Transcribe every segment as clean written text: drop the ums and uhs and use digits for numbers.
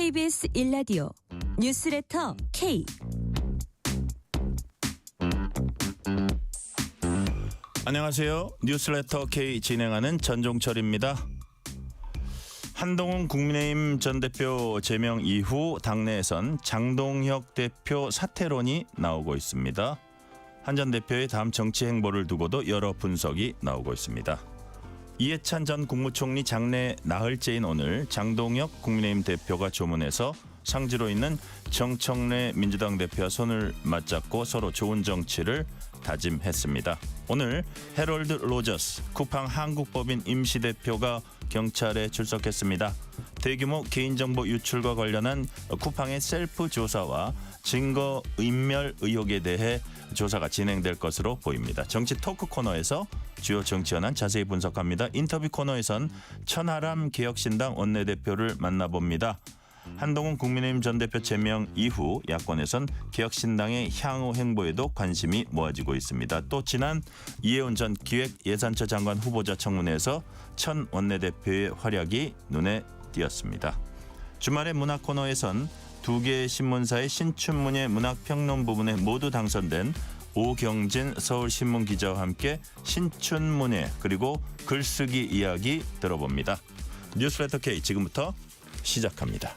KBS 1라디오 뉴스레터 K. 안녕하세요. 뉴스레터 K 진행하는 전종철입니다. 한동훈 국민의힘 전 대표 제명 이후 당내에선 장동혁 대표 사퇴론이 나오고 있습니다. 한 전 대표의 다음 정치 행보를 두고도 여러 분석이 나오고 있습니다. 이해찬 전 국무총리 장례 나흘째인 오늘 장동혁 국민의힘 대표가 조문해서 상지로 있는 정청래 민주당 대표와 손을 맞잡고 서로 좋은 정치를 다짐했습니다. 오늘 해럴드 로저스 쿠팡 한국법인 임시대표가 경찰에 출석했습니다. 대규모 개인정보 유출과 관련한 쿠팡의 셀프 조사와 증거 인멸 의혹에 대해 조사가 진행될 것으로 보입니다. 정치 토크 코너에서 주요 정치 현안 자세히 분석합니다. 인터뷰 코너에선 천하람 개혁신당 원내대표를 만나봅니다. 한동훈 국민의힘 전 대표 제명 이후 야권에선 개혁신당의 향후 행보에도 관심이 모아지고 있습니다. 또 지난 이해운 전 기획예산처 장관 후보자 청문회에서 천 원내대표의 활약이 눈에 띄었습니다. 주말의 문학 코너에선 두 개의 신문사의 신춘문예 문학평론 부분에 모두 당선된 오경진 서울신문 기자와 함께 신춘문예 그리고 글쓰기 이야기 들어봅니다. 뉴스레터 K 지금부터 시작합니다.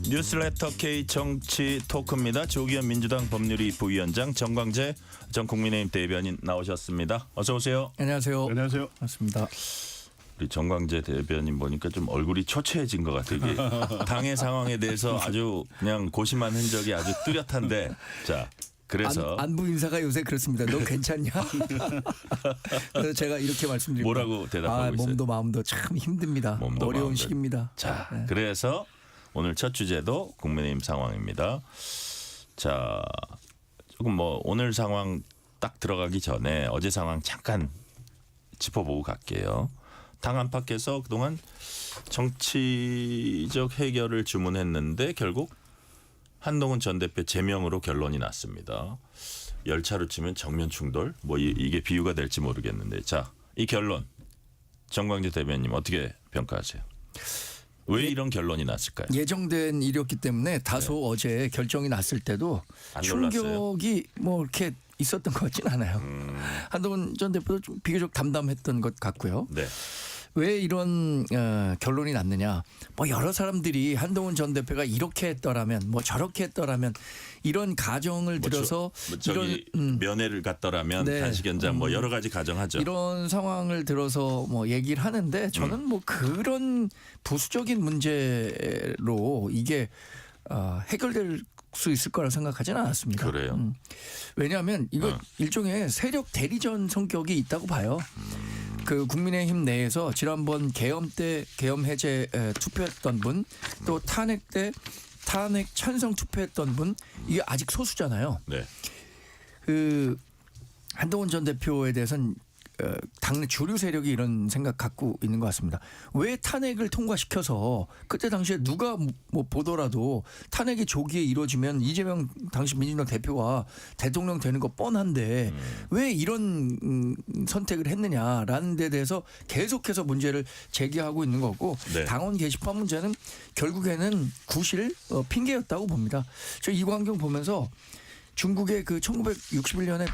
뉴스레터 K 정치 토크입니다. 조기현 민주당 법률위 부위원장, 정광재 전 국민의힘 대변인 나오셨습니다. 어서 오세요. 안녕하세요. 안녕하세요. 반갑습니다. 우리 정광재 대변인 보니까 좀 얼굴이 초췌해진 것 같아요. 이게 당의 상황에 대해서 아주 그냥 고심한 흔적이 아주 뚜렷한데, 자 그래서 안부 인사가 요새 그렇습니다. 너 괜찮냐? 그래서 제가 이렇게 말씀드립니다. 뭐라고 대답하고 있어요? 몸도 마음도 참 힘듭니다. 몸도 어려운 마음도. 시기입니다. 자, 네. 그래서 오늘 첫 주제도 국민의힘 상황입니다. 자, 조금 뭐 오늘 상황 딱 들어가기 전에 어제 상황 잠깐 짚어보고 갈게요. 당 안팎에서 그동안 정치적 해결을 주문했는데 결국 한동훈 전 대표 제명으로 결론이 났습니다. 열차로 치면 정면 충돌? 뭐 이게 비유가 될지 모르겠는데, 자, 이 결론 정광재 대변인 어떻게 평가하세요? 왜 이런 결론이 났을까요? 예정된 일이었기 때문에 다소 어제 결정이 났을 때도 안 놀랐어요? 충격이 뭐 이렇게 있었던 것 같지는 않아요. 한동훈 전 대표도 좀 비교적 담담했던 것 같고요. 네. 왜 이런 결론이 났느냐? 뭐 여러 사람들이 한동훈 전 대표가 이렇게 했더라면, 뭐 저렇게 했더라면 이런 가정을 들어서 저기 면회를 갔더라면 네. 단식 현장 뭐 여러 가지 가정하죠. 이런 상황을 들어서 뭐 얘기를 하는데 저는 뭐 그런 부수적인 문제로 이게 해결될 수 있을 거라 생각하지는 않았습니다. 그래요? 왜냐하면 이거 일종의 세력 대리전 성격이 있다고 봐요. 그 국민의힘 내에서 지난번 계엄 때 계엄 해제 투표했던 분, 또 탄핵 때 탄핵 찬성 투표했던 분, 이게 아직 소수잖아요. 네. 그 한동훈 전 대표에 대해서는 당내 주류 세력이 이런 생각 갖고 있는 것 같습니다. 왜 탄핵을 통과시켜서 그때 당시에 누가 뭐 보더라도 탄핵이 조기에 이루어지면 이재명 당시 민주당 대표가 대통령 되는 거 뻔한데 왜 이런 선택을 했느냐라는 데 대해서 계속해서 문제를 제기하고 있는 거고, 네. 당원 게시판 문제는 결국에는 구실 핑계였다고 봅니다. 저 이광경 보면서 중국의 그 1961년에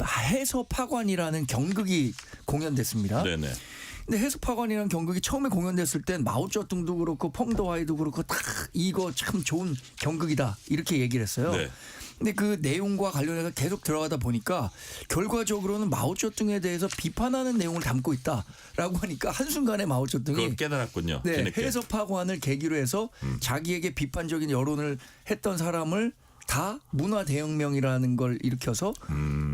해서파관이라는 경극이 공연됐습니다. 네네. 근데 해서파관이라는 경극이 처음에 공연됐을 땐 마오쩌둥도 그렇고 펑더와이도 그렇고 다 이거 참 좋은 경극이다 이렇게 얘기를 했어요. 네. 근데 그 내용과 관련해서 계속 들어가다 보니까 결과적으로는 마오쩌둥에 대해서 비판하는 내용을 담고 있다라고 하니까 한순간에 마오쩌둥이 그걸 깨달았군요. 네, 뒤늦게. 해서파관을 계기로 해서 자기에게 비판적인 여론을 했던 사람을 다 문화 대혁명이라는 걸 일으켜서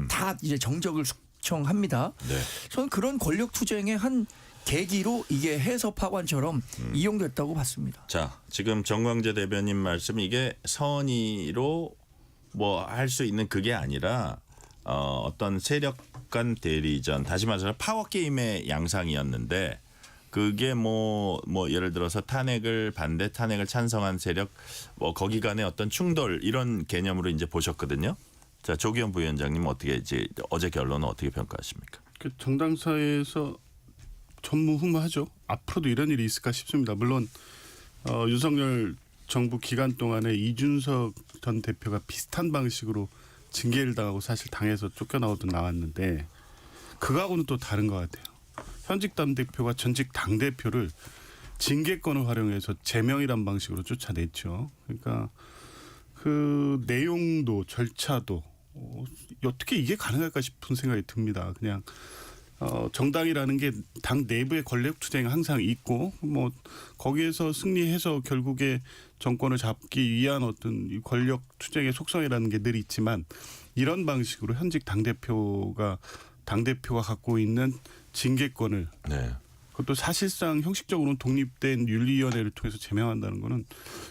다 이제 정적을 숙청합니다. 네. 저는 그런 권력 투쟁의 한 계기로 이게 해서파관처럼 이용됐다고 봤습니다. 자, 지금 정광재 대변인 말씀 이게 선의로 뭐 할 수 있는 그게 아니라 어떤 세력 간 대리전, 다시 말해서 파워 게임의 양상이었는데, 그게 뭐 예를 들어서 탄핵을 반대, 탄핵을 찬성한 세력, 뭐 거기 간의 어떤 충돌 이런 개념으로 이제 보셨거든요. 자, 조기현 부위원장님 어떻게 이제 어제 결론은 어떻게 평가하십니까? 그 정당사에서 전무후무하죠. 앞으로도 이런 일이 있을까 싶습니다. 물론 윤석열 정부 기간 동안에 이준석 전 대표가 비슷한 방식으로 징계를 당하고 사실 당에서 쫓겨나오도 나왔는데 그거하고는 또 다른 것 같아요. 현직 당대표가 전직 당대표를 징계권을 활용해서 제명이란 방식으로 쫓아냈죠. 그러니까 그 내용도 절차도 어떻게 이게 가능할까 싶은 생각이 듭니다. 그냥 정당이라는 게 당 내부의 권력 투쟁이 항상 있고 뭐 거기에서 승리해서 결국에 정권을 잡기 위한 어떤 이 권력 투쟁의 속성이라는 게 늘 있지만 이런 방식으로 현직 당대표가 갖고 있는 징계권을 네. 그것도 사실상 형식적으로는 독립된 윤리위원회를 통해서 제명한다는 거는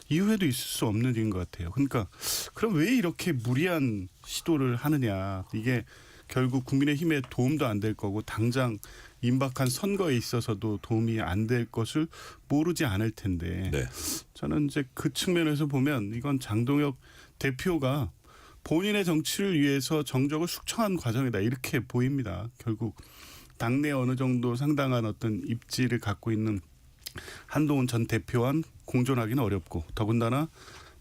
이후에도 있을 수 없는 일인 것 같아요. 그러니까 그럼 왜 이렇게 무리한 시도를 하느냐. 이게 결국 국민의힘에 도움도 안 될 거고 당장 임박한 선거에 있어서도 도움이 안 될 것을 모르지 않을 텐데 네. 저는 이제 그 측면에서 보면 이건 장동혁 대표가 본인의 정치를 위해서 정적을 숙청한 과정이다 이렇게 보입니다. 결국 당내 어느 정도 상당한 어떤 입지를 갖고 있는 한동훈 전 대표와는 공존하기는 어렵고 더군다나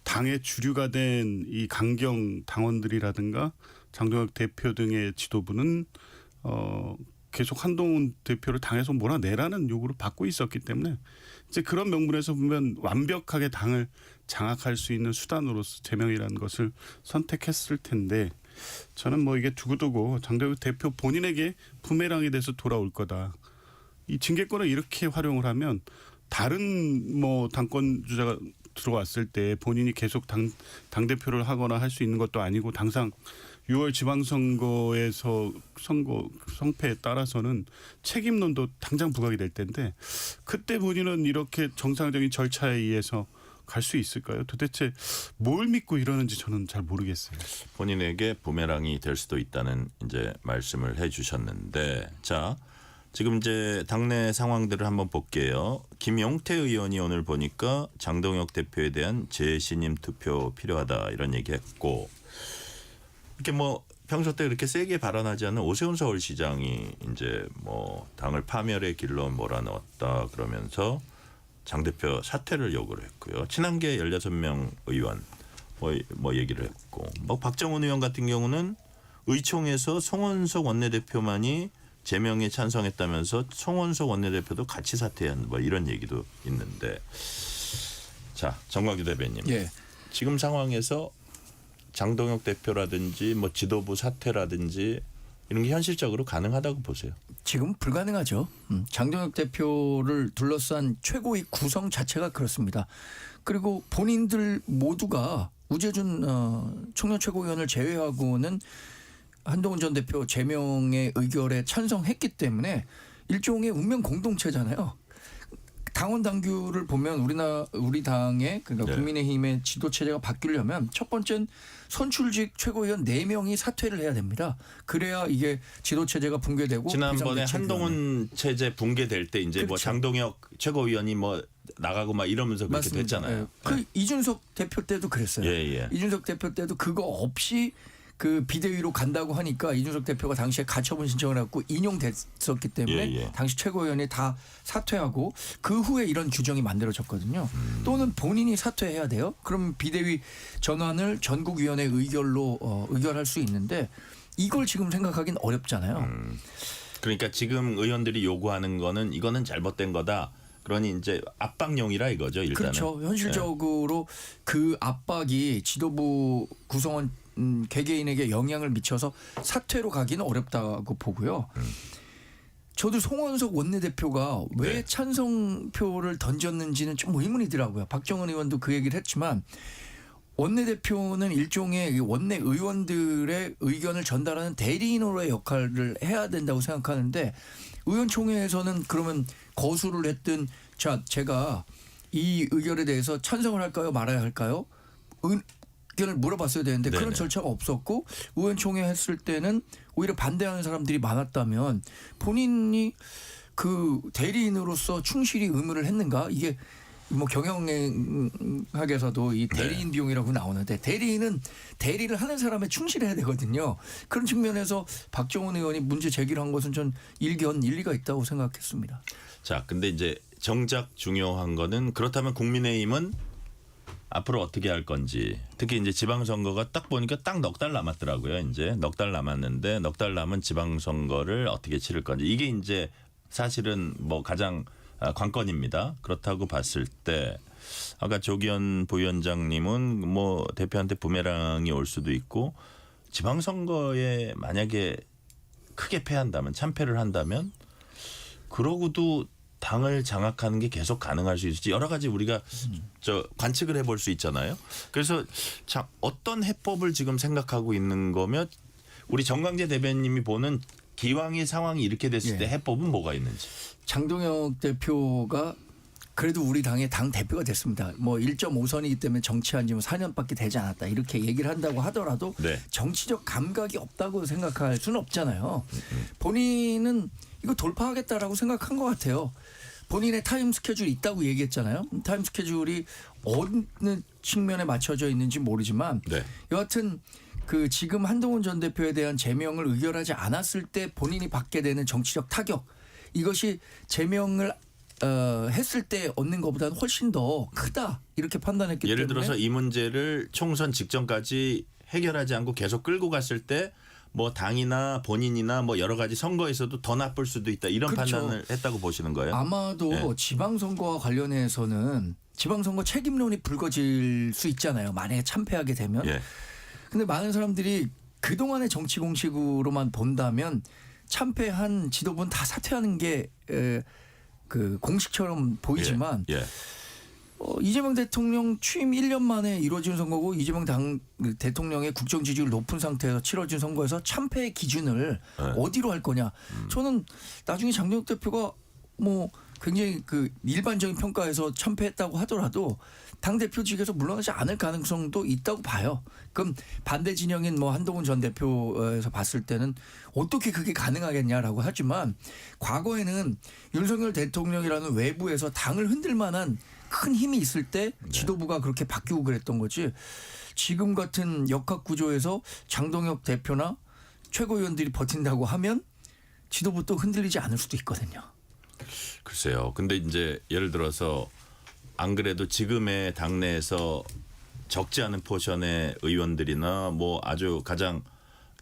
당의 주류가 된 이 강경 당원들이라든가 장동혁 대표 등의 지도부는 계속 한동훈 대표를 당에서 몰아내라는 요구를 받고 있었기 때문에 이제 그런 명분에서 보면 완벽하게 당을 장악할 수 있는 수단으로서 제명이라는 것을 선택했을 텐데 저는 뭐 이게 두고두고 장동혁 대표 본인에게 부메랑이 돼서 돌아올 거다. 이 징계권을 이렇게 활용을 하면 다른 뭐 당권 주자가 들어왔을 때 본인이 계속 당대표를 하거나 할 수 있는 것도 아니고 당장 6월 지방선거에서 성패에 따라서는 책임론도 당장 부각이 될 텐데 그때 본인은 이렇게 정상적인 절차에 의해서 갈 수 있을까요? 도대체 뭘 믿고 이러는지 저는 잘 모르겠어요. 본인에게 부메랑이 될 수도 있다는 이제 말씀을 해주셨는데, 자 지금 이제 당내 상황들을 한번 볼게요. 김용태 의원이 오늘 보니까 장동혁 대표에 대한 재신임 투표 필요하다 이런 얘기했고, 이렇게 뭐 평소 때 그렇게 세게 발언하지 않는 오세훈 서울시장이 이제 뭐 당을 파멸의 길로 몰아넣었다 그러면서 장 대표 사퇴를 요구를 했고요. 친한계 16명 의원 뭐 얘기를 했고, 뭐 박정훈 의원 같은 경우는 의총에서 송원석 원내대표만이 제명에 찬성했다면서 송원석 원내대표도 같이 사퇴한 뭐 이런 얘기도 있는데, 자 정광규 대변인, 예. 지금 상황에서 장동혁 대표라든지 뭐 지도부 사퇴라든지 이런 게 현실적으로 가능하다고 보세요? 지금 불가능하죠. 장동혁 대표를 둘러싼 최고위 구성 자체가 그렇습니다. 그리고 본인들 모두가 우재준 청년 최고위원을 제외하고는 한동훈 전 대표 제명의 의결에 찬성했기 때문에 일종의 운명 공동체잖아요. 당원 당규를 보면 우리 당의 그러니까 네. 국민의힘의 지도 체제가 바뀌려면 첫 번째는 선출직 최고위원 4명이 사퇴를 해야 됩니다. 그래야 이게 지도 체제가 붕괴되고 지난번에 한동훈 체제 붕괴될 때 이제 그렇죠. 뭐 장동혁 최고위원이 뭐 나가고 막 이러면서 그렇게 맞습니다. 됐잖아요. 예. 그 이준석 대표 때도 그랬어요. 예. 이준석 대표 때도 그거 없이 그 비대위로 간다고 하니까 이준석 대표가 당시에 가처분 신청을 했고 인용됐었기 때문에 예. 당시 최고위원이 다 사퇴하고 그 후에 이런 규정이 만들어졌거든요. 또는 본인이 사퇴해야 돼요. 그럼 비대위 전환을 전국위원회 의결로 의결할 수 있는데 이걸 지금 생각하기는 어렵잖아요. 그러니까 지금 의원들이 요구하는 거는 이거는 잘못된 거다. 그러니 이제 압박용이라 이거죠, 일단은. 그렇죠. 현실적으로 그 압박이 지도부 구성원 개개인에게 영향을 미쳐서 사퇴로 가기는 어렵다고 보고요. 저도 송원석 원내대표가 왜 네. 찬성표를 던졌는지는 좀 의문이더라고요. 박정은 의원도 그 얘기를 했지만 원내대표는 일종의 원내 의원들의 의견을 전달하는 대리인으로의 역할을 해야 된다고 생각하는데 의원총회에서는 그러면 거수를 했든 자 제가 이 의결에 대해서 찬성을 할까요 말아야 할까요? 의견을 물어봤어야 되는데 네네. 그런 절차가 없었고 의원총회 했을 때는 오히려 반대하는 사람들이 많았다면 본인이 그 대리인으로서 충실히 의무를 했는가 이게 뭐 경영학에서도 이 대리인 비용이라고 나오는데 대리인은 대리를 하는 사람에 충실해야 되거든요. 그런 측면에서 박정훈 의원이 문제 제기를 한 것은 전 일리가 있다고 생각했습니다. 자, 근데 이제 정작 중요한 거는 그렇다면 국민의힘은 앞으로 어떻게 할 건지. 특히 이제 지방선거가 딱 보니까 딱 넉 달 남았더라고요. 이제 넉 달 남았는데 넉 달 남은 지방선거를 어떻게 치를 건지. 이게 이제 사실은 뭐 가장 관건입니다. 그렇다고 봤을 때 아까 조기현 부위원장님은 뭐 대표한테 부메랑이 올 수도 있고 지방선거에 만약에 크게 패한다면 참패를 한다면 그러고도 당을 장악하는 게 계속 가능할 수 있을지 여러 가지 우리가 관측을 해볼 수 있잖아요. 그래서 자, 어떤 해법을 지금 생각하고 있는 거며 우리 정강재 대변님이 보는 기왕의 상황이 이렇게 됐을 때 해법은 뭐가 있는지. 장동혁 대표가 그래도 우리 당의 당 대표가 됐습니다. 뭐 1.5선이기 때문에 정치한 지 4년밖에 되지 않았다. 이렇게 얘기를 한다고 하더라도 정치적 감각이 없다고 생각할 수는 없잖아요. 본인은 이거 돌파하겠다라고 생각한 것 같아요. 본인의 타임 스케줄이 있다고 얘기했잖아요. 타임 스케줄이 어느 측면에 맞춰져 있는지 모르지만 여하튼 그 지금 한동훈 전 대표에 대한 제명을 의결하지 않았을 때 본인이 받게 되는 정치적 타격 이것이 제명을 했을 때 얻는 것보다는 훨씬 더 크다 이렇게 판단했기 예를 때문에 들어서 이 문제를 총선 직전까지 해결하지 않고 계속 끌고 갔을 때 뭐 당이나 본인이나 뭐 여러 가지 선거에서도 더 나쁠 수도 있다 이런 판단을 했다고 보시는 거예요? 아마도 지방선거와 관련해서는 지방선거 책임론이 불거질 수 있잖아요. 만약에 참패하게 되면. 근데 많은 사람들이 그동안의 정치 공식으로만 본다면 참패한 지도부는 다 사퇴하는 게 그 공식처럼 보이지만 이재명 대통령 취임 1년 만에 이루어진 선거고 이재명 대통령의 국정 지지율 높은 상태에서 치러진 선거에서 참패의 기준을 어디로 할 거냐. 저는 나중에 장동혁 대표가 뭐 굉장히 그 일반적인 평가에서 참패했다고 하더라도 당대표직에서 물러나지 않을 가능성도 있다고 봐요. 그럼 반대 진영인 뭐 한동훈 전 대표에서 봤을 때는 어떻게 그게 가능하겠냐라고 하지만 과거에는 윤석열 대통령이라는 외부에서 당을 흔들 만한 큰 힘이 있을 때 지도부가 그렇게 바뀌고 그랬던 거지. 지금 같은 역학 구조에서 장동혁 대표나 최고위원들이 버틴다고 하면 지도부 또 흔들리지 않을 수도 있거든요. 글쎄요. 근데 이제 예를 들어서 안 그래도 지금의 당내에서 적지 않은 포션의 의원들이나 뭐 아주 가장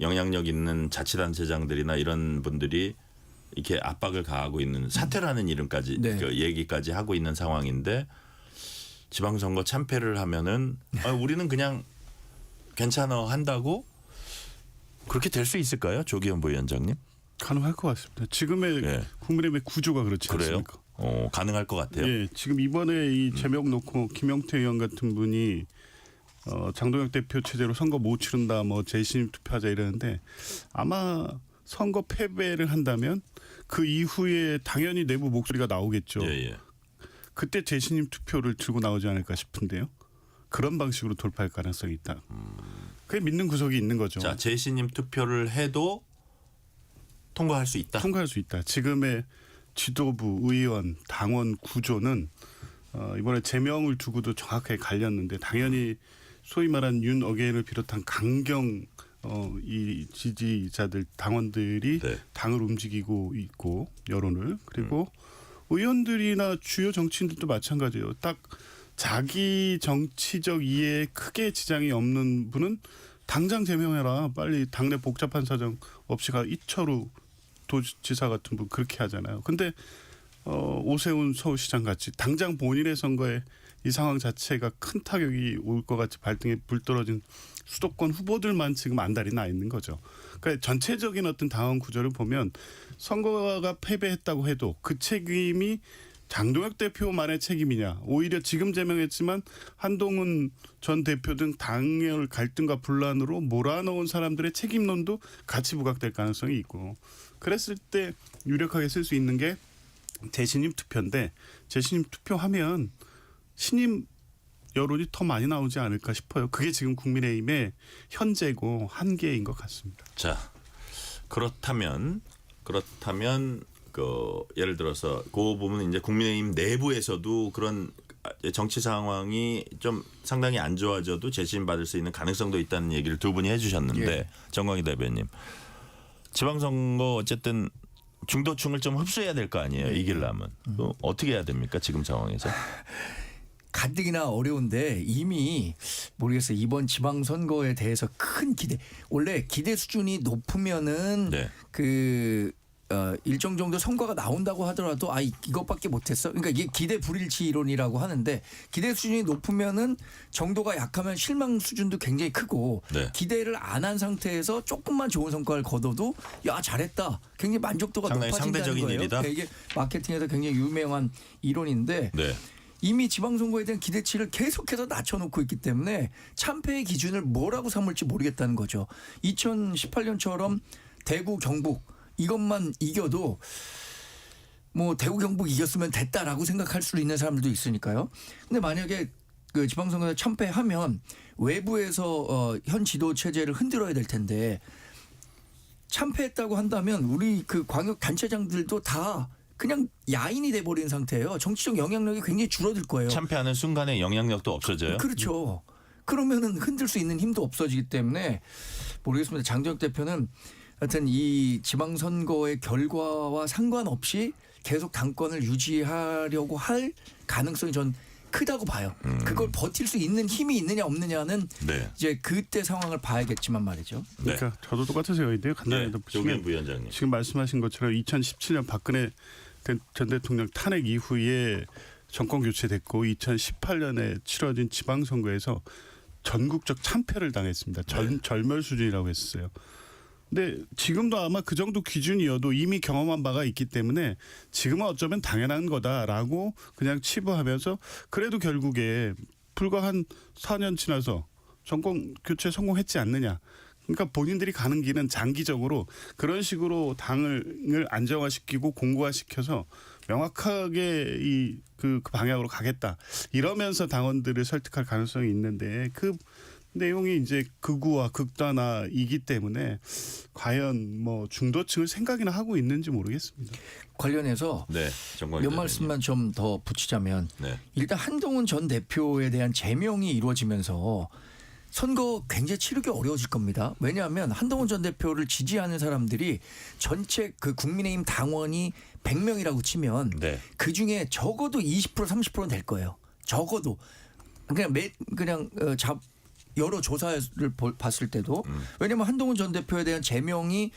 영향력 있는 자치단체장들이나 이런 분들이 이렇게 압박을 가하고 있는 사퇴라는 이름까지 그 얘기까지 하고 있는 상황인데 지방선거 참패를 하면은 우리는 그냥 괜찮아 한다고 그렇게 될 수 있을까요? 조기현 부위원장님? 가능할 것 같습니다. 지금의 국민의힘의 구조가 그렇지 않습니까? 가능할 것 같아요. 예, 지금 이번에 이 제명 놓고 김영태 의원 같은 분이 장동혁 대표 체제로 선거 못 치른다, 뭐 재신임 투표하자 이러는데 아마 선거 패배를 한다면 그 이후에 당연히 내부 목소리가 나오겠죠. 그때 재신임 투표를 들고 나오지 않을까 싶은데요. 그런 방식으로 돌파할 가능성이 있다. 그게 믿는 구석이 있는 거죠. 자, 재신임 투표를 해도 통과할 수 있다. 통과할 수 있다. 지금의 지도부, 의원, 당원 구조는 이번에 제명을 두고도 정확하게 갈렸는데 당연히 소위 말한 윤 어게인을 비롯한 강경 이 지지자들 당원들이 당을 움직이고 있고 여론을 그리고 의원들이나 주요 정치인들도 마찬가지예요. 딱 자기 정치적 이해에 크게 지장이 없는 분은 당장 제명해라. 빨리 당내 복잡한 사정 없이 가. 이철우 도지사 같은 분 그렇게 하잖아요. 근데 오세훈 서울시장 같이 당장 본인의 선거에 이 상황 자체가 큰 타격이 올 것 같이 발등에 불 떨어진 수도권 후보들만 지금 안달이 나 있는 거죠. 그러니까 전체적인 어떤 당원 구조를 보면 선거가 패배했다고 해도 그 책임이 장동혁 대표만의 책임이냐. 오히려 지금 제명했지만 한동훈 전 대표 등 당의 갈등과 분란으로 몰아넣은 사람들의 책임론도 같이 부각될 가능성이 있고 그랬을 때 유력하게 쓸 수 있는 게 재신임 투표인데 재신임 투표하면 신임 여론이 더 많이 나오지 않을까 싶어요. 그게 지금 국민의힘의 현재고 한계인 것 같습니다. 자, 그렇다면 그 예를 들어서 그 부분은 이제 국민의힘 내부에서도 그런 정치 상황이 좀 상당히 안 좋아져도 재심 받을 수 있는 가능성도 있다는 얘기를 두 분이 해주셨는데 예. 정광희 대변인 지방선거 어쨌든 중도층을 좀 흡수해야 될 거 아니에요. 이기려면 어떻게 해야 됩니까 지금 상황에서? 가뜩이나 어려운데 이미 모르겠어요. 이번 지방선거에 대해서 큰 기대. 원래 기대 수준이 높으면은 네. 일정 정도 성과가 나온다고 하더라도 이것밖에 못했어. 그러니까 이게 기대 불일치 이론이라고 하는데 기대 수준이 높으면은 정도가 약하면 실망 수준도 굉장히 크고 네. 기대를 안 한 상태에서 조금만 좋은 성과를 거둬도 야 잘했다. 굉장히 만족도가 상당히 높아진다는 상대적인 거예요. 일이다? 이게 마케팅에서 굉장히 유명한 이론인데 네. 이미 지방선거에 대한 기대치를 계속해서 낮춰놓고 있기 때문에 참패의 기준을 뭐라고 삼을지 모르겠다는 거죠. 2018년처럼 대구 경북 이것만 이겨도 뭐 대구 경북 이겼으면 됐다라고 생각할 수 있는 사람들도 있으니까요. 근데 만약에 그 지방선거에 참패하면 외부에서 현 지도 체제를 흔들어야 될 텐데 참패했다고 한다면 우리 그 광역 단체장들도 다 그냥 야인이 돼버린 상태예요. 정치적 영향력이 굉장히 줄어들 거예요. 참패하는 순간에 영향력도 없어져요. 그렇죠. 그러면은 흔들 수 있는 힘도 없어지기 때문에 모르겠습니다. 장동혁 대표는 하여튼 이 지방선거의 결과와 상관없이 계속 당권을 유지하려고 할 가능성이 전 크다고 봐요. 그걸 버틸 수 있는 힘이 있느냐 없느냐는 네. 이제 그때 상황을 봐야겠지만 말이죠. 네. 그러니까 저도 똑같은 생각인데요. 간단히 네. 덧붙이면 조기현 부위원장님. 지금 말씀하신 것처럼 2017년 박근혜 전 대통령 탄핵 이후에 정권 교체됐고 2018년에 치러진 지방선거에서 전국적 참패를 당했습니다. 절멸 수준이라고 했어요. 근데 지금도 아마 그 정도 기준이어도 이미 경험한 바가 있기 때문에 지금은 어쩌면 당연한 거다라고 그냥 치부하면서 그래도 결국에 불과 한 4년 지나서 정권 교체 성공했지 않느냐. 그러니까 본인들이 가는 길은 장기적으로 그런 식으로 당을 안정화시키고 공고화시켜서 명확하게 그 방향으로 가겠다. 이러면서 당원들을 설득할 가능성이 있는데 그 내용이 이제 극우와 극단화이기 때문에 과연 뭐 중도층을 생각이나 하고 있는지 모르겠습니다. 관련해서 네. 정광희 몇 대변인. 말씀만 좀 더 붙이자면 네. 일단 한동훈 전 대표에 대한 제명이 이루어지면서 선거 굉장히 치르기 어려워질 겁니다. 왜냐하면 한동훈 전 대표를 지지하는 사람들이 전체 그 국민의힘 당원이 100명이라고 치면 네. 그중에 적어도 20% 30%는 될 거예요. 적어도 그냥 여러 조사를 봤을 때도 왜냐하면 한동훈 전 대표에 대한 제명이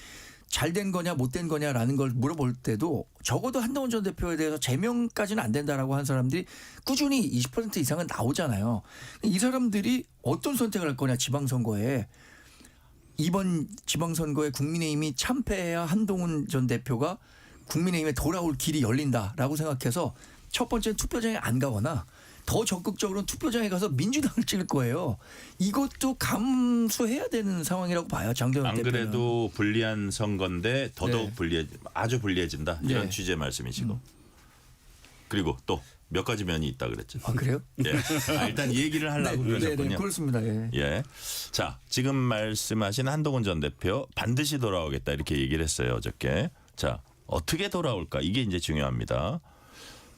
잘 된 거냐 못 된 거냐라는 걸 물어볼 때도 적어도 한동훈 전 대표에 대해서 제명까지는 안 된다라고 한 사람들이 꾸준히 20% 이상은 나오잖아요. 이 사람들이 어떤 선택을 할 거냐 지방선거에. 이번 지방선거에 국민의힘이 참패해야 한동훈 전 대표가 국민의힘에 돌아올 길이 열린다라고 생각해서 첫 번째는 투표장에 안 가거나 더 적극적으로는 투표장에 가서 민주당을 찍을 거예요. 이것도 감수해야 되는 상황이라고 봐요. 장동혁 안 대표는. 그래도 불리한 선거인데 더더욱 네. 아주 불리해진다. 이런 네. 취지의 말씀이시고. 그리고 또 몇 가지 면이 있다 그랬죠. 아 그래요? 예. 일단 얘기를 하려고 그러셨군요. 네, 그렇습니다. 예. 예. 자, 지금 말씀하신 한동훈 전 대표 반드시 돌아오겠다 이렇게 얘기를 했어요, 어저께. 자, 어떻게 돌아올까? 이게 이제 중요합니다.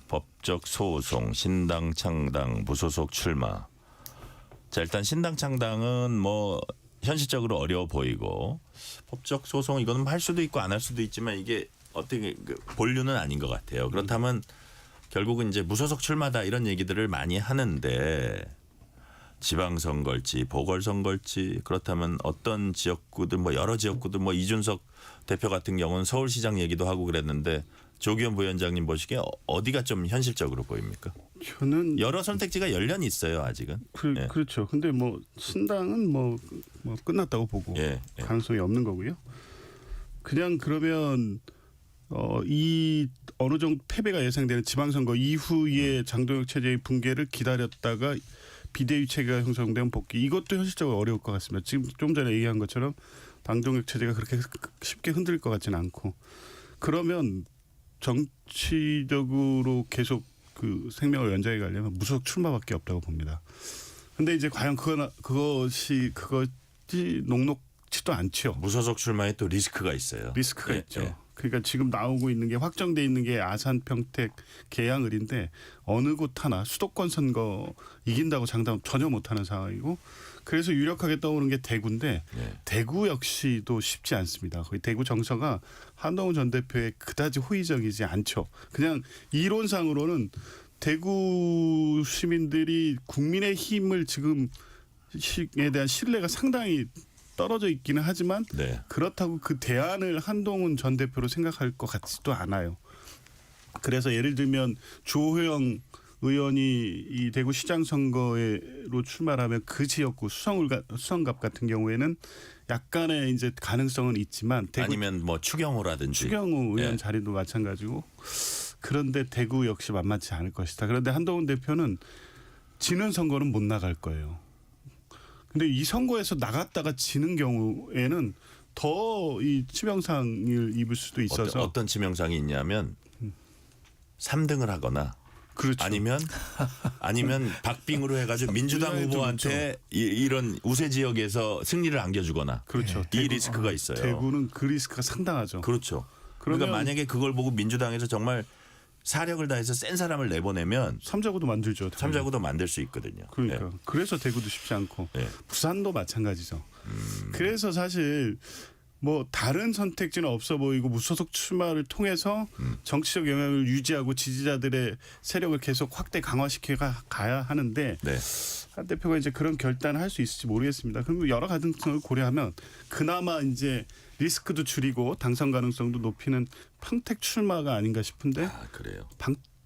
법적 소송, 신당 창당, 무소속 출마. 자, 일단 신당 창당은 뭐 현실적으로 어려워 보이고 법적 소송 이거는 할 수도 있고 안 할 수도 있지만 이게 어떻게 본류는 아닌 것 같아요. 그렇다면 결국은 이제 무소속 출마다 이런 얘기들을 많이 하는데 지방선거일지 보궐선거일지 그렇다면 어떤 지역구들 뭐 여러 지역구들 뭐 이준석 대표 같은 경우는 서울시장 얘기도 하고 그랬는데 조기현 부위원장님 보시기에 어디가 좀 현실적으로 보입니까? 저는 여러 선택지가 열려 있어요 아직은. 예. 그렇죠. 근데 뭐 신당은 뭐 끝났다고 보고 예. 가능성이 없는 거고요. 그냥 그러면 이 어느 정도 패배가 예상되는 지방선거 이후에 장동혁 체제의 붕괴를 기다렸다가 비대위 체계가 형성된 복귀 이것도 현실적으로 어려울 것 같습니다. 지금 좀 전에 얘기한 것처럼 장동혁 체제가 그렇게 쉽게 흔들릴 것 같지는 않고 그러면 정치적으로 계속 그 생명을 연장해 가려면 무소속 출마밖에 없다고 봅니다. 근데 이제 과연 그것이 녹록지도 않죠. 무소속 출마에 또 리스크가 있어요. 리스크가 예, 있죠. 예. 그러니까 지금 나오고 있는 게 확정돼 있는 게 아산, 평택, 계양을인데 어느 곳 하나 수도권 선거 이긴다고 장담 전혀 못하는 상황이고 그래서 유력하게 떠오르는 게 대구인데 대구 역시도 쉽지 않습니다. 거의 대구 정서가 한동훈 전 대표의 그다지 호의적이지 않죠. 그냥 이론상으로는 대구 시민들이 국민의 힘을 지금에 대한 신뢰가 상당히 떨어져 있기는 하지만 네. 그렇다고 그 대안을 한동훈 전 대표로 생각할 것 같지도 않아요. 그래서 예를 들면 주호영 의원이 이 대구시장 선거로 출마하면 그 지역구 수성갑 같은 경우에는 약간의 이제 가능성은 있지만 아니면 뭐 추경호라든지 추경호 의원 예. 자리도 마찬가지고 그런데 대구 역시 만만치 않을 것이다. 그런데 한동훈 대표는 지는 선거는 못 나갈 거예요. 근데 이 선거에서 나갔다가 지는 경우에는 더 이 치명상을 입을 수도 있어서 어떤 치명상이 있냐면 3등을 하거나 그렇죠. 아니면 박빙으로 해가지고 민주당 네, 후보한테 이런 우세 지역에서 승리를 안겨주거나 그렇죠. 이 리스크가 있어요. 대구는 그 리스크가 상당하죠. 그렇죠. 그러니까 그러면 만약에 그걸 보고 민주당에서 정말 사력을 다해서 센 사람을 내보내면 삼자구도 만들죠. 참자구도 만들 수 있거든요. 그러니까 예. 그래서 대구도 쉽지 않고 예. 부산도 마찬가지죠. 그래서 사실 뭐 다른 선택지는 없어 보이고 무소속 출마를 통해서 정치적 영향을 유지하고 지지자들의 세력을 계속 확대 강화시켜 가야 하는데 네. 한 대표가 이제 그런 결단을 할 수 있을지 모르겠습니다. 그럼 여러 가능성을 고려하면 그나마 이제 리스크도 줄이고 당선 가능성도 높이는 평택 출마가 아닌가 싶은데 아, 그래요.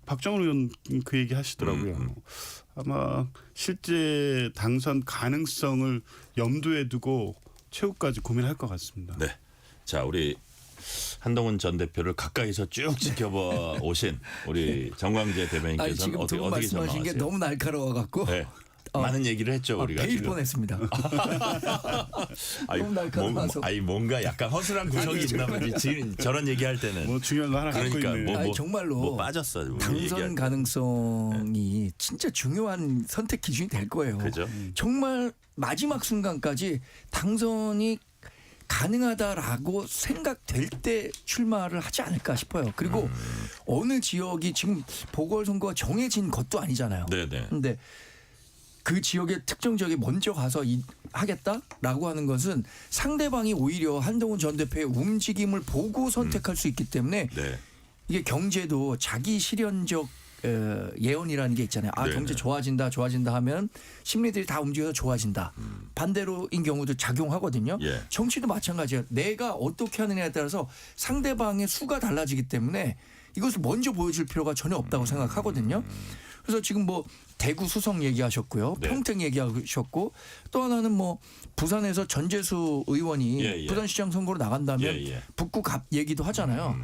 박정훈 의원 그 얘기 하시더라고요. 아마 실제 당선 가능성을 염두에 두고 최후까지 고민할 것 같습니다. 네. 자, 우리 한동훈 전 대표를 가까이서 쭉 지켜봐 오신 우리 정광재 아니 대변인께서는 지금 두 분 어떻게 말씀하신 게 전망하세요? 너무 날카로워 갖고 네. 많은 얘기를 했죠 우리가 베일 지금. 뻔했습니다. 너무 날카로워서. 뭔가 약간 허술한 구석이 있나 보지. 지금 저런 얘기할 때는 뭐 중요한 거 하나 갖고 그러니까 있네. 아니, 정말로 뭐 빠졌어. 우리 당선 얘기할 때. 가능성이 진짜 중요한 선택 기준이 될 거예요. 그죠? 정말 마지막 순간까지 당선이 가능하다라고 생각될 때 출마를 하지 않을까 싶어요. 그리고 어느 지역이 지금 보궐선거가 정해진 것도 아니잖아요. 네네. 근데 그 지역의 특정 지역에 먼저 가서 하겠다라고 하는 것은 상대방이 오히려 한동훈 전 대표의 움직임을 보고 선택할 수 있기 때문에 네. 이게 경제도 자기 실현적 예언이라는 게 있잖아요. 아, 네네. 경제 좋아진다 하면 심리들이 다 움직여서 좋아진다. 반대로인 경우도 작용하거든요. 예. 정치도 마찬가지예요. 내가 어떻게 하느냐에 따라서 상대방의 수가 달라지기 때문에 이것을 먼저 보여줄 필요가 전혀 없다고 생각하거든요. 그래서 지금 뭐 대구 수성 얘기하셨고요. 네. 평택 얘기하셨고 또 하나는 뭐 부산에서 전재수 의원이 예, 예. 부산시장 선거로 나간다면 예, 예. 북구 갑 얘기도 하잖아요.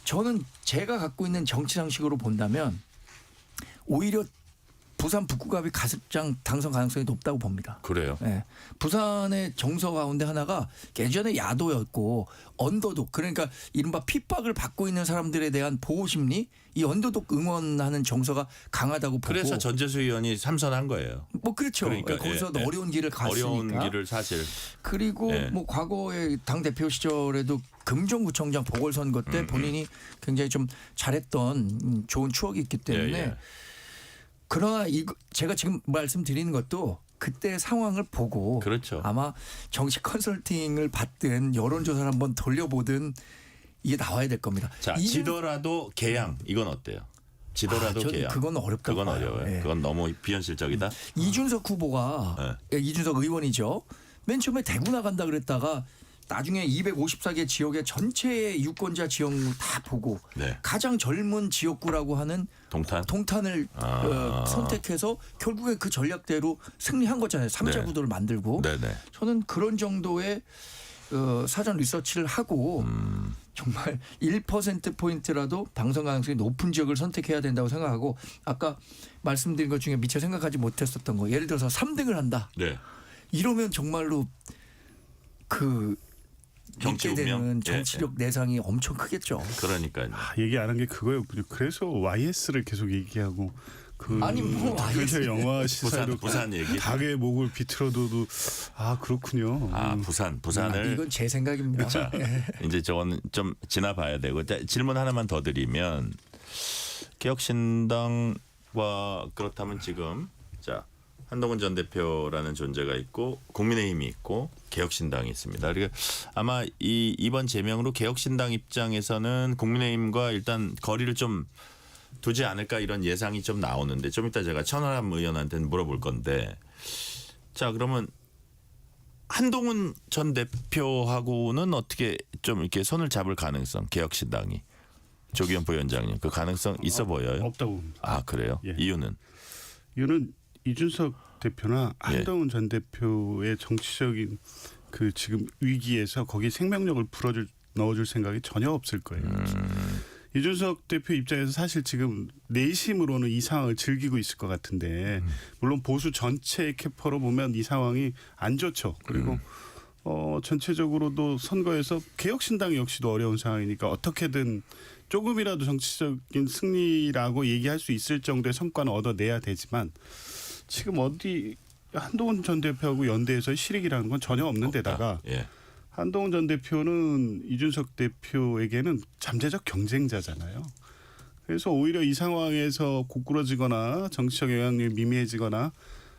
저는 제가 갖고 있는 정치 상식으로 본다면 오히려 부산 북구갑이 가장 당선 가능성이 높다고 봅니다. 그래요. 예. 부산의 정서 가운데 하나가 예전에 야도였고 언더독 그러니까 이른바 핍박을 받고 있는 사람들에 대한 보호 심리 이 언더독 응원하는 정서가 강하다고 보고 그래서 전재수 의원이 삼선한 거예요. 뭐 그렇죠. 그러니까, 거기서 예, 예. 어려운 길을 갔으니까. 어려운 길을 사실. 그리고 예. 뭐 과거에 당 대표 시절에도 금정구청장 보궐선거 때 본인이 굉장히 좀 잘했던 좋은 추억이 있기 때문에 예, 예. 그러나 제가 지금 말씀드리는 것도 그때 상황을 보고 그렇죠. 아마 정치 컨설팅을 받든 여론조사를 한번 돌려보든 이게 나와야 될 겁니다. 자, 지더라도 개양 이건 어때요? 지더라도 저는 개양. 그건 어렵다고 그건 봐요. 어려워요. 예. 그건 너무 비현실적이다. 이준석 후보가 이준석 의원이죠. 맨 처음에 대구 나간다 그랬다가 나중에 254개 지역의 전체 유권자 지역을 다 보고 네. 가장 젊은 지역구라고 하는 동탄. 을 선택해서 결국에 그 전략대로 승리한 거잖아요. 3자 네. 구도를 만들고 네네. 저는 그런 정도의 사전 리서치를 하고 정말 1%포인트라도 당선 가능성이 높은 지역을 선택해야 된다고 생각하고 아까 말씀드린 것 중에 미처 생각하지 못했었던 거 예를 들어서 3등을 한다. 네. 이러면 정말로 그 정치 있게 되는 운명? 정치력 내상이 엄청 크겠죠. 그러니까요. 얘기 안 한 게 그거예요. 그래서 YS를 계속 얘기하고 그 아니, 뭐 다큐멘터리 영화 시사로 부산 얘기. 닭의 목을 비틀어둬도 아 그렇군요. 아 부산을 이건 제 생각입니다. 자, 이제 저건 좀 지나봐야 되고 자, 질문 하나만 더 드리면 개혁신당과 그렇다면 지금 자 한동훈 전 대표라는 존재가 있고 국민의힘이 있고 개혁신당이 있습니다. 그러니까 아마 이번 제명으로 개혁신당 입장에서는 국민의힘과 일단 거리를 좀 두지 않을까 이런 예상이 좀 나오는데 좀 이따 제가 천하람 의원한테는 물어볼 건데 자 그러면 한동훈 전 대표하고는 어떻게 좀 이렇게 손을 잡을 가능성 개혁신당이 조기현 부위원장님 그 가능성 있어 보여요? 없다고 봅니다. 아 그래요? 예. 이유는? 이유는 이준석 대표나 한동훈 전 대표의 정치적인 그 지금 위기에서 거기 생명력을 넣어줄 생각이 전혀 없을 거예요. 이준석 대표 입장에서 사실 지금 내심으로는 이 상황을 즐기고 있을 것 같은데 물론 보수 전체 캐퍼로 보면 이 상황이 안 좋죠. 그리고 전체적으로도 선거에서 개혁신당 역시도 어려운 상황이니까 어떻게든 조금이라도 정치적인 승리라고 얘기할 수 있을 정도의 성과는 얻어내야 되지만 지금 어디 한동훈 전 대표하고 연대에서의 실익이라는 건 전혀 없는 데다가 예. 한동훈 전 대표는 이준석 대표에게는 잠재적 경쟁자잖아요. 그래서 오히려 이 상황에서 고꾸라지거나 정치적 영향력이 미미해지거나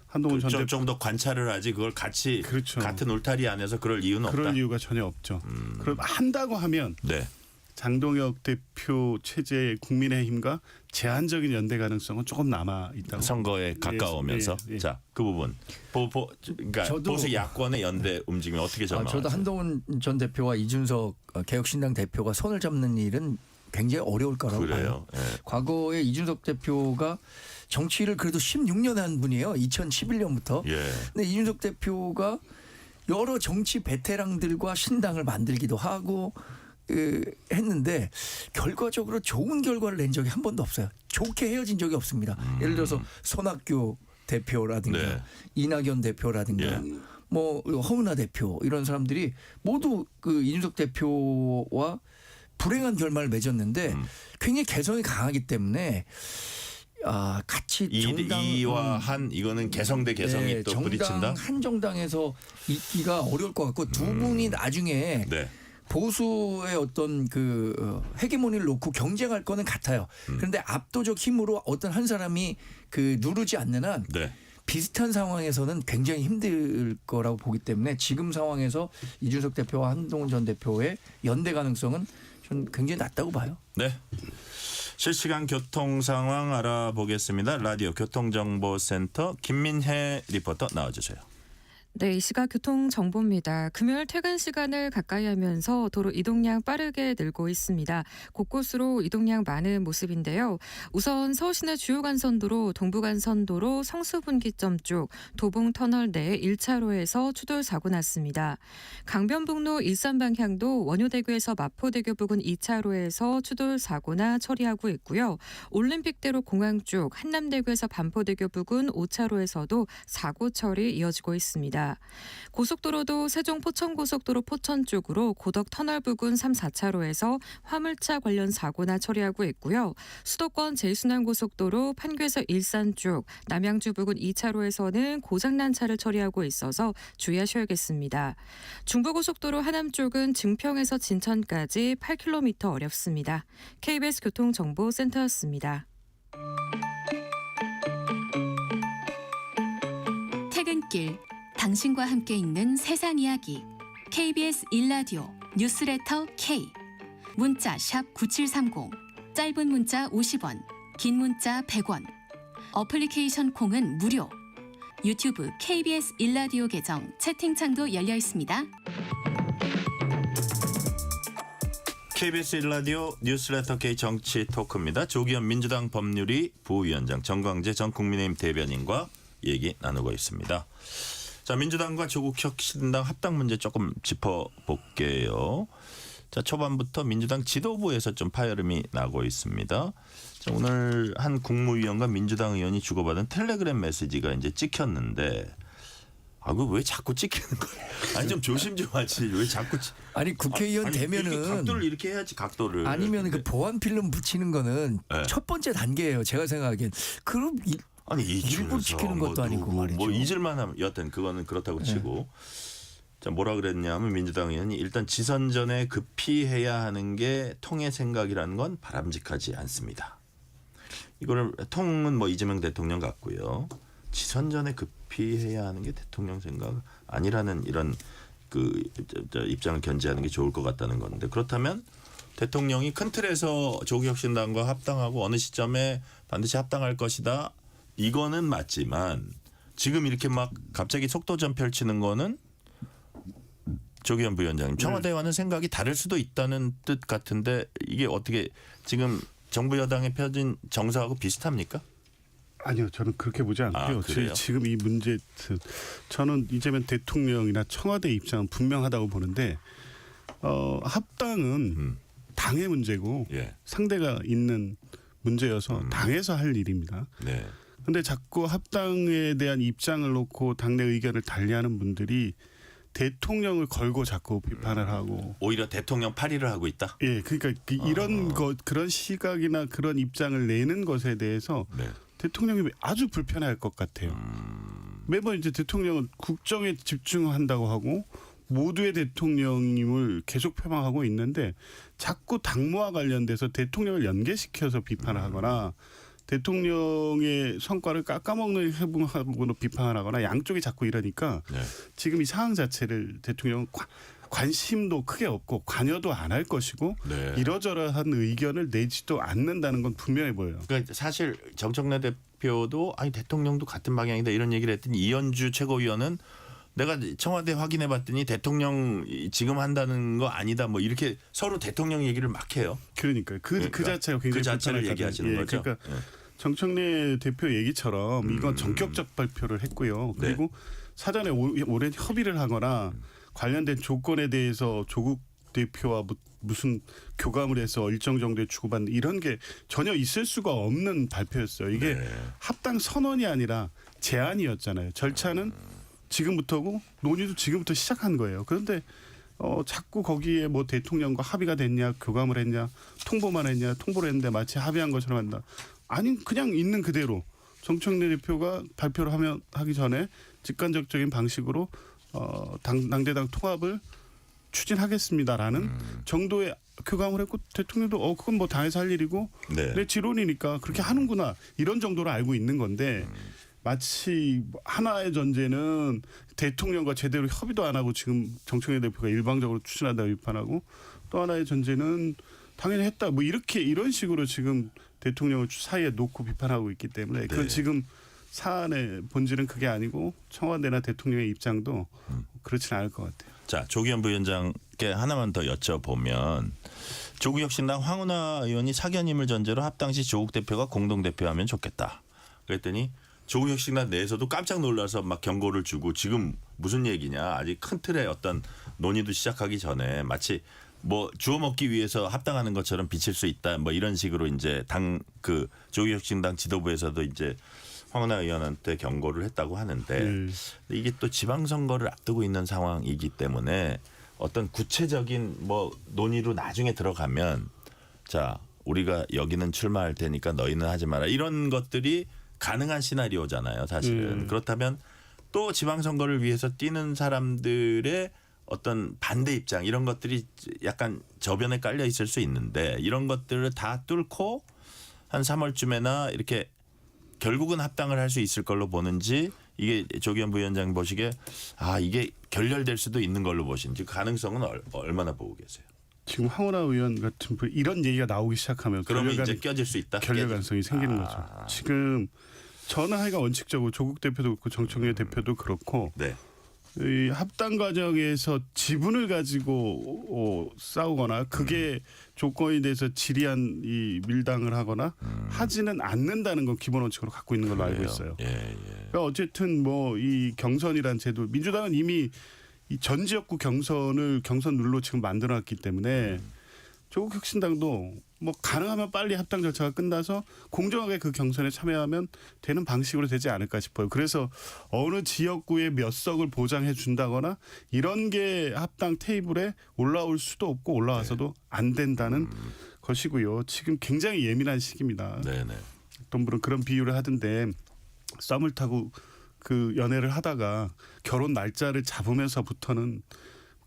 한동훈 전 대표 좀 더 관찰을 하지 그걸 같이 그렇죠. 같은 울타리 안에서 그럴 이유는 그럴 없다. 이유가 전혀 없죠. 그럼 한다고 하면 네. 장동혁 대표 체제의 국민의힘과 제한적인 연대 가능성은 조금 남아 있다고. 선거에 가까우면서 예. 자 그 부분 그러니까 저도 보수 야권의 연대 움직임이 어떻게 전망하세요? 저도 한동훈 전 대표와 이준석 개혁신당 대표가 손을 잡는 일은 굉장히 어려울 거라고 봐요. 그래요. 예. 과거에 이준석 대표가 정치를 그래도 16년 한 분이에요. 2011년부터. 예. 근데 이준석 대표가 여러 정치 베테랑들과 신당을 만들기도 하고 했는데 결과적으로 좋은 결과를 낸 적이 한 번도 없어요. 좋게 헤어진 적이 없습니다. 예를 들어서 손학규 대표라든가 네. 이낙연 대표라든가 예. 뭐 허은하 대표 이런 사람들이 모두 그 이준석 대표와 불행한 결말을 맺었는데 굉장히 개성이 강하기 때문에 같이 정당 이와 한 이거는 개성 대 개성이 또 정당 부딪힌다. 한 정당에서 있기가 어려울 것 같고 두 분이 나중에 네. 보수의 어떤 그 헤게모니를 놓고 경쟁할 거는 같아요. 그런데 압도적 힘으로 어떤 한 사람이 그 누르지 않는 한 네. 비슷한 상황에서는 굉장히 힘들 거라고 보기 때문에 지금 상황에서 이준석 대표와 한동훈 전 대표의 연대 가능성은 저는 굉장히 낮다고 봐요. 네. 실시간 교통 상황 알아보겠습니다. 라디오 교통정보센터 김민혜 리포터 나와주세요. 네, 이 시각 교통정보입니다. 금요일 퇴근 시간을 가까이 하면서 도로 이동량 빠르게 늘고 있습니다. 곳곳으로 이동량 많은 모습인데요. 우선 서울시내 주요 간선도로 동부간선도로 성수분기점 쪽 도봉터널 내 1차로에서 추돌 사고 났습니다. 강변북로 일산 방향도 원효대교에서 마포대교 부근 2차로에서 추돌 사고나 처리하고 있고요. 올림픽대로 공항 쪽 한남대교에서 반포대교 부근 5차로에서도 사고 처리 이어지고 있습니다. 고속도로도 세종 포천고속도로 포천 쪽으로 고덕 터널 부근 3, 4차로에서 화물차 관련 사고나 처리하고 있고요. 수도권 제일순환고속도로 판교에서 일산 쪽 남양주 부근 2차로에서는 고장난 차를 처리하고 있어서 주의하셔야겠습니다. 중부고속도로 하남 쪽은 증평에서 진천까지 8km 어렵습니다. KBS 교통정보센터였습니다. 퇴근길 당신과 함께 읽는 세상 이야기 KBS 1라디오 뉴스레터 K 문자 샵 9730 짧은 문자 50원 긴 문자 100원 어플리케이션 콩은 무료 유튜브 KBS 1라디오 계정 채팅창도 열려 있습니다. KBS 1라디오 뉴스레터 K 정치 토크입니다. 조기현 민주당 법률위 부위원장 정광재 전 국민의힘 대변인과 얘기 나누고 있습니다. 자, 민주당과 조국혁신당 합당 문제 조금 짚어볼게요. 자, 초반부터 민주당 지도부에서 좀 파열음이 나고 있습니다. 자, 오늘 한 국무위원과 민주당 의원이 주고받은 텔레그램 메시지가 이제 찍혔는데 아, 그 왜 자꾸 찍히는 거야? 아니 좀 조심 좀 하지. 왜 자꾸 아니 국회의원 아니, 이렇게 되면은 각도를 이렇게 해야지 각도를. 아니면 그 보안 필름 붙이는 거는 네. 첫 번째 단계예요. 제가 생각하기엔. 그럼 아니 일부러 지키는 것도 아니고 말이죠. 뭐 잊을만 하면 여하튼 그거는 그렇다고 치고. 자, 뭐라 그랬냐면 민주당 의원이 일단 지선 전에 급히 해야 하는 게 통의 생각이라는 건 바람직하지 않습니다. 이거를 통은 뭐 이재명 대통령 같고요. 지선 전에 급히 해야 하는 게 대통령 생각 아니라는 이런 그 입장을 견지하는 게 좋을 것 같다는 건데 그렇다면 대통령이 큰 틀에서 조국혁신당과 합당하고 어느 시점에 반드시 합당할 것이다. 이거는 맞지만 지금 이렇게 막 갑자기 속도전 펼치는 거는 조기현 부위원장님 청와대와는 생각이 다를 수도 있다는 뜻 같은데 이게 어떻게 지금 정부 여당에 펴진 정서하고 비슷합니까? 아니요, 저는 그렇게 보지 않고요. 아, 그래요? 지금 이 문제, 저는 이재명 대통령이나 청와대 입장은 분명하다고 보는데 합당은 당의 문제고 예. 상대가 있는 문제여서 당에서 할 일입니다. 네. 근데 자꾸 합당에 대한 입장을 놓고 당내 의견을 달리하는 분들이 대통령을 걸고 자꾸 비판을 하고 오히려 대통령 파리를 하고 있다. 예, 그러니까 이런 그런 시각이나 그런 입장을 내는 것에 대해서 네. 대통령이 아주 불편할 것 같아요. 매번 이제 대통령은 국정에 집중한다고 하고 모두의 대통령임을 계속 표방하고 있는데 자꾸 당무와 관련돼서 대통령을 연계시켜서 비판을 하거나 대통령의 성과를 깎아먹는 해부하고는 비판을 하거나 양쪽이 자꾸 이러니까 네. 지금 이 상황 자체를 대통령은 관심도 크게 없고 관여도 안 할 것이고 네. 이러저러한 의견을 내지도 않는다는 건 분명해 보여요. 그러니까 사실 정청래 대표도 아니 대통령도 같은 방향이다 이런 얘기를 했더니 이현주 최고위원은 내가 청와대 확인해 봤더니 대통령 지금 한다는 거 아니다 뭐 이렇게 서로 대통령 얘기를 막 해요. 그러니까 그 자체가 굉장히 그 자체를 불편하다는- 얘기하시는 거죠. 그러니까 예. 정청래 대표 얘기처럼 이건 전격적 발표를 했고요. 그리고 사전에 오랜 협의를 하거나 관련된 조건에 대해서 조국 대표와 무슨 교감을 해서 일정 정도의 주고받는 이런 게 전혀 있을 수가 없는 발표였어요. 이게 네. 합당 선언이 아니라 제안이었잖아요. 절차는 지금부터고 논의도 지금부터 시작한 거예요. 그런데 자꾸 거기에 뭐 대통령과 합의가 됐냐, 교감을 했냐, 통보만 했냐, 통보를 했는데 마치 합의한 것처럼 한다. 아니 그냥 있는 그대로 정청래 대표가 발표를 하기 전에 직간접적인 방식으로 당대당 통합을 추진하겠습니다라는 정도의 교감을 했고 대통령도 그건 뭐 당에서 할 일이고 네. 내 지론이니까 그렇게 하는구나 이런 정도로 알고 있는 건데 마치 하나의 전제는 대통령과 제대로 협의도 안 하고 지금 정청래 대표가 일방적으로 추진한다고 비판하고 또 하나의 전제는 당연히 했다 뭐 이런 식으로 지금 대통령을 사이에 놓고 비판하고 있기 때문에 그건 네. 지금 사안의 본질은 그게 아니고 청와대나 대통령의 입장도 그렇지는 않을 것 같아요. 자, 조기현 부위원장께 하나만 더 여쭤보면 조국혁신당 황운하 의원이 사견임을 전제로 합당 시 조국 대표가 공동대표하면 좋겠다. 그랬더니 조국혁신당 내에서도 깜짝 놀라서 막 경고를 주고 지금 무슨 얘기냐. 아직 큰 틀의 어떤 논의도 시작하기 전에 마치 뭐 주워 먹기 위해서 합당하는 것처럼 비칠 수 있다. 뭐 이런 식으로 이제 조국혁신당 지도부에서도 이제 황운하 의원한테 경고를 했다고 하는데 이게 또 지방선거를 앞두고 있는 상황이기 때문에 어떤 구체적인 뭐 논의로 나중에 들어가면 자 우리가 여기는 출마할 테니까 너희는 하지 마라 이런 것들이 가능한 시나리오잖아요 사실은. 그렇다면 또 지방선거를 위해서 뛰는 사람들의 어떤 반대 입장 이런 것들이 약간 저변에 깔려 있을 수 있는데 이런 것들을 다 뚫고 한 3월쯤에나 이렇게 결국은 합당을 할 수 있을 걸로 보는지 이게 조기현 부위원장 보시기에 이게 결렬될 수도 있는 걸로 보시는지 가능성은 얼마나 보고 계세요? 지금 황운하 의원 같은 분 이런 얘기가 나오기 시작하면 그러면 이제 껴질 수 있다. 결렬 가능성이 생기는 거죠. 지금 저는 하여간 원칙적으로 조국 대표도 그렇고 정청래 대표도 그렇고 네. 이 합당 과정에서 지분을 가지고 싸우거나 그게 조건이 돼서 지리한 이 밀당을 하거나 하지는 않는다는 건 기본 원칙으로 갖고 있는 걸로 알고 있어요. 예. 그러니까 어쨌든 뭐 이 경선이란 제도 민주당은 이미 이 전 지역구 경선 룰로 지금 만들어놨기 때문에 조국 혁신당도 뭐 가능하면 빨리 합당 절차가 끝나서 공정하게 그 경선에 참여하면 되는 방식으로 되지 않을까 싶어요. 그래서 어느 지역구에 몇 석을 보장해 준다거나 이런 게 합당 테이블에 올라올 수도 없고 올라와서도 안 된다는 것이고요. 지금 굉장히 예민한 시기입니다. 네네. 어떤 분은 그런 비유를 하던데 썸을 타고 그 연애를 하다가 결혼 날짜를 잡으면서부터는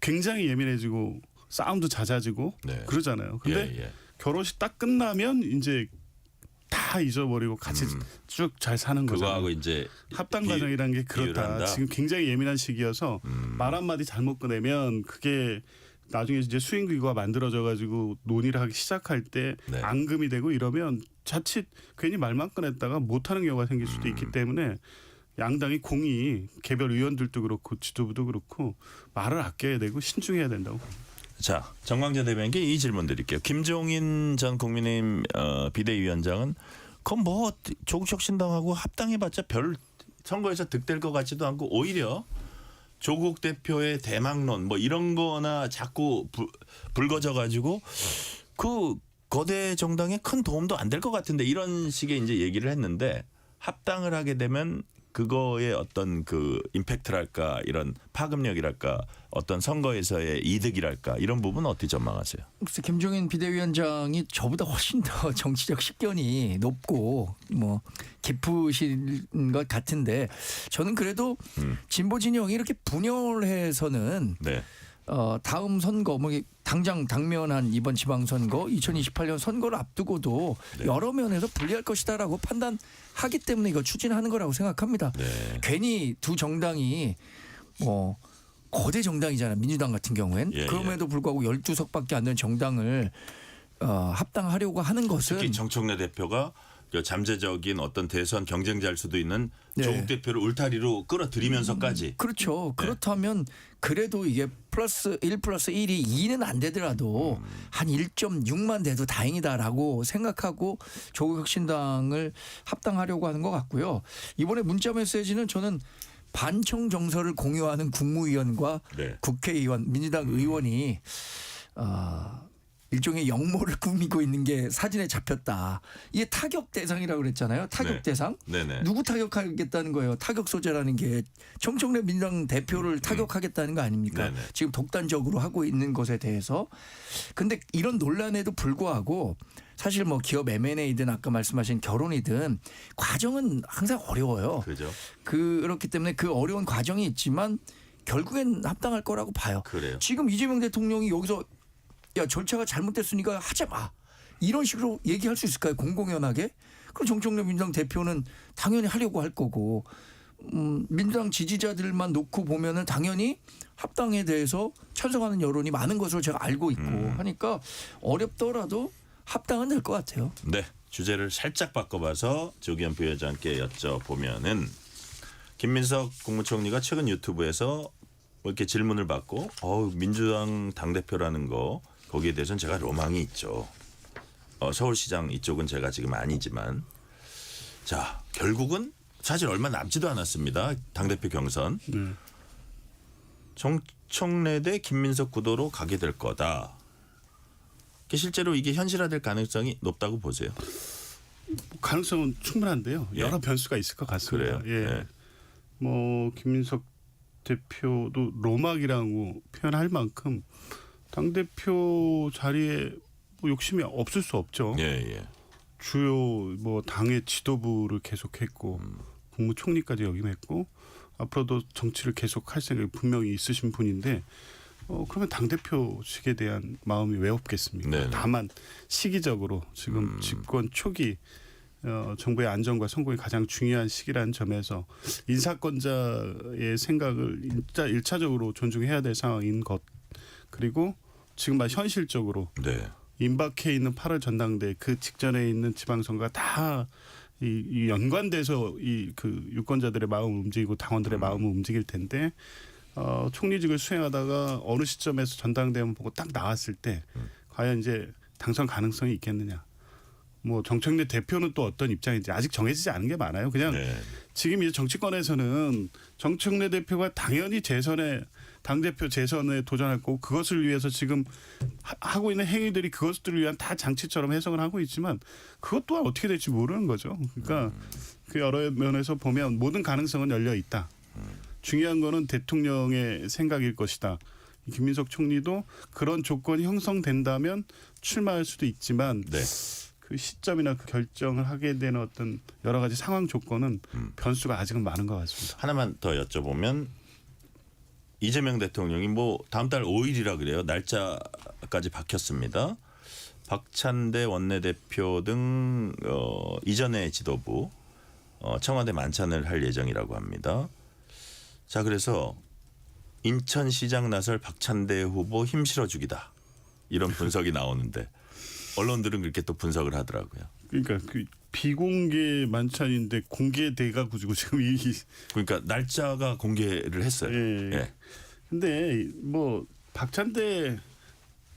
굉장히 예민해지고 싸움도 잦아지고 네. 그러잖아요. 근데 예. 결혼식 딱 끝나면 이제 다 잊어버리고 같이 쭉 잘 사는 그거하고 거잖아요. 이제 합당 비- 과정이라는 게 비유를 그렇다. 한다? 지금 굉장히 예민한 시기여서 말 한마디 잘못 꺼내면 그게 나중에 이제 수행기구가 만들어져 가지고 논의를 하기 시작할 때 네. 앙금이 되고 이러면 자칫 괜히 말만 꺼냈다가 못하는 경우가 생길 수도 있기 때문에 양당이 공이 개별 의원들도 그렇고 지도부도 그렇고 말을 아껴야 되고 신중해야 된다고. 자, 정광재 대변인께 이 질문 드릴게요. 김종인 전 국민의힘 비대위원장은 그건 뭐 조국 혁신당하고 합당해봤자 별 선거에서 득될 것 같지도 않고 오히려 조국 대표의 대망론 뭐 이런 거나 자꾸 불거져 가지고 그 거대 정당에 큰 도움도 안 될 것 같은데 이런 식의 이제 얘기를 했는데 합당을 하게 되면 그거의 어떤 그 임팩트랄까 이런 파급력이랄까 어떤 선거에서의 이득이랄까 이런 부분은 어떻게 전망하세요? 글쎄 김종인 비대위원장이 저보다 훨씬 더 정치적 식견이 높고 뭐 깊으신 것 같은데 저는 그래도 진보 진영이 이렇게 분열해서는 네. 다음 선거 뭐 당장 당면한 이번 지방선거 2028년 선거를 앞두고도 네. 여러 면에서 불리할 것이다라고 판단하기 때문에 이거 추진하는 거라고 생각합니다. 네. 괜히 두 정당이 뭐 거대 정당이잖아요. 민주당 같은 경우엔. 예, 그럼에도 불구하고 12석밖에 안 되는 정당을 합당하려고 하는 것은 특히 정청래 대표가 그 잠재적인 어떤 대선 경쟁자일 수도 있는 네. 조국 대표를 울타리로 끌어들이면서까지 그렇죠. 그렇다면 그래도 이게 플러스 1 플러스 1이 2는 안 되더라도 한 1.6만 돼도 다행이다라고 생각하고 조국 혁신당을 합당하려고 하는 것 같고요. 이번에 문자 메시지는 저는 반청 정서를 공유하는 국무위원과 네. 국회의원, 민주당 의원이 일종의 역모를 꾸미고 있는 게 사진에 잡혔다. 이게 타격 대상이라고 그랬잖아요. 타격 네. 대상. 네네. 누구 타격하겠다는 거예요. 타격 소재라는 게 정청래 민주당 대표를 타격하겠다는 거 아닙니까? 네네. 지금 독단적으로 하고 있는 것에 대해서. 근데 이런 논란에도 불구하고 사실 뭐 기업 M&A든 아까 말씀하신 결혼이든 과정은 항상 어려워요. 그죠. 그렇기 때문에 그 어려운 과정이 있지만 결국엔 합당할 거라고 봐요. 그래요. 지금 이재명 대통령이 여기서 야 절차가 잘못됐으니까 하지 마. 이런 식으로 얘기할 수 있을까요? 공공연하게. 그럼 정청래 민주당 대표는 당연히 하려고 할 거고 민주당 지지자들만 놓고 보면은 당연히 합당에 대해서 찬성하는 여론이 많은 것으로 제가 알고 있고 하니까 어렵더라도 합당은 될 것 같아요. 네. 주제를 살짝 바꿔봐서 조기현 부회장께 여쭤보면은 김민석 국무총리가 최근 유튜브에서 뭐 이렇게 질문을 받고 민주당 당대표라는 거 거기에 대해서는 제가 로망이 있죠. 서울시장 이쪽은 제가 지금 아니지만 자 결국은 사실 얼마 남지도 않았습니다. 당대표 경선. 정청래 대 김민석 구도로 가게 될 거다. 실제로 이게 현실화될 가능성이 높다고 보세요. 가능성은 충분한데요. 예. 여러 변수가 있을 것 같습니다. 그래요? 예. 예. 뭐 김민석 대표도 로막이라고 표현할 만큼 당 대표 자리에 뭐 욕심이 없을 수 없죠. 예. 주요 뭐 당의 지도부를 계속했고 국무총리까지 역임했고 앞으로도 정치를 계속할 생각이 분명히 있으신 분인데 그러면 당 대표직에 대한 마음이 왜 없겠습니까? 네네. 다만 시기적으로 지금 집권 초기 정부의 안정과 성공이 가장 중요한 시기라는 점에서 인사권자의 생각을 일차 1차적으로 존중해야 될 상황인 것 그리고 지금 현실적으로 네. 임박해 있는 8월 전당대 그 직전에 있는 지방선거가 다 이 연관돼서 이 그 유권자들의 마음을 움직이고 당원들의 마음을 움직일 텐데 총리직을 수행하다가 어느 시점에서 전당대회만 보고 딱 나왔을 때 과연 이제 당선 가능성이 있겠느냐 뭐 정청래 대표는 또 어떤 입장인지 아직 정해지지 않은 게 많아요. 그냥 네. 지금 이제 정치권에서는 정청래 대표가 당연히 당대표 재선에 도전할 거고 그것을 위해서 지금 하고 있는 행위들이 그것들을 위한 다 장치처럼 해석을 하고 있지만 그것 또한 어떻게 될지 모르는 거죠. 그러니까 그 여러 면에서 보면 모든 가능성은 열려 있다. 중요한 거는 대통령의 생각일 것이다. 김민석 총리도 그런 조건이 형성된다면 출마할 수도 있지만 네. 그 시점이나 그 결정을 하게 되는 어떤 여러 가지 상황 조건은 변수가 아직은 많은 것 같습니다. 하나만 더 여쭤보면 이재명 대통령이 뭐 다음 달 5일이라 그래요. 날짜까지 박혔습니다. 박찬대 원내대표 등 이전의 지도부 청와대 만찬을 할 예정이라고 합니다. 자, 그래서 인천시장 나설 박찬대 후보 힘 실어주기다. 이런 분석이 나오는데 언론들은 그렇게 또 분석을 하더라고요. 그러니까 그 비공개 만찬인데 공개돼가 가지고 지금 그러니까 날짜가 공개를 했어요. 예. 예. 근데 뭐 박찬대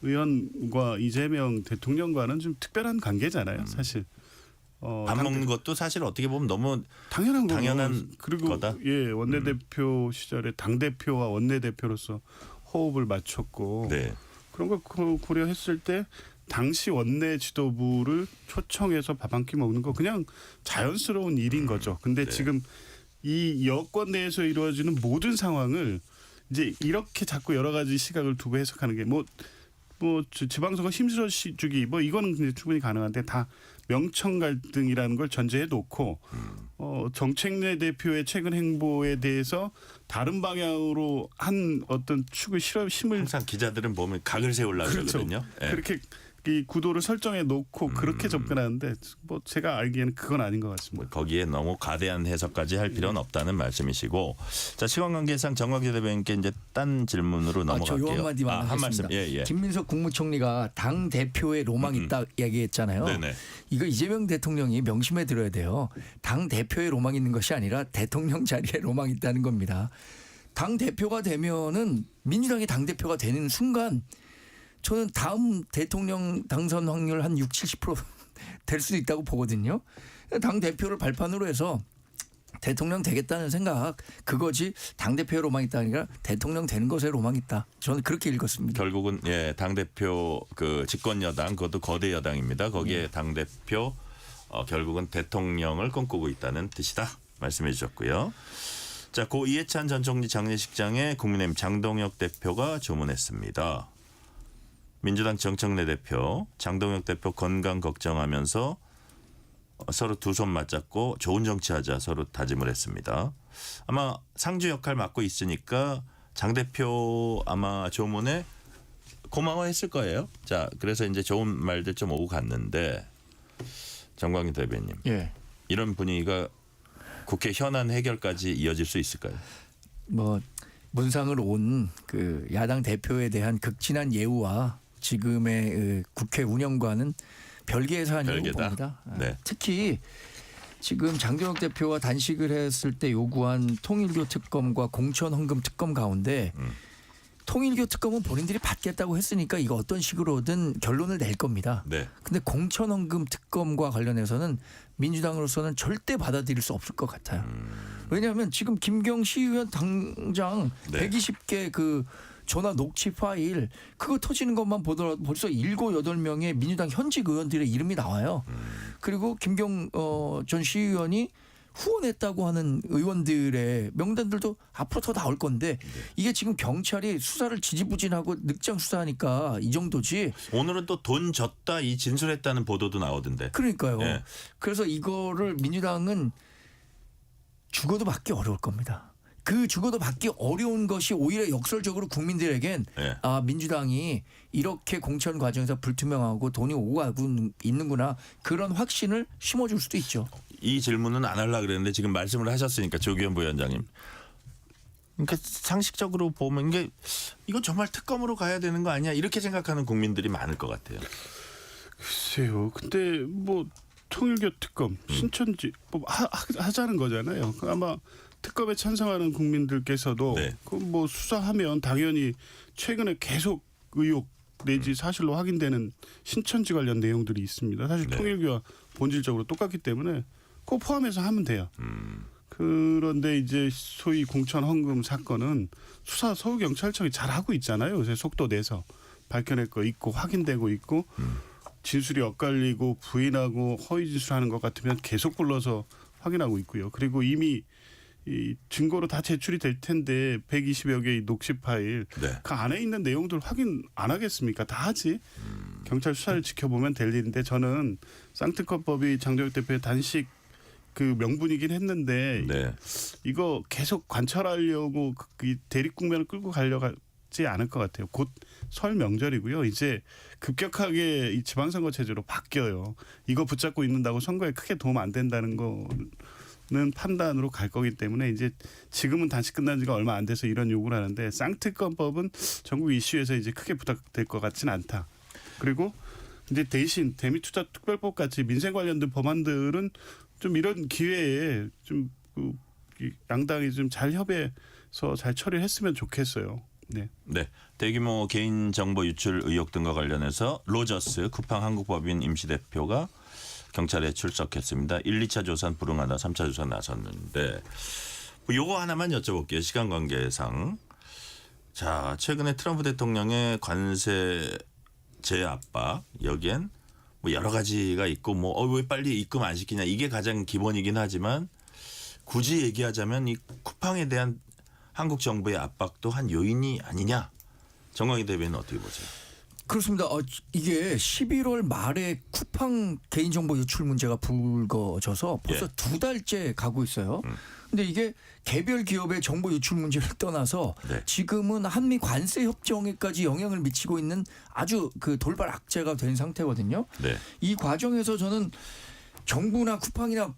의원과 이재명 대통령과는 좀 특별한 관계잖아요, 사실. 밥 먹는 것도 사실 어떻게 보면 너무 당연한 거고. 당연한 그리고 거다. 예, 원내대표 시절에 당 대표와 원내대표로서 호흡을 맞췄고 네. 그런 걸 고려했을 때 당시 원내 지도부를 초청해서 밥 한 끼 먹는 거 그냥 자연스러운 일인 거죠. 근데 네. 지금 이 여권 내에서 이루어지는 모든 상황을 이제 이렇게 자꾸 여러 가지 시각을 두고 해석하는 게 뭐 지방선거 힘실어 주기 뭐 이거는 충분히 가능한데 다 명청 갈등이라는 걸 전제해 놓고 정책래 대표의 최근 행보에 대해서 다른 방향으로 한 어떤 축을 심을 항상 기자들은 보면 각을 세우려고 그렇죠. 그러거든요. 예. 그렇게 이 구도를 설정해 놓고 그렇게 접근하는데 뭐 제가 알기에는 그건 아닌 것 같습니다. 거기에 너무 과대한 해석까지 할 필요는 없다는 말씀이시고, 자, 시간 관계상 정광재 대변인께 이제 딴 질문으로 넘어갈게요. 저 한마디만 한 말씀. 하겠습니다. 예. 김민석 국무총리가 당 대표의 로망이 있다 얘기했잖아요. 네네. 이거 이재명 대통령이 명심해 들어야 돼요. 당 대표의 로망이 있는 것이 아니라 대통령 자리에 로망이 있다는 겁니다. 당 대표가 되면은 민주당이 당 대표가 되는 순간 저는 다음 대통령 당선 확률 한 60-70% 될 수도 있다고 보거든요. 당 대표를 발판으로 해서 대통령 되겠다는 생각 그거지 당 대표의 로망이 있다 아니라 대통령 되는 것에 로망이 있다. 저는 그렇게 읽었습니다. 결국은 당 대표 그 집권 여당 그것도 거대 여당입니다. 거기에 당 대표 결국은 대통령을 꿈꾸고 있다는 뜻이다 말씀해 주셨고요. 자, 고 이해찬 전 총리 장례식장에 국민의힘 장동혁 대표가 조문했습니다. 민주당 정청래 대표, 장동혁 대표 건강 걱정하면서 서로 두 손 맞잡고 좋은 정치하자 서로 다짐을 했습니다. 아마 상주 역할 맡고 있으니까 장 대표 아마 조문에 고마워했을 거예요. 자, 그래서 이제 좋은 말들 좀 오고 갔는데 정광희 대변인, 예. 이런 분위기가 국회 현안 해결까지 이어질 수 있을까요? 뭐 문상을 온 그 야당 대표에 대한 극진한 예우와 지금의 국회 운영과는 별개의 사안이라고 별개다. 봅니다. 네. 특히 지금 장동혁 대표가 단식을 했을 때 요구한 통일교 특검과 공천 헌금 특검 가운데 통일교 특검은 본인들이 받겠다고 했으니까 이거 어떤 식으로든 결론을 낼 겁니다. 네. 근데 공천 헌금 특검과 관련해서는 민주당으로서는 절대 받아들일 수 없을 것 같아요. 왜냐하면 지금 김경 시의원 당장 네. 120개 그 전화 녹취 파일 그거 터지는 것만 보더라도 벌써 7, 8명의 민주당 현직 의원들의 이름이 나와요. 그리고 김경 전 시의원이 후원했다고 하는 의원들의 명단들도 앞으로 더 나올 건데 이게 지금 경찰이 수사를 지지부진하고 늑장 수사하니까 이 정도지. 오늘은 또 돈 줬다 이 진술했다는 보도도 나오던데. 그러니까요. 예. 그래서 이거를 민주당은 죽어도 받기 어려울 겁니다. 그 죽어도 받기 어려운 것이 오히려 역설적으로 국민들에겐 예. 아 민주당이 이렇게 공천 과정에서 불투명하고 돈이 오고 가고 있는구나 그런 확신을 심어줄 수도 있죠. 이 질문은 안 하려고 그랬는데 지금 말씀을 하셨으니까 조기현 부위원장님. 그러니까 상식적으로 보면 이거 정말 특검으로 가야 되는 거 아니야 이렇게 생각하는 국민들이 많을 것 같아요. 글쎄요. 근데 뭐 통일교 특검 신천지 뭐 하자는 거잖아요. 아마 특검에 찬성하는 국민들께서도 네. 그 뭐 수사하면 당연히 최근에 계속 의혹 내지 사실로 확인되는 신천지 관련 내용들이 있습니다. 사실 네. 통일교와 본질적으로 똑같기 때문에 그거 포함해서 하면 돼요. 그런데 이제 소위 공천 헌금 사건은 수사 서울경찰청이 잘 하고 있잖아요. 요새 속도 내서 밝혀낼 거 있고 확인되고 있고 진술이 엇갈리고 부인하고 허위 진술하는 것 같으면 계속 불러서 확인하고 있고요. 그리고 이미 이 증거로 다 제출이 될 텐데 120여 개의 녹취 파일 네. 그 안에 있는 내용들 확인 안 하겠습니까? 다 하지. 경찰 수사를 지켜보면 될 일인데 저는 쌍특검법이 장동혁 대표의 단식 그 명분이긴 했는데 네. 이거 계속 관철하려고 그 대립국면을 끌고 가려고 하지 않을 것 같아요. 곧 설 명절이고요. 이제 급격하게 이 지방선거 체제로 바뀌어요. 이거 붙잡고 있는다고 선거에 크게 도움 안 된다는 거는 판단으로 갈 거기 때문에 이제 지금은 단식 끝난 지가 얼마 안 돼서 이런 요구를 하는데 쌍특검법은 전국 이슈에서 이제 크게 부탁될 것 같지는 않다. 그리고 이제 대신 대미투자특별법 같이 민생 관련된 법안들은 좀 이런 기회에 좀 양당이 좀 잘 협의해서 잘 처리했으면 좋겠어요. 네. 네. 대규모 개인정보 유출 의혹 등과 관련해서 로저스 쿠팡 한국법인 임시대표가 경찰에 출석했습니다. 1, 2차 조사는 불응하다 3차 조사 나섰는데 요거 하나만 여쭤볼게요. 시간 관계상. 자, 최근에 트럼프 대통령의 관세 재압박 여기엔 뭐 여러 가지가 있고 뭐 왜 빨리 입금 안 시키냐 이게 가장 기본이긴 하지만 굳이 얘기하자면 이 쿠팡에 대한 한국 정부의 압박도 한 요인이 아니냐. 정광희 대변인 어떻게 보세요? 그렇습니다. 이게 11월 말에 쿠팡 개인정보 유출 문제가 불거져서 벌써 예. 2달째 가고 있어요. 근데 이게 개별 기업의 정보 유출 문제를 떠나서 네. 지금은 한미 관세 협정에까지 영향을 미치고 있는 아주 그 돌발 악재가 된 상태거든요. 네. 이 과정에서 저는 정부나 쿠팡이나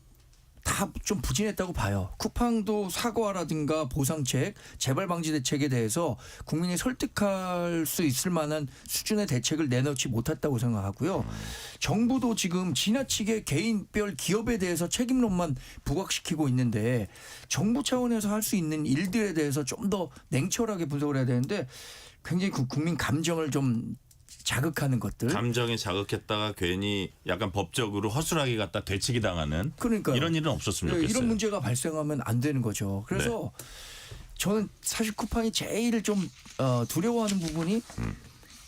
다 좀 부진했다고 봐요. 쿠팡도 사과라든가 보상책, 재발 방지 대책에 대해서 국민이 설득할 수 있을 만한 수준의 대책을 내놓지 못했다고 생각하고요. 정부도 지금 지나치게 개인별 기업에 대해서 책임론만 부각시키고 있는데 정부 차원에서 할 수 있는 일들에 대해서 좀 더 냉철하게 분석을 해야 되는데 굉장히 국민 감정을 좀 자극하는 것들. 감정에 자극했다가 괜히 약간 법적으로 허술하게 갖다 되치기 당하는 그러니까 이런 일은 없었으면 좋겠어요. 이런 문제가 발생하면 안 되는 거죠. 그래서 저는 사실 쿠팡이 제일 좀 두려워하는 부분이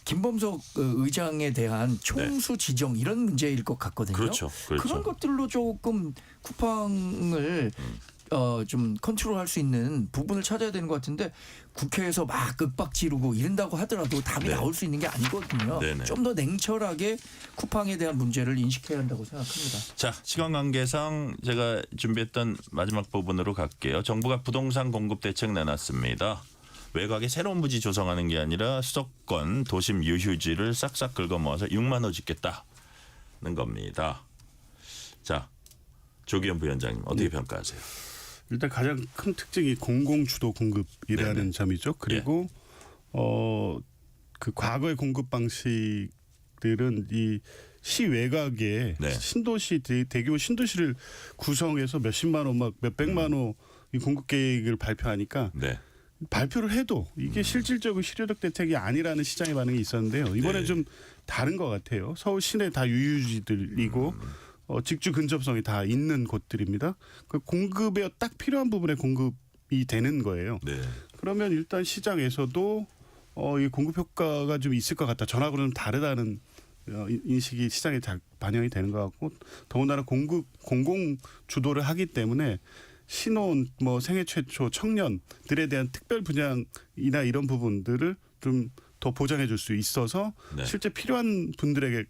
김범석 의장에 대한 총수 지정 이런 문제일 것 같거든요. 그렇죠. 그렇죠. 그런 것들로 조금 쿠팡을 좀 컨트롤할 수 있는 부분을 찾아야 되는 것 같은데 국회에서 막 윽박 지르고 이런다고 하더라도 답이 네. 나올 수 있는 게 아니거든요. 네네. 좀 더 냉철하게 쿠팡에 대한 문제를 인식해야 한다고 생각합니다. 자, 시간 관계상 제가 준비했던 마지막 부분으로 갈게요. 정부가 부동산 공급 대책 내놨습니다. 외곽에 새로운 부지 조성하는 게 아니라 수도권 도심 유휴지를 싹싹 긁어 모아서 6만 호 짓겠다는 겁니다. 자, 조기현 부위원장님 어떻게 평가하세요? 일단 가장 큰 특징이 공공주도 공급이라는 네네. 점이죠. 그리고 그 과거의 공급 방식들은 이 시 외곽에 네. 신도시 대규모 신도시를 구성해서 몇십만 호 막 몇백만 호 이 공급 계획을 발표하니까 네. 발표를 해도 이게 실질적으로 실효적 대책이 아니라는 시장의 반응이 있었는데요. 이번에 네. 좀 다른 것 같아요. 서울 시내 다 유유지들이고 직주 근접성이 다 있는 곳들입니다. 그 공급에 딱 필요한 부분에 공급이 되는 거예요. 네. 그러면 일단 시장에서도 이 공급 효과가 좀 있을 것 같다. 전하고는 좀 다르다는 인식이 시장에 반영이 되는 것 같고 더군다나 공공 주도를 하기 때문에 신혼, 뭐 생애 최초 청년들에 대한 특별 분양이나 이런 부분들을 좀 더 보장해 줄 수 있어서 네. 실제 필요한 분들에게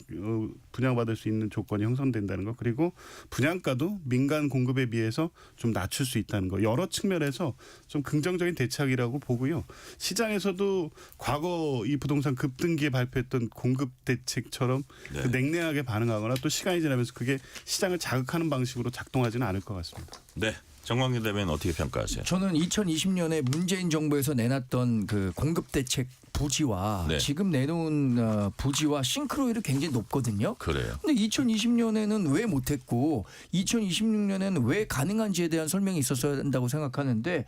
분양받을 수 있는 조건이 형성된다는 거 그리고 분양가도 민간 공급에 비해서 좀 낮출 수 있다는 거 여러 측면에서 좀 긍정적인 대책이라고 보고요. 시장에서도 과거 이 부동산 급등기에 발표했던 공급 대책처럼 네. 그 냉랭하게 반응하거나 또 시간이 지나면서 그게 시장을 자극하는 방식으로 작동하지는 않을 것 같습니다. 네. 정광희 대변인 어떻게 평가하세요? 저는 2020년에 문재인 정부에서 내놨던 그 공급 대책 부지와 네. 지금 내놓은 부지와 싱크로율이 굉장히 높거든요. 그래요. 근데 2020년에는 왜 못했고 2026년에는 왜 가능한지에 대한 설명이 있었어야 된다고 생각하는데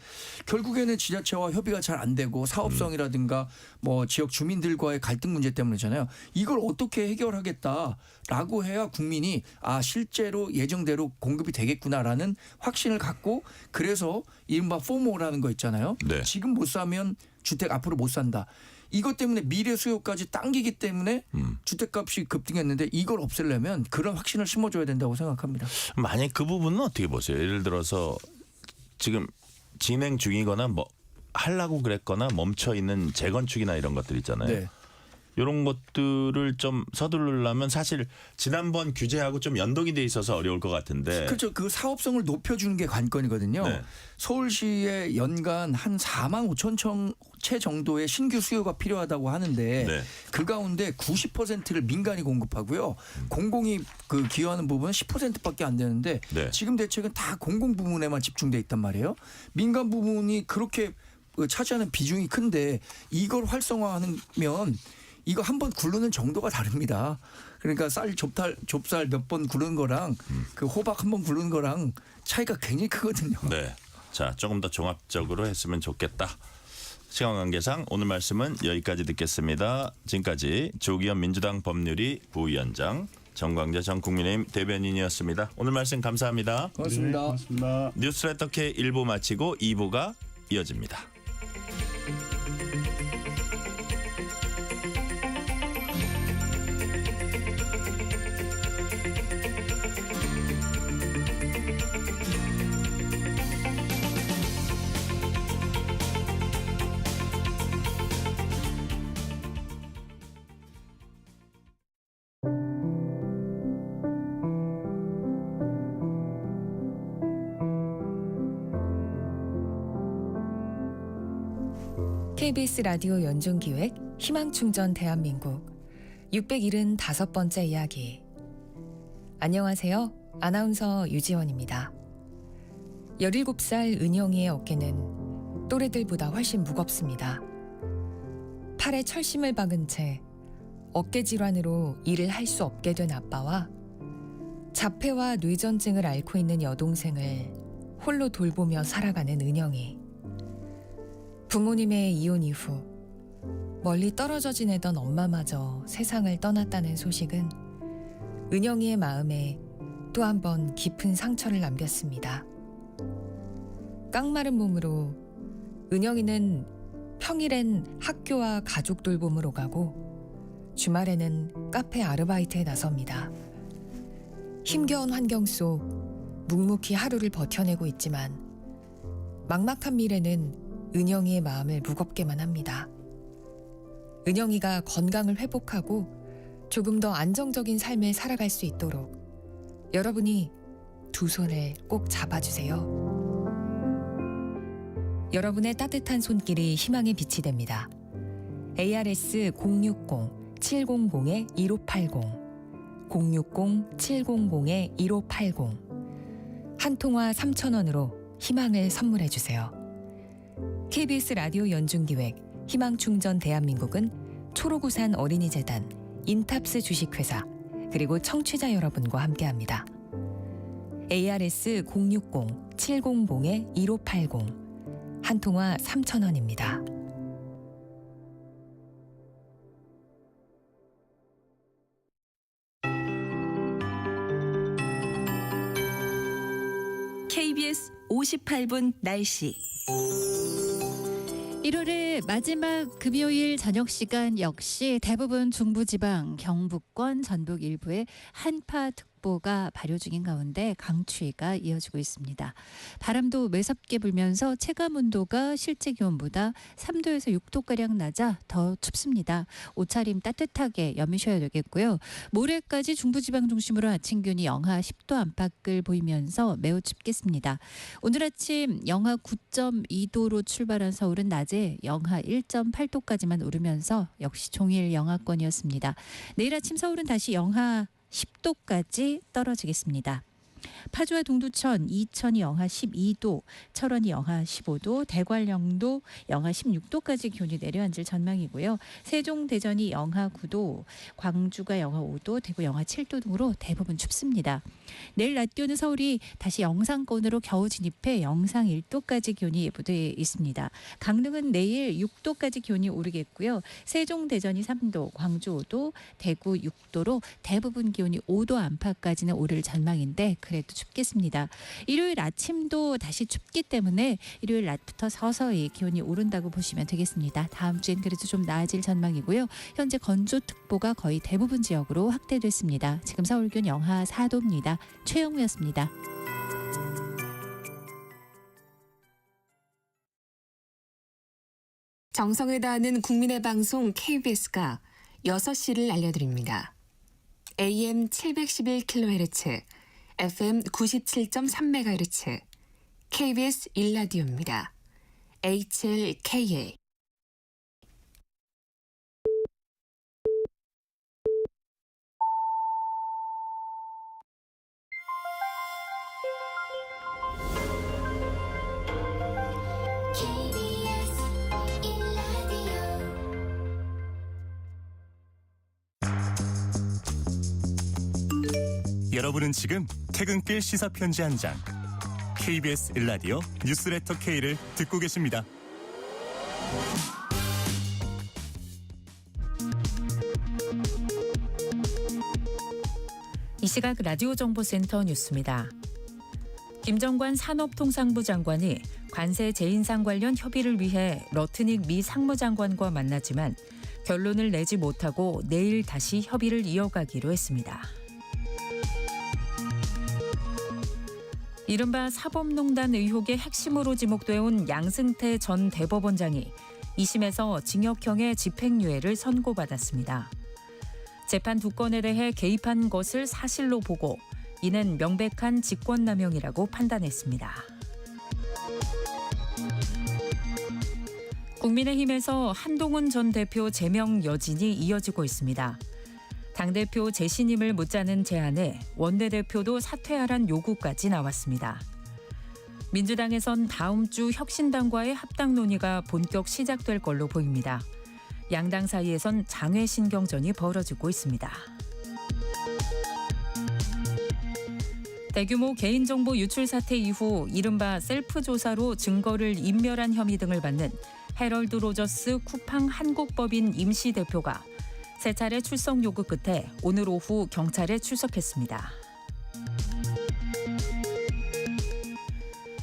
결국에는 지자체와 협의가 잘 안 되고 사업성이라든가 뭐 지역 주민들과의 갈등 문제 때문이잖아요. 이걸 어떻게 해결하겠다라고 해야 국민이 실제로 예정대로 공급이 되겠구나라는 확신을 갖고 그래서 이른바 포모라는 거 있잖아요. 네. 지금 못 사면 주택 앞으로 못 산다. 이것 때문에 미래 수요까지 당기기 때문에 주택값이 급등했는데 이걸 없애려면 그런 확신을 심어줘야 된다고 생각합니다. 만약 그 부분은 어떻게 보세요? 예를 들어서 지금 진행 중이거나 뭐 하려고 그랬거나 멈춰 있는 재건축이나 이런 것들 있잖아요. 네. 이런 것들을 좀 서두르려면 사실 지난번 규제하고 좀 연동이 돼 있어서 어려울 것 같은데. 그렇죠. 그 사업성을 높여주는 게 관건이거든요. 네. 서울시에 연간 한 4만 5천 채 정도의 신규 수요가 필요하다고 하는데 네. 그 가운데 90%를 민간이 공급하고요. 공공이 그 기여하는 부분은 10%밖에 안 되는데 네. 지금 대책은 다 공공 부문에만 집중돼 있단 말이에요. 민간 부문이 그렇게 차지하는 비중이 큰데 이걸 활성화하면 이거 한 번 굴르는 정도가 다릅니다. 그러니까 좁쌀 몇 번 굴르는 거랑 그 호박 한 번 굴르는 거랑 차이가 굉장히 크거든요. 네. 자, 조금 더 종합적으로 했으면 좋겠다. 시간 관계상 오늘 말씀은 여기까지 듣겠습니다. 지금까지 조기현 민주당 법률위 부위원장, 정광재 전 국민의힘 대변인이었습니다. 오늘 말씀 감사합니다. 고맙습니다. 네, 고맙습니다. 뉴스레터 K 1부 마치고 2부가 이어집니다. KBS 라디오 연중기획 희망충전 대한민국 675번째 이야기. 안녕하세요. 아나운서 유지원입니다. 17살 은영이의 어깨는 또래들보다 훨씬 무겁습니다. 팔에 철심을 박은 채 어깨 질환으로 일을 할 수 없게 된 아빠와 자폐와 뇌전증을 앓고 있는 여동생을 홀로 돌보며 살아가는 은영이. 부모님의 이혼 이후 멀리 떨어져 지내던 엄마마저 세상을 떠났다는 소식은 은영이의 마음에 또 한 번 깊은 상처를 남겼습니다. 깡마른 몸으로 은영이는 평일엔 학교와 가족 돌봄으로 가고 주말에는 카페 아르바이트에 나섭니다. 힘겨운 환경 속 묵묵히 하루를 버텨내고 있지만 막막한 미래는 은영이의 마음을 무겁게만 합니다. 은영이가 건강을 회복하고 조금 더 안정적인 삶을 살아갈 수 있도록 여러분이 두 손을 꼭 잡아주세요. 여러분의 따뜻한 손길이 희망의 빛이 됩니다. ARS 060-700-1580 060-700-1580 한 통화 3,000원으로 희망을 선물해주세요. KBS 라디오 연중기획 희망충전 대한민국은 초록우산 어린이재단, 인탑스 주식회사, 그리고 청취자 여러분과 함께합니다. ARS 060-700-1580 한 통화 3,000원입니다. KBS 58분 날씨. 1월의 마지막 금요일 저녁 시간 역시 대부분 중부지방, 경북권, 전북 일부에 한파특보가 발효 중인 가운데 강추위가 이어지고 있습니다. 바람도 매섭게 불면서 체감온도가 실제 기온보다 3도에서 6도가량 낮아 더 춥습니다. 옷차림 따뜻하게 여미셔야 되겠고요. 모레까지 중부지방 중심으로 아침 기온이 영하 10도 안팎을 보이면서 매우 춥겠습니다. 오늘 아침 영하 9.2도로 출발한 서울은 낮에 영하 1.8도까지만 오르면서 역시 종일 영하권이었습니다. 내일 아침 서울은 다시 영하 10도까지 떨어지겠습니다. 파주와 동두천, 이천이 영하 12도, 철원이 영하 15도, 대관령도 영하 16도까지 기온이 내려앉을 전망이고요. 세종, 대전이 영하 9도, 광주가 영하 5도, 대구 영하 7도 등으로 대부분 춥습니다. 내일 낮 기온은 서울이 다시 영상권으로 겨우 진입해 영상 1도까지 기온이 예보돼 있습니다. 강릉은 내일 6도까지 기온이 오르겠고요. 세종, 대전이 3도, 광주 5도, 대구 6도로 대부분 기온이 5도 안팎까지는 오를 전망인데 그래도 춥겠습니다. 일요일 아침도 다시 춥기 때문에 일요일 낮부터 서서히 기온이 오른다고 보시면 되겠습니다. 다음 주엔 그래도 좀 나아질 전망이고요. 현재 건조특보가 거의 대부분 지역으로 확대됐습니다. 지금 서울 기온 영하 4도입니다. 최영우였습니다. 정성을 다하는 국민의 방송 KBS가 6시를 알려드립니다. AM 711kHz, FM 97.3MHz, KBS 1라디오입니다. HLKA. 여러분은 지금 퇴근길 시사편지 한 장, KBS 1라디오 뉴스레터 K를 듣고 계십니다. 이 시각 라디오 정보센터 뉴스입니다. 김정관 산업통상부 장관이 관세 재인상 관련 협의를 위해 러트닉 미 상무장관과 만났지만 결론을 내지 못하고 내일 다시 협의를 이어가기로 했습니다. 이른바 사법농단 의혹의 핵심으로 지목돼 온 양승태 전 대법원장이 2심에서 징역형의 집행유예를 선고받았습니다. 재판 2건에 대해 개입한 것을 사실로 보고 이는 명백한 직권남용이라고 판단했습니다. 국민의힘에서 한동훈 전 대표 제명 여진이 이어지고 있습니다. 당대표 재신임을 묻자는 제안에 원내대표도 사퇴하란 요구까지 나왔습니다. 민주당에선 다음 주 혁신당과의 합당 논의가 본격 시작될 걸로 보입니다. 양당 사이에선 장외신경전이 벌어지고 있습니다. 대규모 개인정보 유출 사태 이후 이른바 셀프 조사로 증거를 인멸한 혐의 등을 받는 헤럴드 로저스 쿠팡 한국법인 임시 대표가 세 차례 출석 요구 끝에 오늘 오후 경찰에 출석했습니다.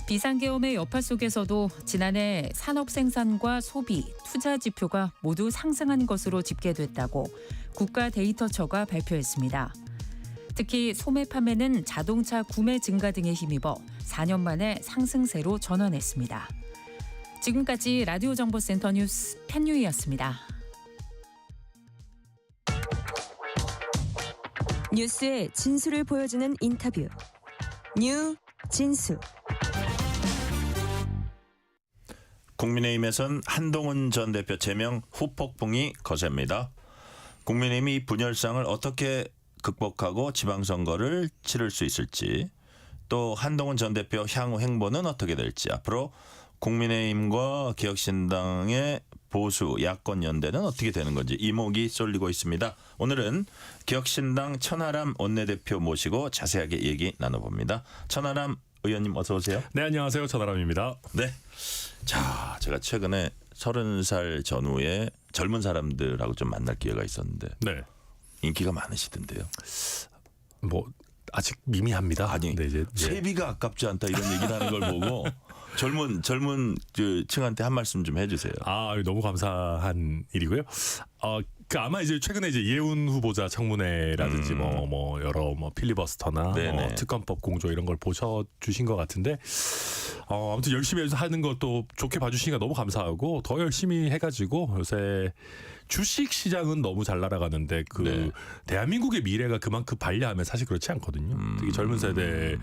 비상계엄의 여파 속에서도 지난해 산업 생산과 소비, 투자 지표가 모두 상승한 것으로 집계됐다고 국가데이터처가 발표했습니다. 특히 소매 판매는 자동차 구매 증가 등에 힘입어 4년 만에 상승세로 전환했습니다. 지금까지 라디오 정보센터 뉴스 편유희였습니다. 뉴스의 진수를 보여주는 인터뷰. 뉴 진수. 국민의힘에선 한동훈 전 대표 제명 후폭풍이 거셉니다. 국민의힘이 분열상을 어떻게 극복하고 지방선거를 치를 수 있을지, 또 한동훈 전 대표 향후 행보는 어떻게 될지, 앞으로 국민의힘과 개혁신당의 보수 야권 연대는 어떻게 되는 건지 이목이 쏠리고 있습니다. 오늘은 개혁신당 천하람 원내대표 모시고 자세하게 얘기 나눠봅니다. 천하람 의원님 어서 오세요. 네, 안녕하세요. 천하람입니다. 네. 자, 제가 최근에 30살 전후에 젊은 사람들하고 좀 만날 기회가 있었는데 네. 인기가 많으시던데요. 뭐 아직 미미합니다. 아니, 네, 이제 세비가 아깝지 않다 이런 얘기를 하는 걸 보고 젊은 그 층한테 한 말씀 좀 해주세요. 아, 너무 감사한 일이고요. 그 아마 이제 최근에 이제 예운 후보자 청문회라든지 뭐 여러 뭐 필리버스터나 뭐 특검법 공조 이런 걸 보셔 주신 것 같은데 아무튼 열심히 하는 것도 좋게 봐주시니까 너무 감사하고 더 열심히 해가지고 요새 주식 시장은 너무 잘 날아가는데 대한민국의 미래가 그만큼 발려하면 사실 그렇지 않거든요. 특히 젊은 세대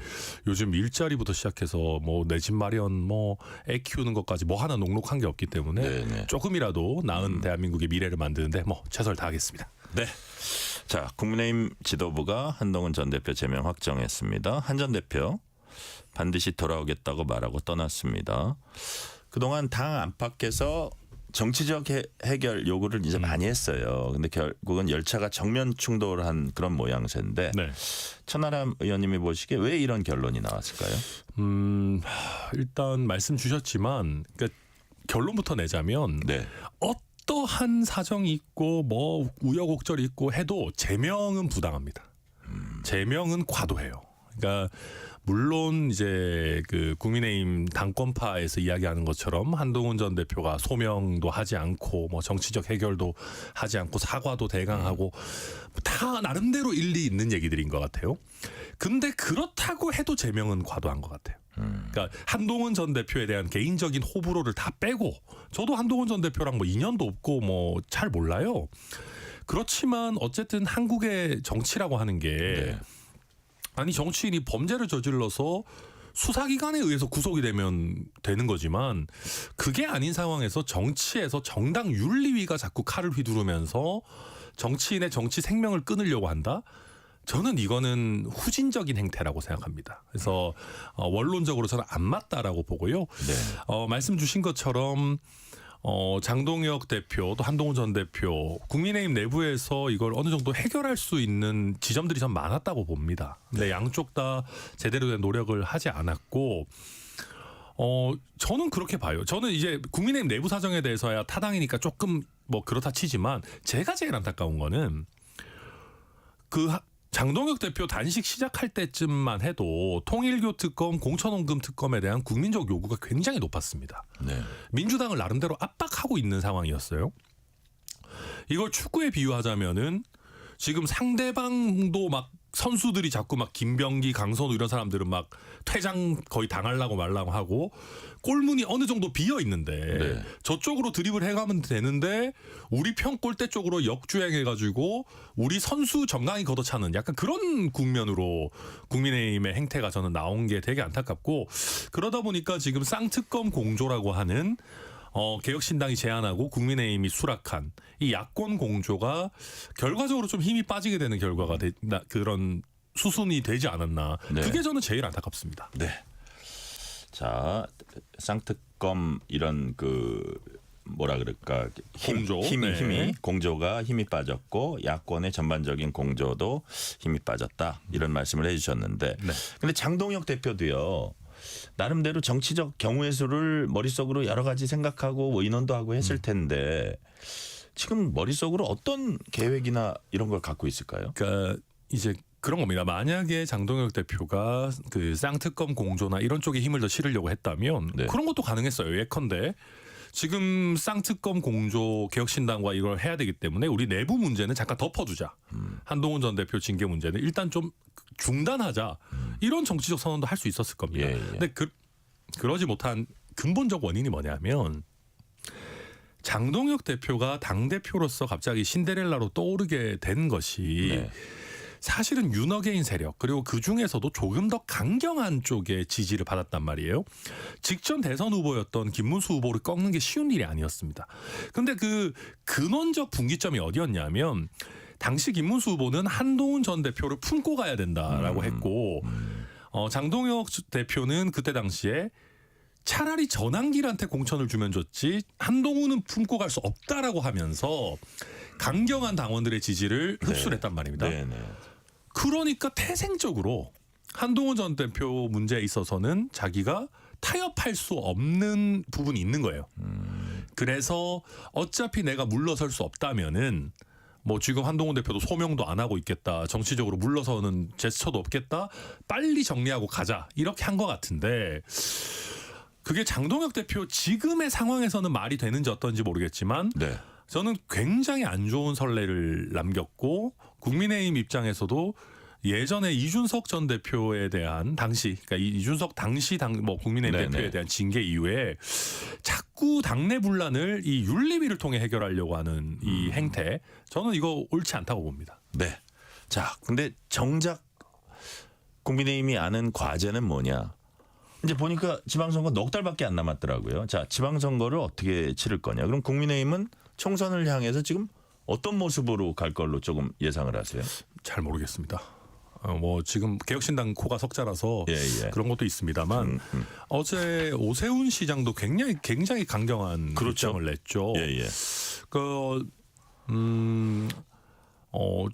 요즘 일자리부터 시작해서 뭐 내 집 마련, 뭐 애 키우는 것까지 뭐 하나 녹록한 게 없기 때문에 조금이라도 나은 대한민국의 미래를 만드는데 뭐 최선을 다하겠습니다. 네. 자, 국민의힘 지도부가 한동훈 전 대표 제명 확정했습니다. 한 전 대표 반드시 돌아오겠다고 말하고 떠났습니다. 그동안 당 안팎에서 정치적 해결 요구를 이제 많이 했어요. 근데 결국은 열차가 정면 충돌한 그런 모양새인데 네. 천하람 의원님이 보시기에 왜 이런 결론이 나왔을까요? 일단 말씀 주셨지만 그러니까 결론부터 내자면 네. 어떠한 사정이 있고 뭐 우여곡절이 있고 해도 제명은 부당합니다. 제명은 과도해요. 그러니까 물론 이제 그 국민의힘 당권파에서 이야기하는 것처럼 한동훈 전 대표가 소명도 하지 않고 뭐 정치적 해결도 하지 않고 사과도 대강하고 다 나름대로 일리 있는 얘기들인 것 같아요. 근데 그렇다고 해도 제명은 과도한 것 같아요. 그러니까 한동훈 전 대표에 대한 개인적인 호불호를 다 빼고 저도 한동훈 전 대표랑 뭐 인연도 없고 뭐 잘 몰라요. 그렇지만 어쨌든 한국의 정치라고 하는 게 네. 아니 정치인이 범죄를 저질러서 수사기관에 의해서 구속이 되면 되는 거지만 그게 아닌 상황에서 정치에서 정당 윤리위가 자꾸 칼을 휘두르면서 정치인의 정치 생명을 끊으려고 한다? 저는 이거는 후진적인 행태라고 생각합니다. 그래서 원론적으로 저는 안 맞다라고 보고요. 네. 말씀 주신 것처럼 장동혁 대표 또 한동훈 전 대표 국민의힘 내부에서 이걸 어느 정도 해결할 수 있는 지점들이 좀 많았다고 봅니다. 근데 양쪽 다 제대로 된 노력을 하지 않았고 저는 그렇게 봐요. 저는 이제 국민의힘 내부 사정에 대해서야 타당이니까 조금 뭐 그렇다 치지만 제가 제일 안타까운 거는 그 장동혁 대표 단식 시작할 때쯤만 해도 통일교 특검, 공천원금 특검에 대한 국민적 요구가 굉장히 높았습니다. 네. 민주당을 나름대로 압박하고 있는 상황이었어요. 이걸 축구에 비유하자면은 지금 상대방도 막 선수들이 자꾸 막 김병기, 강선우 이런 사람들은 막 퇴장 거의 당하려고 말라고 하고 골문이 어느 정도 비어 있는데 네. 저쪽으로 드리블 해가면 되는데 우리 편 골대 쪽으로 역주행해가지고 우리 선수 정강이 걷어차는 약간 그런 국면으로 국민의힘의 행태가 저는 나온 게 되게 안타깝고 그러다 보니까 지금 쌍특검 공조라고 하는 개혁신당이 제안하고 국민의힘이 수락한 이 야권 공조가 결과적으로 좀 힘이 빠지게 되는 결과가 그런 수순이 되지 않았나. 네. 그게 저는 제일 안타깝습니다. 네. 자, 쌍특검 이런 그 뭐라 그럴까 공조. 힘이 네. 공조가 힘이 빠졌고 야권의 전반적인 공조도 힘이 빠졌다 이런 말씀을 해주셨는데, 네. 근데 장동혁 대표도요. 나름대로 정치적 경우의 수를 머릿속으로 여러 가지 생각하고 뭐 인원도 하고 했을 텐데 지금 머릿속으로 어떤 계획이나 이런 걸 갖고 있을까요? 그러니까 이제 그런 겁니다. 만약에 장동혁 대표가 그 쌍특검 공조나 이런 쪽에 힘을 더 실으려고 했다면 네. 그런 것도 가능했어요. 예컨대 지금 쌍특검 공조 개혁신당과 이걸 해야 되기 때문에 우리 내부 문제는 잠깐 덮어두자. 한동훈 전 대표 징계 문제는 일단 좀 중단하자. 이런 정치적 선언도 할 수 있었을 겁니다. 예. 근데 그러지 못한 근본적 원인이 뭐냐면 장동혁 대표가 당대표로서 갑자기 신데렐라로 떠오르게 된 것이 네. 사실은 윤어게인 세력 그리고 그중에서도 조금 더 강경한 쪽의 지지를 받았단 말이에요. 직전 대선 후보였던 김문수 후보를 꺾는 게 쉬운 일이 아니었습니다. 그런데 그 근원적 분기점이 어디였냐면 당시 김문수 후보는 한동훈 전 대표를 품고 가야 된다라고 했고 장동혁 대표는 그때 당시에 차라리 전환길한테 공천을 주면 좋지 한동훈은 품고 갈 수 없다라고 하면서 강경한 당원들의 지지를 흡수를 했단 말입니다. 네, 네. 그러니까 태생적으로 한동훈 전 대표 문제에 있어서는 자기가 타협할 수 없는 부분이 있는 거예요. 그래서 어차피 내가 물러설 수 없다면은 뭐 지금 한동훈 대표도 소명도 안 하고 있겠다. 정치적으로 물러서는 제스처도 없겠다. 빨리 정리하고 가자. 이렇게 한 것 같은데 그게 장동혁 대표 지금의 상황에서는 말이 되는지 어떤지 모르겠지만 네. 저는 굉장히 안 좋은 선례를 남겼고 국민의힘 입장에서도 예전에 이준석 전 대표에 대한 당시 그러니까 이준석 당시 뭐 국민의힘 네네. 대표에 대한 징계 이후에 자꾸 당내 분란을 이 윤리위를 통해 해결하려고 하는 이 행태 저는 이거 옳지 않다고 봅니다. 네. 자, 근데 정작 국민의힘이 아는 과제는 뭐냐? 이제 보니까 지방선거 넉 달밖에 안 남았더라고요. 자, 지방선거를 어떻게 치를 거냐? 그럼 국민의힘은 총선을 향해서 지금 어떤 모습으로 갈 걸로 조금 예상을 하세요? 잘 모르겠습니다. 뭐 지금 개혁신당 코가 석자라서 그런 것도 있습니다만 어제 오세훈 시장도 굉장히 강경한 그렇죠. 입장을 냈죠.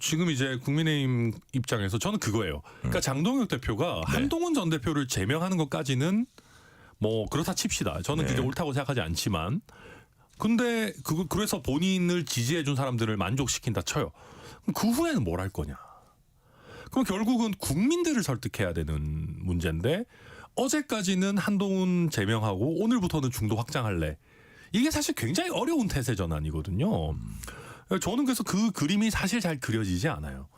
지금 이제 국민의힘 입장에서 저는 그거예요. 그러니까 장동혁 대표가 한동훈 전 대표를 제명하는 것까지는 뭐 그렇다 칩시다. 저는 그게 옳다고 생각하지 않지만, 근데 그래서 본인을 지지해준 사람들을 만족시킨다 쳐요. 그럼 그 후에는 뭘 할 거냐? 그럼 결국은 국민들을 설득해야 되는 문제인데, 어제까지는 한동훈 제명하고 오늘부터는 중도 확장할래. 이게 사실 굉장히 어려운 태세 전환이거든요. 저는 그래서 그 그림이 사실 잘 그려지지 않아요.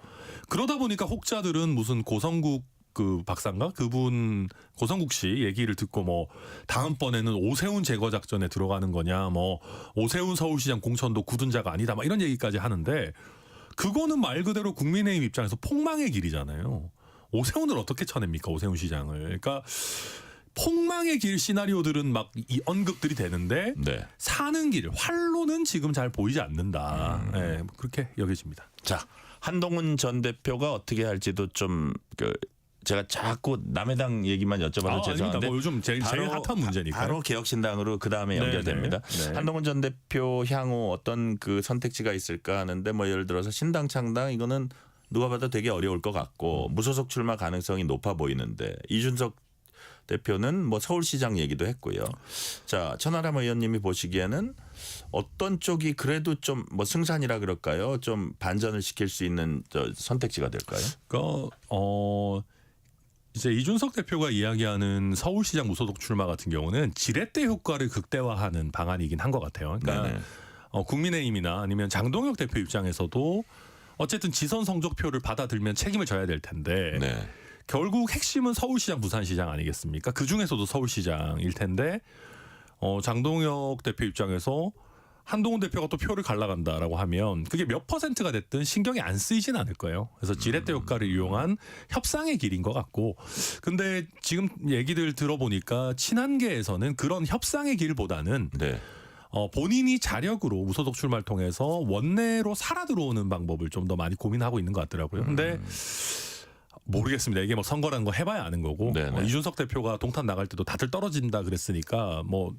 그러다 보니까 혹자들은 무슨 고성국 그 박사인가? 그분 고성국 씨 얘기를 듣고 뭐 다음번에는 오세훈 제거 작전에 들어가는 거냐, 뭐 오세훈 서울시장 공천도 굳은 자가 아니다, 막 이런 얘기까지 하는데, 그거는 말 그대로 국민의힘 입장에서 폭망의 길이잖아요. 오세훈을 어떻게 쳐냅니까, 오세훈 시장을. 그러니까 폭망의 길 시나리오들은 막 이 언급들이 되는데 사는 길, 활로는 지금 잘 보이지 않는다. 그렇게 여겨집니다. 자, 한동훈 전 대표가 어떻게 할지도 좀 제가 자꾸 남의 당 얘기만 여쭤봐도 죄송한데 뭐 요즘 제일 핫한 문제니까 바로 개혁신당으로 그 다음에 연결됩니다. 한동훈 전 대표 향후 어떤 그 선택지가 있을까 하는데, 뭐 예를 들어서 신당 창당, 이거는 누가 봐도 되게 어려울 것 같고 무소속 출마 가능성이 높아 보이는데, 이준석 대표는 뭐 서울시장 얘기도 했고요. 자, 천하람 의원님이 보시기에는 어떤 쪽이 그래도 좀 뭐 승산이라 그럴까요? 좀 반전을 시킬 수 있는 선택지가 될까요? 이제 이준석 대표가 이야기하는 서울시장 무소속 출마 같은 경우는 지렛대 효과를 극대화하는 방안이긴 한 것 같아요. 그러니까 국민의힘이나 아니면 장동혁 대표 입장에서도 어쨌든 지선 성적표를 받아들면 책임을 져야 될 텐데 결국 핵심은 서울시장, 부산시장 아니겠습니까? 그 중에서도 서울시장일 텐데 장동혁 대표 입장에서 한동훈 대표가 또 표를 갈라간다라고 하면 그게 몇 %가 됐든 신경이 안 쓰이진 않을 거예요. 그래서 지렛대 효과를 이용한 협상의 길인 것 같고, 근데 지금 얘기들 들어보니까 친한계에서는 그런 협상의 길보다는 본인이 자력으로 무소속 출마를 통해서 원내로 살아 들어오는 방법을 좀 더 많이 고민하고 있는 것 같더라고요. 근데 모르겠습니다. 이게 뭐 선거라는 거 해봐야 아는 거고, 이준석 대표가 동탄 나갈 때도 다들 떨어진다 그랬으니까 뭐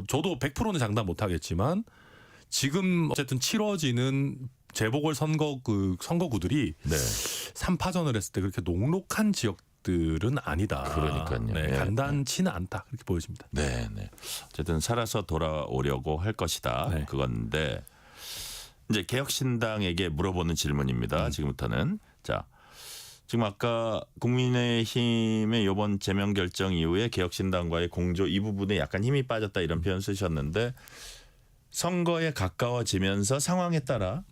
저도 100%는 장담 못하겠지만, 지금 어쨌든 치러지는 재보궐 선거구들이 3파전을 했을 때 그렇게 녹록한 지역들은 아니다. 그러니까요. 간단치는 않다, 그렇게 보여집니다. 어쨌든 살아서 돌아오려고 할 것이다. 그건데 이제 개혁신당에게 물어보는 질문입니다. 지금부터는. 자, 지금 아까 국민의힘의 이번 제명 결정 이후에 개혁신당과의 공조 이 부분에 약간 힘이 빠졌다, 이런 표현 쓰셨는데, 선거에 가까워지면서 상황에 따라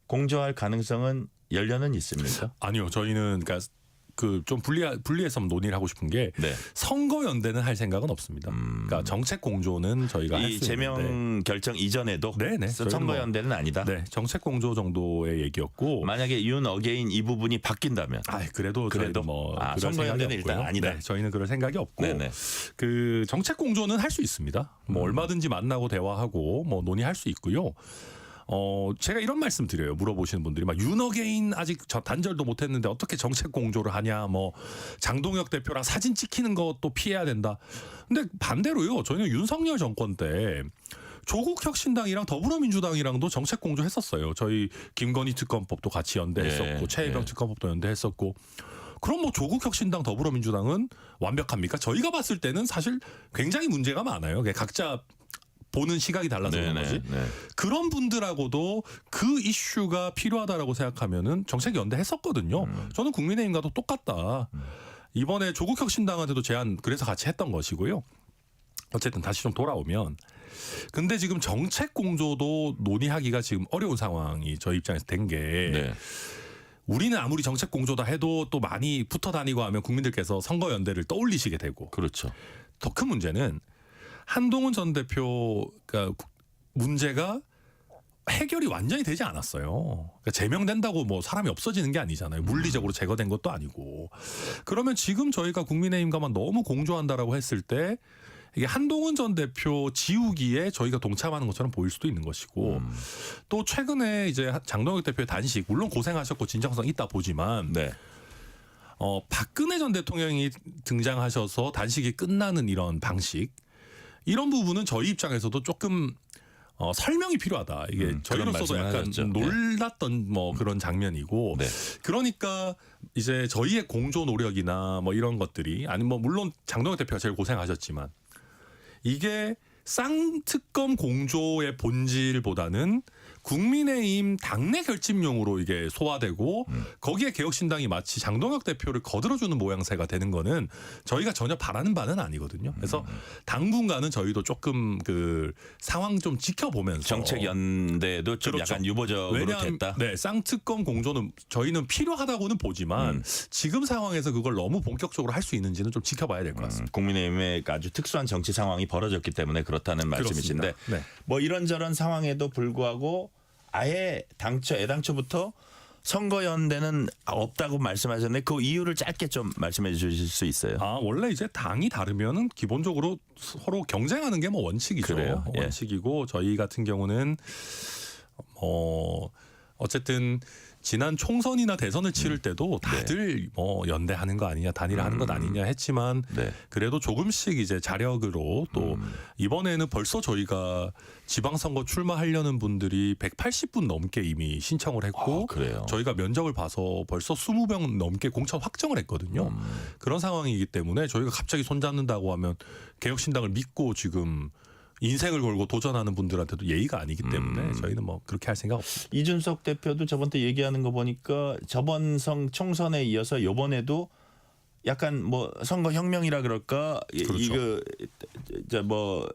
공조할 가능성은 열려는 있습니까? 아니요, 저희는 그러니까 좀 분리해서 논의를 하고 싶은 게 선거 연대는 할 생각은 없습니다. 그러니까 정책 공조는 저희가 할 수 있는데, 제명 결정 이전에도 선거 연대는 아니다. 정책 공조 정도의 얘기였고, 만약에 윤 어게인 이 부분이 바뀐다면, 그래도 뭐 선거 연대는 일단 아니다. 저희는 그럴 생각이 없고, 그 정책 공조는 할 수 있습니다. 뭐 얼마든지 만나고 대화하고 뭐 논의할 수 있고요. 제가 이런 말씀 드려요. 물어보시는 분들이 막 윤어게인 아직 단절도 못했는데 어떻게 정책 공조를 하냐, 뭐 장동혁 대표랑 사진 찍히는 것도 피해야 된다. 근데 반대로요, 저희는 윤석열 정권 때 조국 혁신당이랑 더불어민주당이랑도 정책 공조했었어요. 저희 김건희 특검법도 같이 연대했었고, 최혜병 특검법도 연대했었고. 그럼 뭐 조국 혁신당, 더불어민주당은 완벽합니까? 저희가 봤을 때는 사실 굉장히 문제가 많아요. 각자 보는 시각이 달라서 그런 거지. 그런 분들하고도 그 이슈가 필요하다라고 생각하면은 정책 연대했었거든요. 저는 국민의힘과도 똑같다. 이번에 조국 혁신당한테도 제안 그래서 같이 했던 것이고요. 어쨌든 다시 좀 돌아오면, 근데 지금 정책 공조도 논의하기가 지금 어려운 상황이 저희 입장에서 된 게, 우리는 아무리 정책 공조다 해도 또 많이 붙어 다니고 하면 국민들께서 선거 연대를 떠올리시게 되고, 더 큰 문제는 한동훈 전 대표가 문제가 해결이 완전히 되지 않았어요. 그러니까 제명된다고 뭐 사람이 없어지는 게 아니잖아요. 물리적으로 제거된 것도 아니고. 그러면 지금 저희가 국민의힘과만 너무 공조한다라고 했을 때 이게 한동훈 전 대표 지우기에 저희가 동참하는 것처럼 보일 수도 있는 것이고 또 최근에 이제 장동혁 대표의 단식 물론 고생하셨고 진정성 있다 보지만 네. 박근혜 전 대통령이 등장하셔서 단식이 끝나는 이런 방식 이런 부분은 저희 입장에서도 조금 설명이 필요하다. 이게 저희로서도 약간 하셨죠. 놀랐던 뭐 그런 장면이고 네. 그러니까 이제 저희의 공조 노력이나 뭐 이런 것들이 아니 뭐 물론 장동혁 대표가 제일 고생하셨지만 이게 쌍특검 공조의 본질보다는 국민의힘 당내 결집용으로 이게 소화되고 거기에 개혁신당이 마치 장동혁 대표를 거들어주는 모양새가 되는 거는 저희가 전혀 바라는 바는 아니거든요. 그래서 당분간은 저희도 조금 그 상황 좀 지켜보면서 정책 연대도 좀 그렇죠. 약간 유보적으로 왜냐하면 됐다. 네, 쌍특검 공조는 저희는 필요하다고는 보지만 지금 상황에서 그걸 너무 본격적으로 할 수 있는지는 좀 지켜봐야 될 것 같습니다. 국민의힘의 아주 특수한 정치 상황이 벌어졌기 때문에 그렇다는 말씀이신데 네. 뭐 이런저런 상황에도 불구하고 아예 애당초부터 선거연대는 없다고 말씀하셨는데 그 이유를 짧게 좀 말씀해 주실 수 있어요? 원래 이제 당이 다르면은 기본적으로 서로 경쟁하는 게 뭐 원칙이죠. 그래요? 예. 원칙이고 저희 같은 경우는 어쨌든 지난 총선이나 대선을 치를 때도 다들 뭐 연대하는 거 아니냐 단일화하는 것 아니냐 했지만 네. 그래도 조금씩 이제 자력으로 또 이번에는 벌써 저희가 지방선거 출마하려는 분들이 180분 넘게 이미 신청을 했고 그래요? 저희가 면접을 봐서 벌써 20명 넘게 공천 확정을 했거든요. 그런 상황이기 때문에 저희가 갑자기 손잡는다고 하면 개혁신당을 믿고 지금 인생을 걸고 도전하는 분들한테도 예의가 아니기 때문에 저희는 뭐 그렇게 할 생각 없습니다. 이준석 대표도 저번 때 얘기하는 거 보니까 저번 총선에 이어서 이번에도 약간 뭐 선거혁명이라 그럴까 그렇죠. 이거 뭐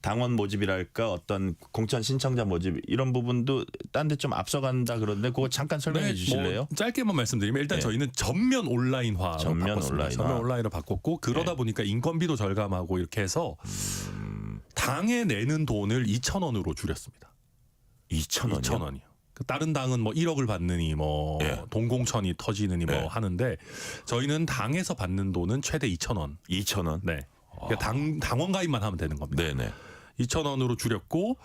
당원 모집이랄까 어떤 공천 신청자 모집 이런 부분도 딴 데 좀 앞서간다 그러는데 그거 잠깐 설명해 주실래요? 뭐 짧게만 말씀드리면 일단 저희는 전면 온라인화로 바꿨습니다. 전면 온라인으로 바꿨고 그러다 보니까 인건비도 절감하고 이렇게 해서 당에 내는 돈을 2,000원으로 줄였습니다. 2,000원이요? 2,000원이요. 다른 당은 뭐 1억을 받느니 뭐 동공천이 터지느니 뭐 하는데 저희는 당에서 받는 돈은 최대 2,000원. 2,000원? 네. 그러니까 당원 가입만 하면 되는 겁니다. 네네. 2,000원으로 줄였고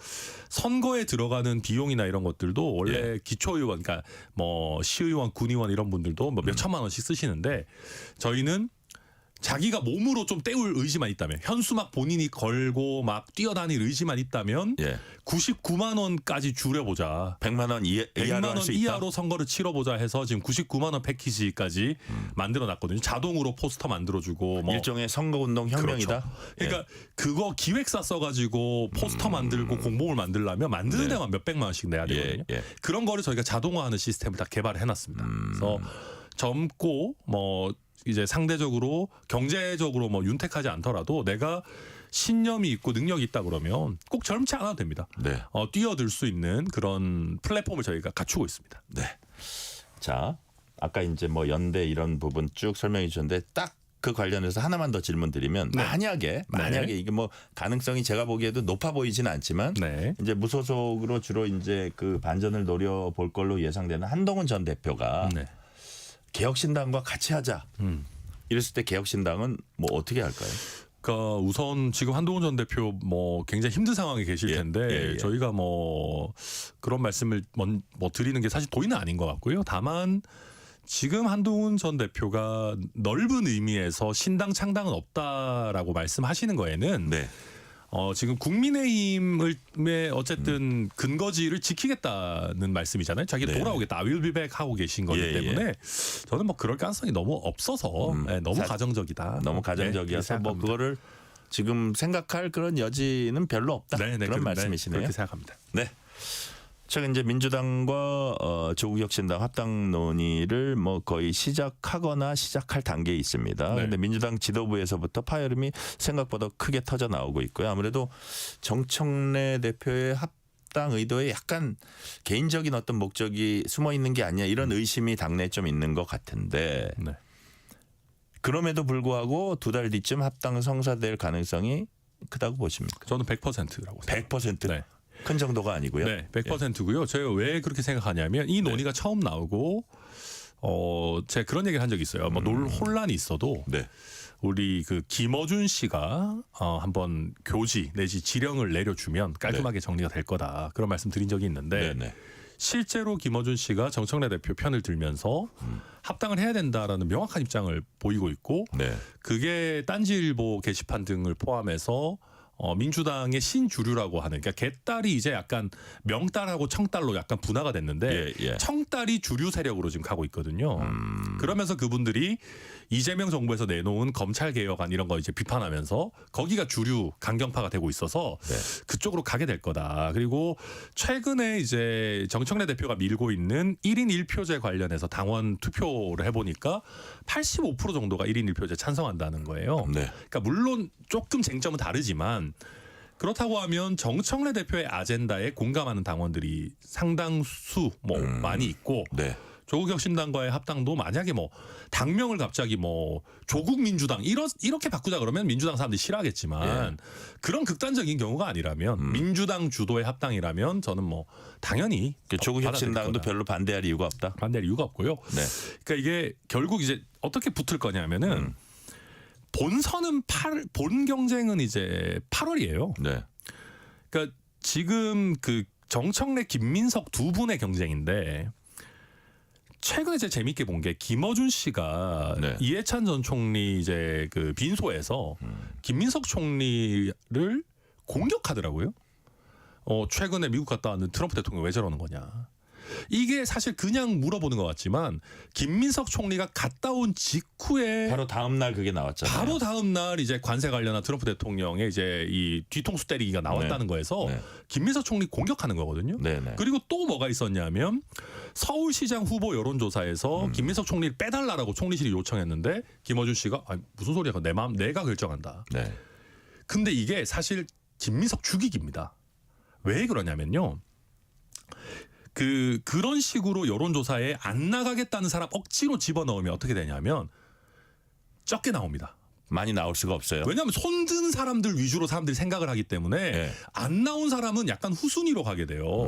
선거에 들어가는 비용이나 이런 것들도 원래 기초의원, 그러니까 뭐 시의원, 군의원 이런 분들도 뭐 몇 천만 원씩 쓰시는데 저희는 자기가 몸으로 좀 때울 의지만 있다면 현수막 본인이 걸고 막 뛰어다닐 의지만 있다면 99만 원까지 줄여보자. 100만 원 이하로 100만 할 원 수 있다? 이하로 선거를 치러보자 해서 지금 99만 원 패키지까지 만들어놨거든요. 자동으로 포스터 만들어주고 뭐 일종의 선거운동 혁명이다? 그렇죠. 그러니까 그거 기획사 써가지고 포스터 만들고 공보물 만들려면 만드는 데만 몇백만 원씩 내야 되거든요. 그런 거를 저희가 자동화하는 시스템을 다 개발해놨습니다. 그래서 젊고 뭐 이제 상대적으로 경제적으로 뭐 윤택하지 않더라도 내가 신념이 있고 능력이 있다 그러면 꼭 젊지 않아도 됩니다. 뛰어들 수 있는 그런 플랫폼을 저희가 갖추고 있습니다. 네. 자, 아까 이제 뭐 연대 이런 부분 쭉 설명해 주셨는데 딱 그 관련해서 하나만 더 질문 드리면 만약에 이게 뭐 가능성이 제가 보기에도 높아 보이지는 않지만 이제 무소속으로 주로 이제 그 반전을 노려볼 걸로 예상되는 한동훈 전 대표가 개혁신당과 같이 하자. 이랬을 때 개혁신당은 뭐 어떻게 할까요? 그러니까 우선 지금 한동훈 전 대표 뭐 굉장히 힘든 상황에 계실 텐데 저희가 뭐 그런 말씀을 뭐 드리는 게 사실 도의는 아닌 것 같고요. 다만 지금 한동훈 전 대표가 넓은 의미에서 신당 창당은 없다라고 말씀하시는 거에는 지금 국민의힘의 어쨌든 근거지를 지키겠다는 말씀이잖아요. 자기가 돌아오겠다. I will be back 하고 계신 거기 때문에 저는 뭐 그럴 가능성이 너무 없어서 너무 가정적이다. 너무 가정적이어서 뭐 그거를 지금 생각할 그런 여지는 별로 없다. 그런 말씀이시네요. 그렇게 생각합니다. 네. 최근 이제 민주당과 조국혁신당 합당 논의를 뭐 거의 시작하거나 시작할 단계에 있습니다. 그런데 민주당 지도부에서부터 파열음이 생각보다 크게 터져 나오고 있고요. 아무래도 정청래 대표의 합당 의도에 약간 개인적인 어떤 목적이 숨어 있는 게 아니냐 이런 의심이 당내에 좀 있는 것 같은데 그럼에도 불구하고 2달 뒤쯤 합당 성사될 가능성이 크다고 보십니까? 저는 100%라고 100%? 네. 큰 정도가 아니고요. 네, 100%고요. 제가 왜 그렇게 생각하냐면 이 논의가 처음 나오고 제가 그런 얘기를 한 적이 있어요. 뭐 혼란이 있어도 네. 우리 그 김어준 씨가 한번 교지 내지 지령을 내려주면 깔끔하게 정리가 될 거다. 그런 말씀 드린 적이 있는데 네. 실제로 김어준 씨가 정청래 대표 편을 들면서 합당을 해야 된다라는 명확한 입장을 보이고 있고 네. 그게 딴지일보 게시판 등을 포함해서 민주당의 신주류라고 하는 그러니까 개딸이 이제 약간 명딸하고 청딸로 약간 분화가 됐는데 청딸이 주류 세력으로 지금 가고 있거든요. 그러면서 그분들이 이재명 정부에서 내놓은 검찰 개혁안 이런 거 이제 비판하면서 거기가 주류 강경파가 되고 있어서 그쪽으로 가게 될 거다. 그리고 최근에 이제 정청래 대표가 밀고 있는 1인 1표제 관련해서 당원 투표를 해보니까 85% 정도가 1인 1표제 찬성한다는 거예요. 그러니까 물론 조금 쟁점은 다르지만 그렇다고 하면 정청래 대표의 아젠다에 공감하는 당원들이 상당수 많이 있고 조국혁신당과의 합당도 만약에 뭐 당명을 갑자기 뭐 조국민주당 이렇게 바꾸자 그러면 민주당 사람들이 싫어하겠지만 그런 극단적인 경우가 아니라면 민주당 주도의 합당이라면 저는 뭐 당연히 조국혁신당도 별로 반대할 이유가 없다. 반대할 이유가 없고요. 그러니까 이게 결국 이제 어떻게 붙을 거냐면은 본선은 본 경쟁은 이제 8월이에요. 그러니까 지금 그 정청래 김민석 두 분의 경쟁인데 최근에 제가 재밌게 본 게 김어준 씨가 이해찬 전 총리 이제 그 빈소에서 김민석 총리를 공격하더라고요. 최근에 미국 갔다 왔는 트럼프 대통령 왜 저러는 거냐. 이게 사실 그냥 물어보는 것 같지만 김민석 총리가 갔다 온 직후에 바로 다음 날 그게 나왔잖아요. 바로 다음 날 이제 관세 관련한 트럼프 대통령의 이제 이 뒤통수 때리기가 나왔다는 거에서 김민석 총리 공격하는 거거든요. 그리고 또 뭐가 있었냐면 서울시장 후보 여론조사에서 김민석 총리를 빼달라라고 총리실이 요청했는데 김어준 씨가 무슨 소리야? 내 마음 내가 결정한다. 근데 이게 사실 김민석 죽이기입니다. 왜 그러냐면요. 그런 식으로 여론조사에 안 나가겠다는 사람 억지로 집어넣으면 어떻게 되냐면 적게 나옵니다. 많이 나올 수가 없어요. 왜냐하면 손든 사람들 위주로 사람들이 생각을 하기 때문에 안 나온 사람은 약간 후순위로 가게 돼요.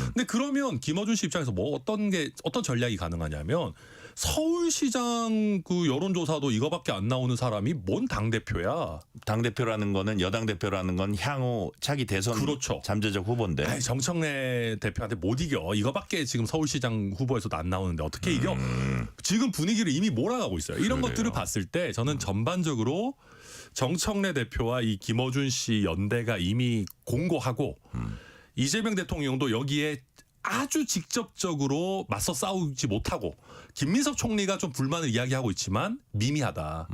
근데 그러면 김어준 씨 입장에서 뭐 어떤 전략이 가능하냐면 서울시장 그 여론조사도 이거밖에 안 나오는 사람이 뭔 당대표야. 당대표라는 거는 여당 대표라는 건 향후 차기 대선 잠재적 후보인데. 정청래 대표한테 못 이겨. 이거밖에 지금 서울시장 후보에서도 안 나오는데 어떻게 이겨. 지금 분위기를 이미 몰아가고 있어요. 이런 것들을 봤을 때 저는 전반적으로 정청래 대표와 이 김어준 씨 연대가 이미 공고하고 이재명 대통령도 여기에 아주 직접적으로 맞서 싸우지 못하고 김민석 총리가 좀 불만을 이야기하고 있지만 미미하다.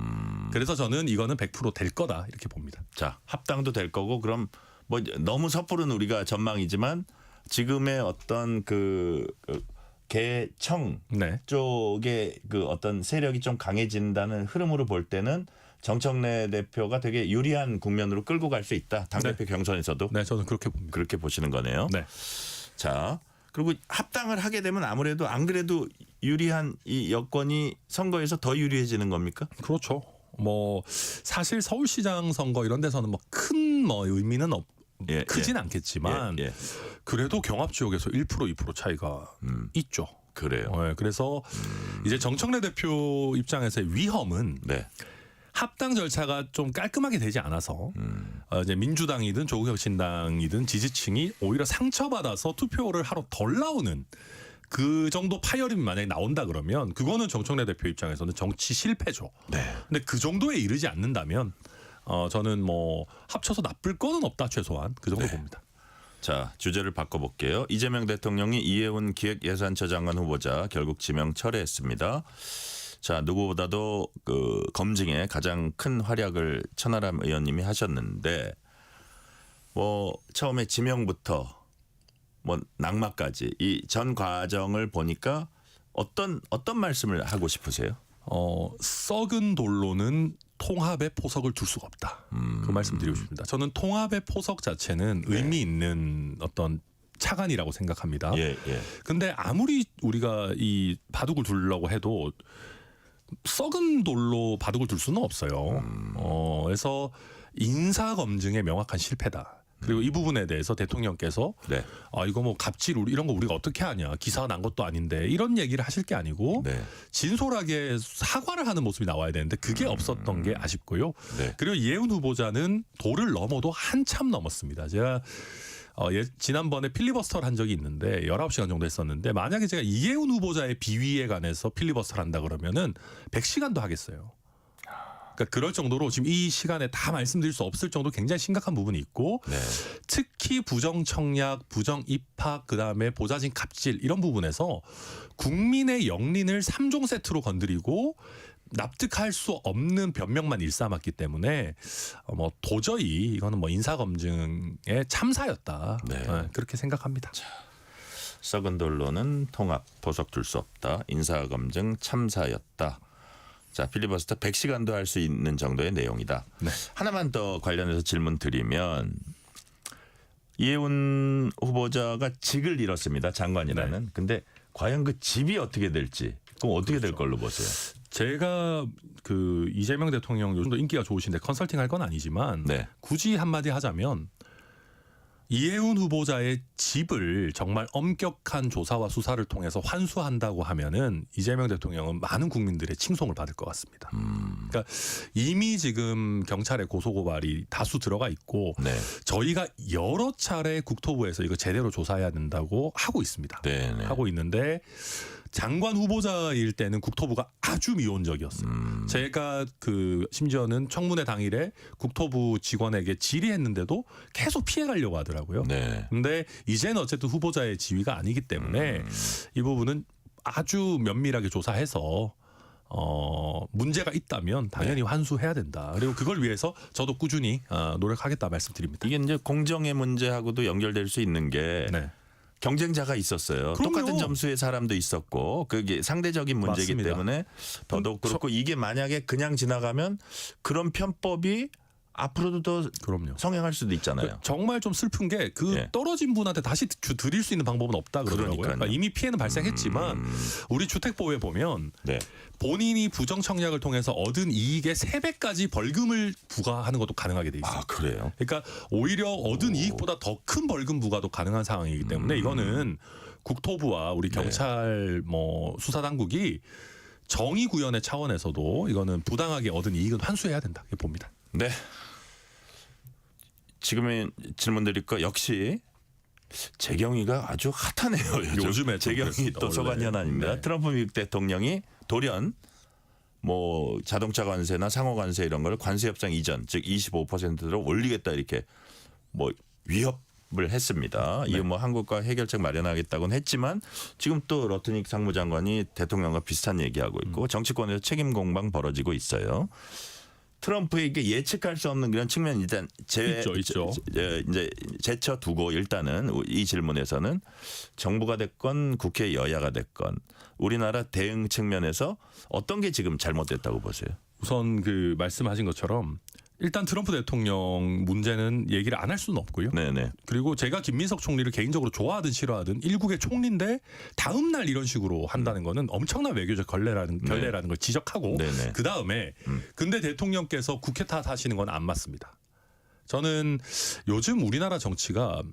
그래서 저는 이거는 100% 될 거다 이렇게 봅니다. 자, 합당도 될 거고 그럼 뭐 너무 섣부른 우리가 전망이지만 지금의 어떤 그 개청 쪽에 그 어떤 세력이 좀 강해진다는 흐름으로 볼 때는 정청래 대표가 되게 유리한 국면으로 끌고 갈 수 있다. 당대표 경선에서도. 네, 저는 그렇게 봅니다. 그렇게 보시는 거네요. 자, 그리고 합당을 하게 되면 아무래도 안 그래도 유리한 이 여건이 선거에서 더 유리해지는 겁니까? 그렇죠. 뭐 사실 서울시장 선거 이런 데서는 뭐 큰 의미는 크진 않겠지만 그래도 경합 지역에서 1% 2% 차이가 있죠. 그래요. 그래서 이제 정청래 대표 입장에서의 위험은 합당 절차가 좀 깔끔하게 되지 않아서 이제 민주당이든 조국혁신당이든 지지층이 오히려 상처받아서 투표를 하러 덜 나오는 그 정도 파열음이 만약에 나온다 그러면 그거는 정청래 대표 입장에서는 정치 실패죠. 근데 그 정도에 이르지 않는다면 저는 뭐 합쳐서 나쁠 거는 없다 최소한 그 정도 봅니다. 자, 주제를 바꿔볼게요. 이재명 대통령이 이해운 기획예산처 장관 후보자 결국 지명 철회했습니다. 자, 누구보다도 그 검증에 가장 큰 활약을 천하람 의원님이 하셨는데 뭐 처음에 지명부터 뭐 낙마까지 이 전 과정을 보니까 어떤 말씀을 하고 싶으세요? 썩은 돌로는 통합의 포석을 둘 수가 없다. 그 말씀 드리고 싶습니다. 저는 통합의 포석 자체는 의미 있는 어떤 차관이라고 생각합니다. 근데 아무리 우리가 이 바둑을 두려고 해도 썩은 돌로 바둑을 둘 수는 없어요. 그래서 인사 검증의 명확한 실패다. 그리고 이 부분에 대해서 대통령께서 네. 이거 뭐 갑질 이런 거 우리가 어떻게 하냐, 기사가 난 것도 아닌데 이런 얘기를 하실 게 아니고 네. 진솔하게 사과를 하는 모습이 나와야 되는데 그게 없었던 게 아쉽고요. 네. 그리고 이해운 후보자는 도를 넘어도 한참 넘었습니다. 제가 지난번에 필리버스터를 한 적이 있는데 19시간 정도 했었는데 만약에 제가 이해운 후보자의 비위에 관해서 필리버스터를 한다 그러면은 100시간도 하겠어요. 그러니까 그럴 정도로 지금 이 시간에 다 말씀드릴 수 없을 정도로 굉장히 심각한 부분이 있고 네. 특히 부정청약, 부정입학, 그다음에 보좌진 갑질 이런 부분에서 국민의 영린을 3종 세트로 건드리고 납득할 수 없는 변명만 일삼았기 때문에 뭐 도저히 이거는 뭐 인사검증의 참사였다. 네. 그렇게 생각합니다. 썩은 돌로는 통합, 보석 둘 수 없다. 인사검증 참사였다. 자, 필리버스터 100시간도 할 수 있는 정도의 내용이다. 네. 하나만 더 관련해서 질문 드리면 이해운 후보자가 직을 잃었습니다. 장관이라는. 네. 근데 과연 그 집이 어떻게 될지 그럼 어떻게 될 걸로 보세요? 제가 그 이재명 대통령 요즘도 인기가 좋으신데 컨설팅 할 건 아니지만 네. 굳이 한마디 하자면 이해운 후보자의 집을 정말 엄격한 조사와 수사를 통해서 환수한다고 하면은 이재명 대통령은 많은 국민들의 칭송을 받을 것 같습니다. 그러니까 이미 지금 경찰의 고소고발이 다수 들어가 있고 네. 저희가 여러 차례 국토부에서 이거 제대로 조사해야 된다고 하고 있습니다. 네, 네. 하고 있는데 장관 후보자일 때는 국토부가 아주 미온적이었어요. 제가 그 심지어는 청문회 당일에 국토부 직원에게 질의했는데도 계속 피해가려고 하더라고요. 네. 근데 이제는 어쨌든 후보자의 지위가 아니기 때문에 이 부분은 아주 면밀하게 조사해서 문제가 있다면 당연히 환수해야 된다. 그리고 그걸 위해서 저도 꾸준히 노력하겠다 말씀드립니다. 이게 이제 공정의 문제하고도 연결될 수 있는 게 네. 경쟁자가 있었어요. 그럼요. 똑같은 점수의 사람도 있었고 그게 상대적인 문제이기 맞습니다. 때문에 더더욱 그렇고 이게 만약에 그냥 지나가면 그런 편법이 앞으로도 더 그럼요. 성행할 수도 있잖아요. 정말 좀 슬픈 게 그 예. 떨어진 분한테 다시 드릴 수 있는 방법은 없다 그러더라고요. 그러니까요. 그러니까 이미 피해는 발생했지만 우리 주택보호에 보면 네. 본인이 부정청약을 통해서 얻은 이익의 3배까지 벌금을 부과하는 것도 가능하게 돼 있어요. 아, 그래요? 그러니까 오히려 얻은 이익보다 더 큰 벌금 부과도 가능한 상황이기 때문에 이거는 국토부와 우리 경찰 뭐 수사 당국이 정의 구현의 차원에서도 이거는 부당하게 얻은 이익은 환수해야 된다 이렇게 봅니다. 네. 지금의 질문 드릴 거 역시 재경이가 아주 핫하네요. 요즘에 재경이 또 소관현 아닙니다. 네. 트럼프 미국 대통령이 돌연 뭐 자동차 관세나 상호 관세 이런 걸 관세 협상 이전 즉 25%로 올리겠다 이렇게 뭐 위협을 했습니다. 네. 이게 뭐 한국과 해결책 마련하겠다고는 했지만 지금 또 러트닉 상무장관이 대통령과 비슷한 얘기하고 있고 정치권에서 책임 공방 벌어지고 있어요. 트럼프에게 예측할 수 없는 그런 측면이 일단 있죠. 이제 제쳐두고 일단은 이 질문에서는 정부가 됐건 국회 여야가 됐건 우리나라 대응 측면에서 어떤 게 지금 잘못됐다고 보세요? 우선 그 말씀하신 것처럼 일단 트럼프 대통령 문제는 얘기를 안 할 수는 없고요. 네네. 그리고 제가 김민석 총리를 개인적으로 좋아하든 싫어하든 일국의 총리인데 다음 날 이런 식으로 한다는 거는 엄청난 외교적 결례라는 걸 지적하고 네네. 그 다음에 근데 대통령께서 국회 탓하시는 건 안 맞습니다. 저는 요즘 우리나라 정치가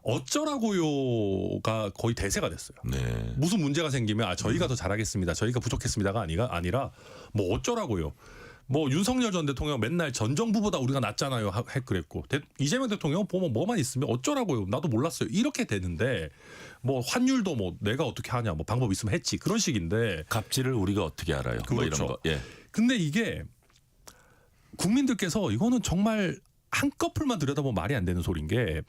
어쩌라고요가 거의 대세가 됐어요. 네. 무슨 문제가 생기면 저희가 더 잘하겠습니다. 저희가 부족했습니다가 아니라 뭐 어쩌라고요. 뭐 윤석열 전 대통령 맨날 전 정부보다 우리가 낫잖아요 그랬고 이재명 대통령 보면 뭐만 있으면 어쩌라고요. 나도 몰랐어요. 이렇게 되는데 뭐 환율도 뭐 내가 어떻게 하냐 뭐 방법 있으면 했지 그런 식인데 갑질을 우리가 어떻게 알아요? 그렇죠. 뭐 이런 거. 예. 근데 이게 국민들께서 이거는 정말 한꺼풀만 들여다보면 말이 안 되는 소리인 게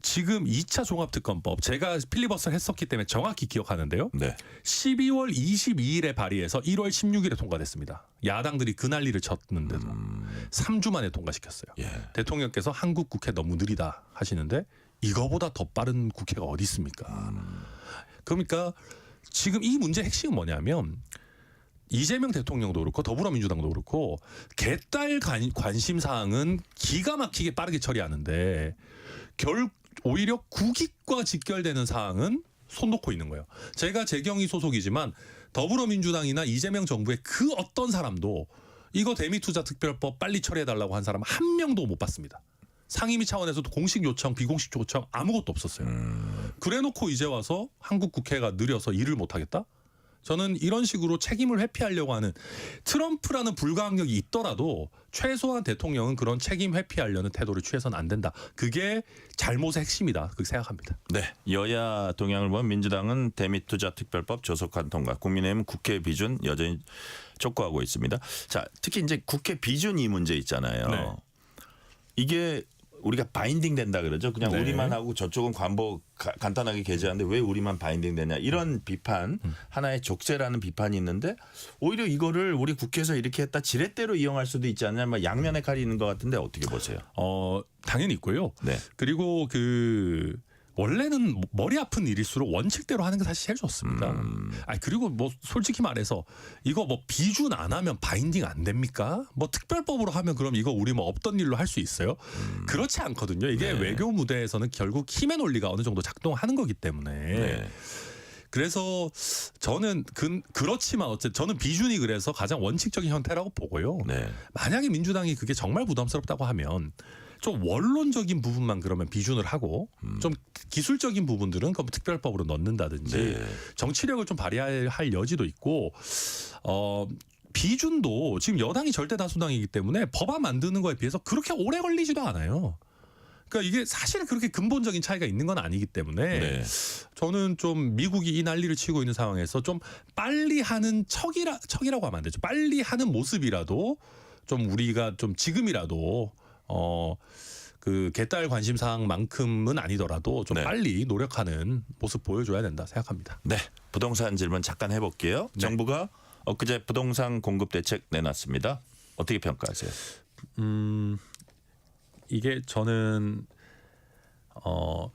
지금 2차 종합특검법 제가 필리버스터를 했었기 때문에 정확히 기억하는데요. 네. 12월 22일에 발의해서 1월 16일에 통과됐습니다. 야당들이 그 난리를 쳤는데도 3주 만에 통과시켰어요. 예. 대통령께서 한국 국회 너무 느리다 하시는데 이거보다 더 빠른 국회가 어디 있습니까? 그러니까 지금 이 문제의 핵심은 뭐냐면 이재명 대통령도 그렇고 더불어민주당도 그렇고 개딸 관심사항은 기가 막히게 빠르게 처리하는데 오히려 국익과 직결되는 사항은 손 놓고 있는 거예요. 제가 재경이 소속이지만 더불어민주당이나 이재명 정부의 그 어떤 사람도 이거 대미투자특별법 빨리 처리해달라고 한 사람 한 명도 못 봤습니다. 상임위 차원에서도 공식 요청, 비공식 요청 아무것도 없었어요. 그래놓고 이제 와서 한국 국회가 느려서 일을 못하겠다? 저는 이런 식으로 책임을 회피하려고 하는 트럼프라는 불가항력이 있더라도 최소한 대통령은 그런 책임 회피하려는 태도를 취해서는 안 된다. 그게 잘못의 핵심이다. 그렇게 생각합니다. 네, 여야 동향을 보면 민주당은 대미투자특별법 조속한 통과, 국민의힘은 국회 비준 여전히 촉구하고 있습니다. 자, 특히 이제 국회 비준 이 문제 있잖아요. 네. 이게 우리가 바인딩 된다 그러죠. 그냥 네. 우리만 하고 저쪽은 관보 간단하게 게재하는데 왜 우리만 바인딩 되냐, 이런 비판, 하나의 족쇄라는 비판이 있는데 오히려 이거를 우리 국회에서 이렇게 했다 지렛대로 이용할 수도 있지 않냐, 막 양면의 칼이 있는 것 같은데 어떻게 보세요? 당연히 있고요. 네. 그리고 원래는 머리 아픈 일일수록 원칙대로 하는 게 사실 제일 좋습니다. 그리고 뭐 솔직히 말해서 이거 뭐 비준 안 하면 바인딩 안 됩니까? 뭐 특별법으로 하면 그럼 이거 우리 뭐 없던 일로 할 수 있어요? 그렇지 않거든요. 이게 네. 외교 무대에서는 결국 힘의 논리가 어느 정도 작동하는 거기 때문에. 네. 그래서 저는 그렇지만 어쨌든 저는 비준이 그래서 가장 원칙적인 형태라고 보고요. 네. 만약에 민주당이 그게 정말 부담스럽다고 하면 좀 원론적인 부분만 그러면 비준을 하고 좀 기술적인 부분들은 그럼 특별법으로 넣는다든지 네. 정치력을 좀 발휘할 여지도 있고 비준도 지금 여당이 절대 다수당이기 때문에 법안 만드는 거에 비해서 그렇게 오래 걸리지도 않아요. 그러니까 이게 사실 그렇게 근본적인 차이가 있는 건 아니기 때문에 네. 저는 좀 미국이 이 난리를 치고 있는 상황에서 좀 빨리 하는 척이라고 하면 안 되죠. 빨리 하는 모습이라도 좀 우리가 좀 지금이라도 그 개딸 관심 사항만큼은 아니더라도 좀 네. 빨리 노력하는 모습 보여줘야 된다 생각합니다. 네, 부동산 질문 잠깐 해볼게요. 네. 정부가 엊그제 부동산 공급 대책 내놨습니다. 어떻게 평가하세요? 이게 저는 그러니까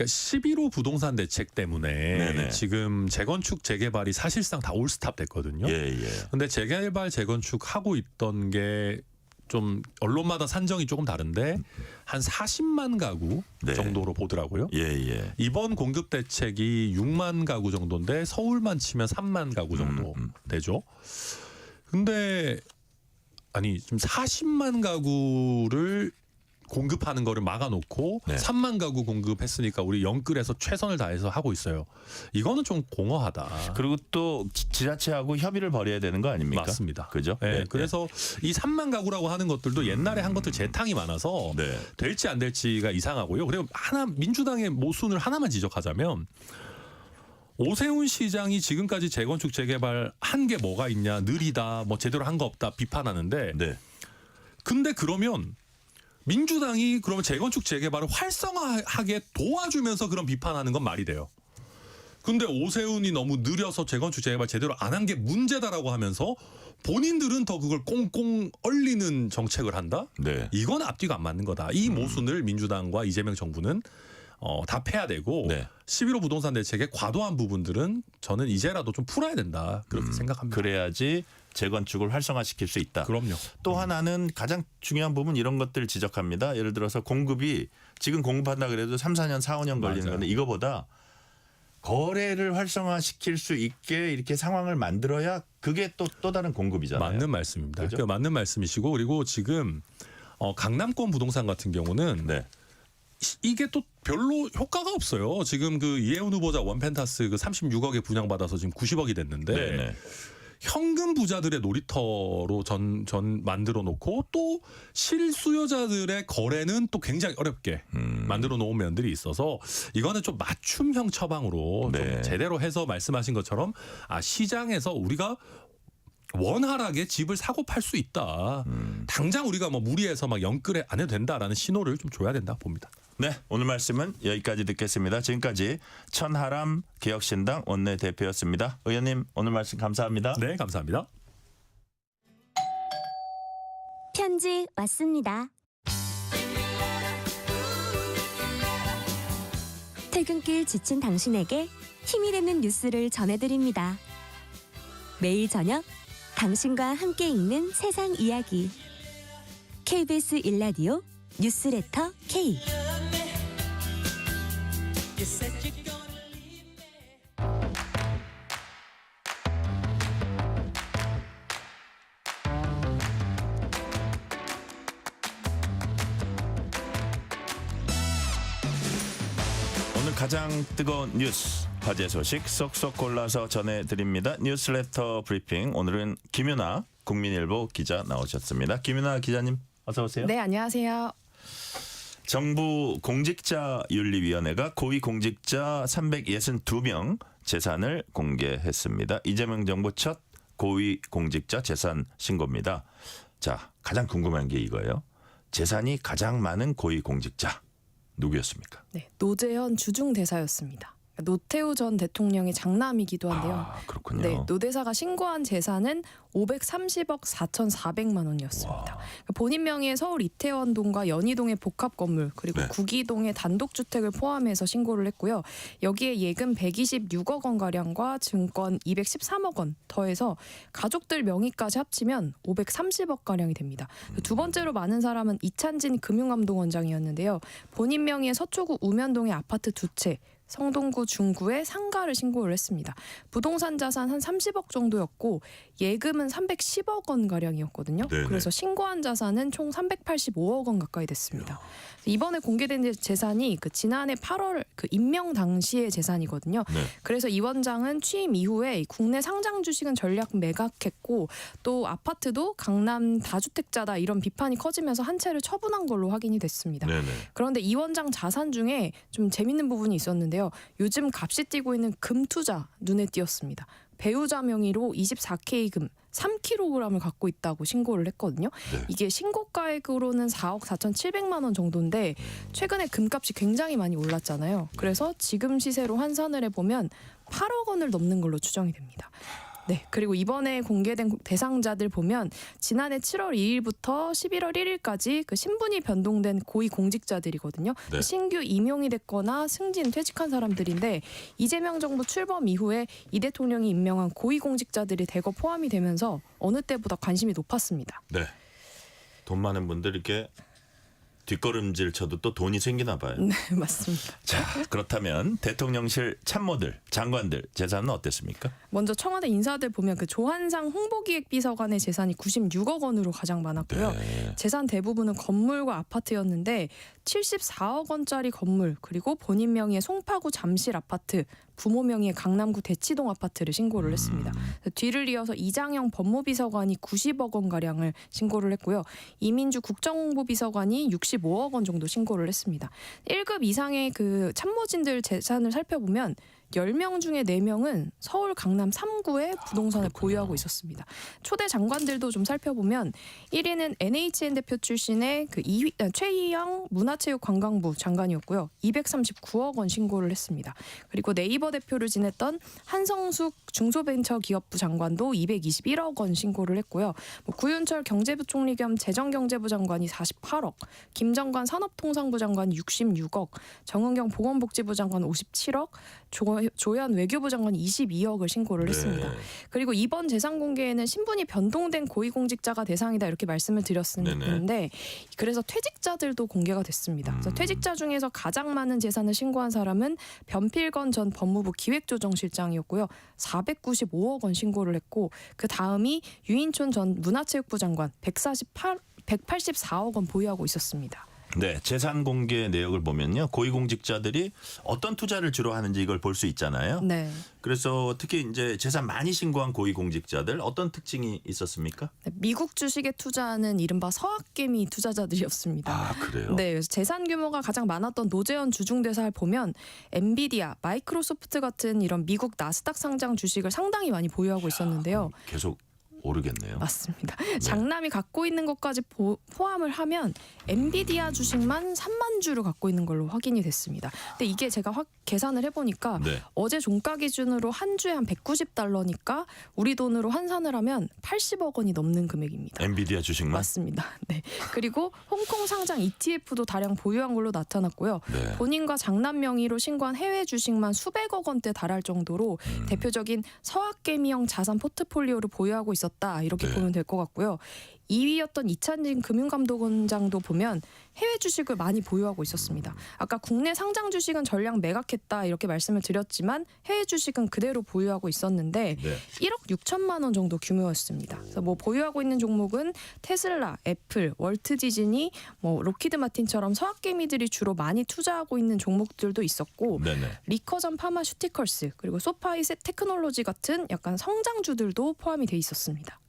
11호 부동산 대책 때문에 네네. 지금 재건축 재개발이 사실상 다 올스탑 됐거든요. 예. 근데 재개발 재건축 하고 있던 게 좀 언론마다 산정이 조금 다른데 한 40만 가구 네. 정도로 보더라고요. 예. 이번 공급 대책이 6만 가구 정도인데 서울만 치면 3만 가구 정도 되죠. 근데 아니 지금 40만 가구를 공급하는 거를 막아놓고 네. 3만 가구 공급했으니까 우리 영끌에서 최선을 다해서 하고 있어요. 이거는 좀 공허하다. 그리고 또 지자체하고 협의를 벌여야 되는 거 아닙니까? 맞습니다. 그죠? 네, 그래서 이 3만 가구라고 하는 것들도 옛날에 한 것들 재탕이 많아서 네. 될지 안 될지가 이상하고요. 그리고 민주당의 모순을 하나만 지적하자면 오세훈 시장이 지금까지 재건축 재개발 한 게 뭐가 있냐, 느리다, 뭐 제대로 한 거 없다 비판하는데 네. 근데 그러면 민주당이 그러면 재건축 재개발을 활성화하게 도와주면서 그런 비판하는 건 말이 돼요. 근데 오세훈이 너무 느려서 재건축 재개발 제대로 안 한 게 문제다라고 하면서 본인들은 더 그걸 꽁꽁 얼리는 정책을 한다? 네. 이건 앞뒤가 안 맞는 거다. 이 모순을 민주당과 이재명 정부는 답해야 되고 네. 11호 부동산 대책의 과도한 부분들은 저는 이제라도 좀 풀어야 된다. 그렇게 생각합니다. 그래야지 재건축을 활성화시킬 수 있다. 그럼요. 또 하나는 가장 중요한 부분 이런 것들을 지적합니다. 예를 들어서 공급이 지금 공급한다 그래도 3, 4년, 4, 5년 걸리는 맞아요. 건데 이거보다 거래를 활성화시킬 수 있게 이렇게 상황을 만들어야 그게 또 다른 공급이잖아요. 맞는 말씀입니다. 그죠? 그러니까 맞는 말씀이시고 그리고 지금 강남권 부동산 같은 경우는 네. 이게 또 별로 효과가 없어요. 지금 그 이혜훈 후보자 원펜타스 그 36억에 분양받아서 지금 90억이 됐는데 네. 현금 부자들의 놀이터로 전 만들어 놓고 또 실수요자들의 거래는 또 굉장히 어렵게 만들어 놓은 면들이 있어서 이거는 좀 맞춤형 처방으로 네. 좀 제대로 해서 말씀하신 것처럼 시장에서 우리가 원활하게 집을 사고 팔 수 있다. 당장 우리가 뭐 무리해서 막 영끌에 안 해도 된다라는 신호를 좀 줘야 된다 봅니다. 네, 오늘 말씀은 여기까지 듣겠습니다. 지금까지 천하람 개혁신당 원내대표였습니다. 의원님 오늘 말씀 감사합니다. 네, 감사합니다. 편지 왔습니다. 퇴근길 지친 당신에게 힘이 되는 뉴스를 전해드립니다. 매일 저녁 당신과 함께 읽는 세상 이야기. KBS 1라디오 뉴스레터 K. 가장 뜨거운 뉴스, 화제 소식 쏙쏙 골라서 전해드립니다. 뉴스레터 브리핑. 오늘은 김윤아 국민일보 기자 나오셨습니다. 김윤아 기자님 어서 오세요. 네, 안녕하세요. 정부 공직자윤리위원회가 고위공직자 362명 재산을 공개했습니다. 이재명 정부 첫 고위공직자 재산 신고입니다. 자, 가장 궁금한 게 이거예요. 재산이 가장 많은 고위공직자 누구였습니까? 네, 노재현 주중대사였습니다. 노태우 전 대통령의 장남이기도 한데요. 아, 그렇군요. 네, 노 대사가 신고한 재산은 530억 4,400만 원이었습니다. 본인 명의의 서울 이태원동과 연희동의 복합 건물 그리고 네. 구기동의 단독주택을 포함해서 신고를 했고요. 여기에 예금 126억 원 가량과 증권 213억 원 더해서 가족들 명의까지 합치면 530억 가량이 됩니다. 두 번째로 많은 사람은 이찬진 금융감독원장이었는데요. 본인 명의의 서초구 우면동의 아파트 2채 성동구 중구에 상가를 신고를 했습니다. 부동산 자산 한 30억 정도였고 예금은 310억 원 가량이었거든요. 네네. 그래서 신고한 자산은 총 385억 원 가까이 됐습니다. 이번에 공개된 재산이 그 지난해 8월 그 임명 당시의 재산이거든요. 네. 그래서 이 원장은 취임 이후에 국내 상장 주식은 전략 매각했고 또 아파트도 강남 다주택자다 이런 비판이 커지면서 한 채를 처분한 걸로 확인이 됐습니다. 네네. 그런데 이 원장 자산 중에 좀 재밌는 부분이 있었는데요. 요즘 값이 뛰고 있는 금 투자 눈에 띄었습니다. 배우자 명의로 24K 금 3kg을 갖고 있다고 신고를 했거든요. 네. 이게 신고가액으로는 4억 4,700만 원 정도인데 최근에 금값이 굉장히 많이 올랐잖아요. 그래서 지금 시세로 환산을 해보면 8억 원을 넘는 걸로 추정이 됩니다. 네, 그리고 이번에 공개된 대상자들 보면 지난해 7월 2일부터 11월 1일까지 그 신분이 변동된 고위 공직자들이거든요. 네. 신규 임용이 됐거나 승진 퇴직한 사람들인데 이재명 정부 출범 이후에 이 대통령이 임명한 고위 공직자들이 대거 포함이 되면서 어느 때보다 관심이 높았습니다. 네. 돈 많은 분들 이렇게 뒷걸음질 쳐도 또 돈이 생기나 봐요. 네, 맞습니다. 자, 그렇다면 대통령실 참모들, 장관들 재산은 어땠습니까? 먼저 청와대 인사들 보면 그 조한상 홍보기획비서관의 재산이 96억 원으로 가장 많았고요. 네. 재산 대부분은 건물과 아파트였는데 74억 원짜리 건물 그리고 본인 명의의 송파구 잠실 아파트, 부모 명의의 강남구 대치동 아파트를 신고를 했습니다. 뒤를 이어서 이장영 법무비서관이 90억 원 가량을 신고를 했고요. 이민주 국정홍보비서관이 65억 원 정도 신고를 했습니다. 1급 이상의 그 참모진들 재산을 살펴보면 10명 중에 4명은 서울 강남 3구에 부동산을 보유하고 있었습니다. 초대 장관들도 좀 살펴보면 1위는 NHN 대표 출신의 그 최희영 문화체육관광부 장관이었고요. 239억 원 신고를 했습니다. 그리고 네이버 대표를 지냈던 한성숙 중소벤처기업부 장관도 221억 원 신고를 했고요. 구윤철 경제부총리 겸 재정경제부 장관이 48억, 김정관 산업통상부 장관이 66억, 정은경 보건복지부 장관 57억, 조현 외교부 장관이 22억을 신고를 했습니다. 그리고 이번 재산 공개에는 신분이 변동된 고위공직자가 대상이다 이렇게 말씀을 드렸었는데 그래서 퇴직자들도 공개가 됐습니다. 그래서 퇴직자 중에서 가장 많은 재산을 신고한 사람은 변필건 전 법무부 기획조정실장이었고요. 495억 원 신고를 했고 그 다음이 유인촌 전 문화체육부 장관 184억 원 보유하고 있었습니다. 네, 재산 공개 내역을 보면요. 고위공직자들이 어떤 투자를 주로 하는지 이걸 볼 수 있잖아요. 네. 그래서 특히 이제 재산 많이 신고한 고위공직자들 어떤 특징이 있었습니까? 미국 주식에 투자하는 이른바 서학개미 투자자들이었습니다. 아, 그래요? 네, 그래서 재산 규모가 가장 많았던 노재현 주중대사를 보면 엔비디아, 마이크로소프트 같은 이런 미국 나스닥 상장 주식을 상당히 많이 보유하고 있었는데요. 계속 오르겠네요. 맞습니다. 장남이 갖고 있는 것까지 포함을 하면 엔비디아 주식만 3만 주를 갖고 있는 걸로 확인이 됐습니다. 근데 이게 제가 계산을 해보니까 네. 어제 종가 기준으로 한 주에 한 190달러니까 우리 돈으로 환산을 하면 80억 원이 넘는 금액입니다. 엔비디아 주식만? 맞습니다. 네. 그리고 홍콩 상장 ETF도 다량 보유한 걸로 나타났고요. 네. 본인과 장남 명의로 신고한 해외 주식만 수백억 원대 달할 정도로 대표적인 서학개미형 자산 포트폴리오를 보유하고 있었다 이렇게 네. 보면 될 것 같고요. 2위였던 이찬진 금융감독원장도 보면 해외 주식을 많이 보유하고 있었습니다. 아까 국내 상장 주식은 전량 매각했다 이렇게 말씀을 드렸지만 해외 주식은 그대로 보유하고 있었는데 1억 6천만 원 정도 규모였습니다. 그래서 뭐 보유하고 있는 종목은 테슬라, 애플, 월트 디즈니, 뭐 로키드 마틴처럼 서학개미들이 주로 많이 투자하고 있는 종목들도 있었고 리커전 파마슈티컬스 그리고 소파이셋 테크놀로지 같은 약간 성장주들도 포함이 돼 있었습니다.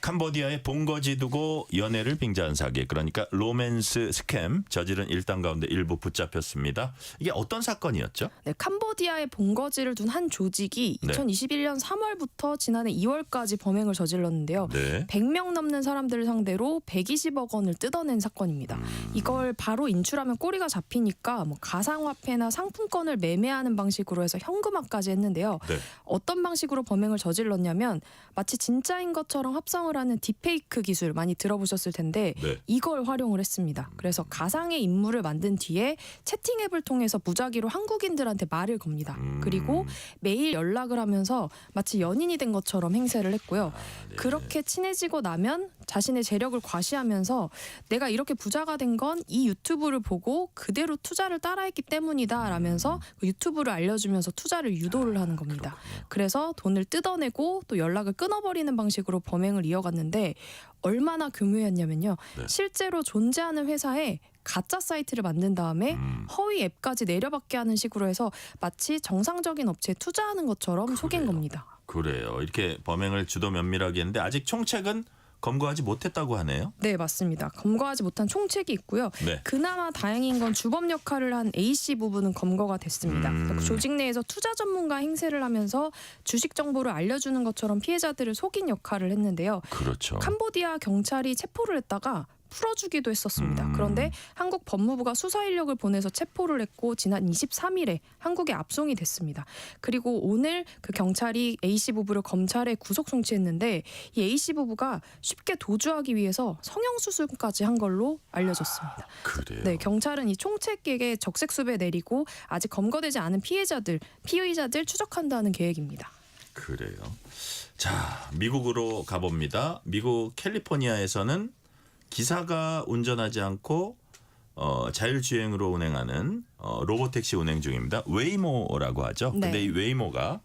캄보디아에 본거지 두고 연애를 빙자한 사기, 그러니까 로맨스 스캠 저지른 일당 가운데 일부 붙잡혔습니다. 이게 어떤 사건이었죠? 네, 캄보디아에 본거지를 둔 한 조직이 2021년 3월부터 지난해 2월까지 범행을 저질렀는데요. 100명 넘는 사람들을 상대로 120억 원을 뜯어낸 사건입니다. 이걸 바로 인출하면 꼬리가 잡히니까 뭐 가상화폐나 상품권을 매매하는 방식으로 해서 현금화까지 했는데요. 어떤 방식으로 범행을 저질렀냐면 마치 진짜인 것처럼 합성을 하는 딥페이크 기술 많이 들어보셨을 텐데 이걸 활용을 했습니다. 그래서 가상의 인물을 만든 뒤에 채팅 앱을 통해서 무작위로 한국인들한테 말을 겁니다. 그리고 매일 연락을 하면서 마치 연인이 된 것처럼 행세를 했고요. 그렇게 친해지고 나면 자신의 재력을 과시하면서 내가 이렇게 부자가 된 건 이 유튜브를 보고 그대로 투자를 따라했기 때문이다 라면서 그 유튜브를 알려주면서 투자를 유도를 하는 겁니다. 그래서 돈을 뜯어내고 또 연락을 끊어버리는 방식으로 범행을 이어갔는데 얼마나 교묘했냐면요. 실제로 존재하는 회사에 가짜 사이트를 만든 다음에 허위 앱까지 내려받게 하는 식으로 해서 마치 정상적인 업체에 투자하는 것처럼 속인 겁니다. 그래요. 이렇게 범행을 주도 면밀하게 했는데 아직 총책은 검거하지 못했다고 하네요. 네, 맞습니다. 검거하지 못한 총책이 있고요. 그나마 다행인 건 주범 역할을 한 A씨 부부는 검거가 됐습니다. 조직 내에서 투자 전문가 행세를 하면서 주식 정보를 알려주는 것처럼 피해자들을 속인 역할을 했는데요. 캄보디아 경찰이 체포를 했다가 풀어주기도 했었습니다. 그런데 한국 법무부가 수사 인력을 보내서 체포를 했고 지난 23일에 한국에 압송이 됐습니다. 그리고 오늘 그 경찰이 A씨 부부를 검찰에 구속 송치했는데 이 A씨 부부가 쉽게 도주하기 위해서 성형수술까지 한 걸로 알려졌습니다. 그래요? 네, 경찰은 이 총책에게 적색수배 내리고 아직 검거되지 않은 피의자들 추적한다는 계획입니다. 그래요. 자, 미국으로 가봅니다. 미국 캘리포니아에서는 기사가 운전하지 않고 자율주행으로 운행하는 로보택시 운행 중입니다. 웨이모라고 하죠. 근데 이 웨이모가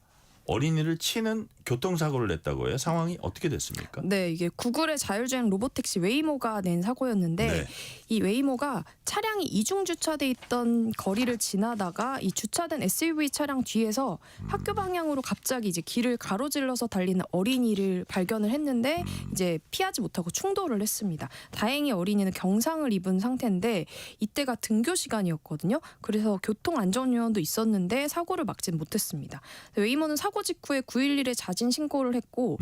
어린이를 치는 교통사고를 냈다고 해요. 상황이 어떻게 됐습니까? 네, 이게 구글의 자율주행 로보택시 웨이모가 낸 사고였는데 이 웨이모가 차량이 이중 주차돼 있던 거리를 지나다가 이 주차된 SUV 차량 뒤에서 학교 방향으로 갑자기 이제 길을 가로질러서 달리는 어린이를 발견을 했는데 이제 피하지 못하고 충돌을 했습니다. 다행히 어린이는 경상을 입은 상태인데 이때가 등교 시간이었거든요. 그래서 교통안전요원도 있었는데 사고를 막지는 못했습니다. 웨이모는 사고 직후에 911에 자진 신고를 했고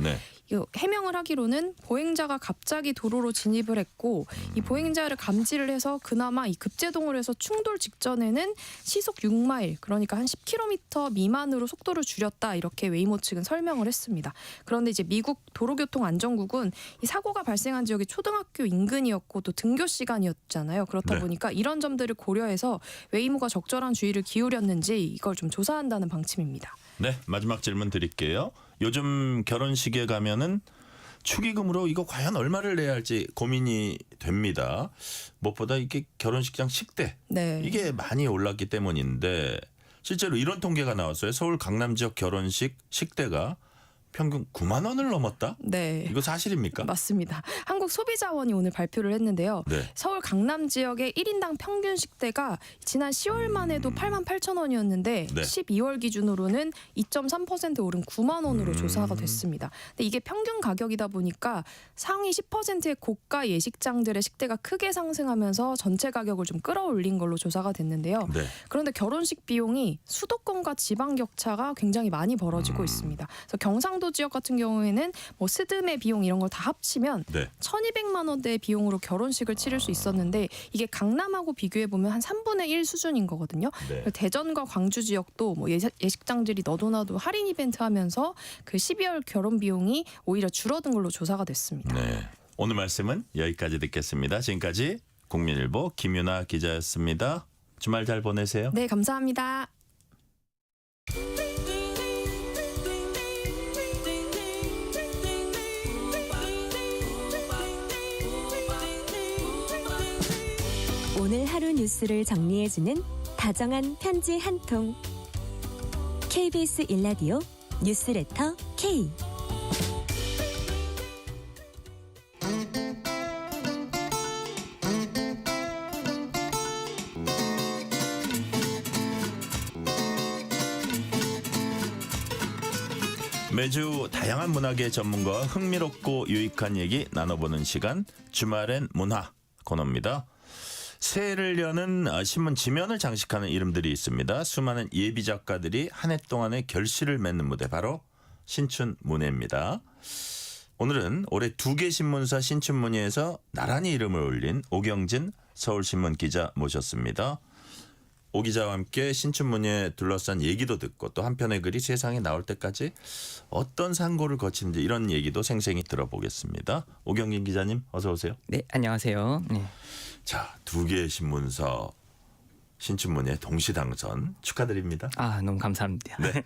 해명을 하기로는 보행자가 갑자기 도로로 진입을 했고 이 보행자를 감지를 해서 그나마 이 급제동을 해서 충돌 직전에는 시속 6마일 그러니까 한 10km 미만으로 속도를 줄였다 이렇게 웨이모 측은 설명을 했습니다. 그런데 이제 미국 도로교통안전국은 이 사고가 발생한 지역이 초등학교 인근이었고 또 등교 시간이었잖아요. 그렇다 보니까 이런 점들을 고려해서 웨이모가 적절한 주의를 기울였는지 이걸 좀 조사한다는 방침입니다. 네, 마지막 질문 드릴게요. 요즘 결혼식에 가면은 축의금으로 이거 과연 얼마를 내야 할지 고민이 됩니다. 무엇보다 이게 결혼식장 식대 이게 많이 올랐기 때문인데 실제로 이런 통계가 나왔어요. 서울 강남 지역 결혼식 식대가 평균 9만 원을 넘었다? 네. 이거 사실입니까? 맞습니다. 한국소비자원이 오늘 발표를 했는데요. 서울 강남 지역의 1인당 평균 식대가 지난 10월만 해도 8만 8천 원이었는데 12월 기준으로는 2.3% 오른 9만 원으로 조사가 됐습니다. 근데 이게 평균 가격이다 보니까 상위 10%의 고가 예식장들의 식대가 크게 상승하면서 전체 가격을 좀 끌어올린 걸로 조사가 됐는데요. 그런데 결혼식 비용이 수도권과 지방 격차가 굉장히 많이 벌어지고 있습니다. 그래서 경상도 지역 같은 경우에는 뭐 스드메 비용 이런 걸 다 합치면 1,200만 원대의 비용으로 결혼식을 치를 수 있었는데 이게 강남하고 비교해 보면 한 3분의 1 수준인 거거든요. 대전과 광주 지역도 뭐 예식장들이 너도나도 할인 이벤트 하면서 그 12월 결혼 비용이 오히려 줄어든 걸로 조사가 됐습니다. 오늘 말씀은 여기까지 듣겠습니다. 지금까지 국민일보 김윤아 기자였습니다. 주말 잘 보내세요. 네, 감사합니다. 오늘 하루 뉴스를 정리해주는 다정한 편지 한 통. KBS 일라디오 뉴스레터 K. 매주 다양한 문학의 전문가와 흥미롭고 유익한 얘기 나눠보는 시간, 주말엔 문화 코너입니다. 새해를 여는 신문 지면을 장식하는 이름들이 있습니다. 수많은 예비 작가들이 한 해 동안의 결실을 맺는 무대, 바로 신춘문예입니다. 오늘은 올해 2개 신문사 신춘문예에서 나란히 이름을 올린 오경진 서울신문 기자 모셨습니다. 오 기자와 함께 신춘문예 둘러싼 얘기도 듣고, 또 한 편의 글이 세상에 나올 때까지 어떤 상고를 거치는지 이런 얘기도 생생히 들어보겠습니다. 오경진 기자님, 어서 오세요. 네, 안녕하세요. 네. 자, 2개의 신문사 신춘문예 동시 당선 축하드립니다. 아, 너무 감사합니다. 네.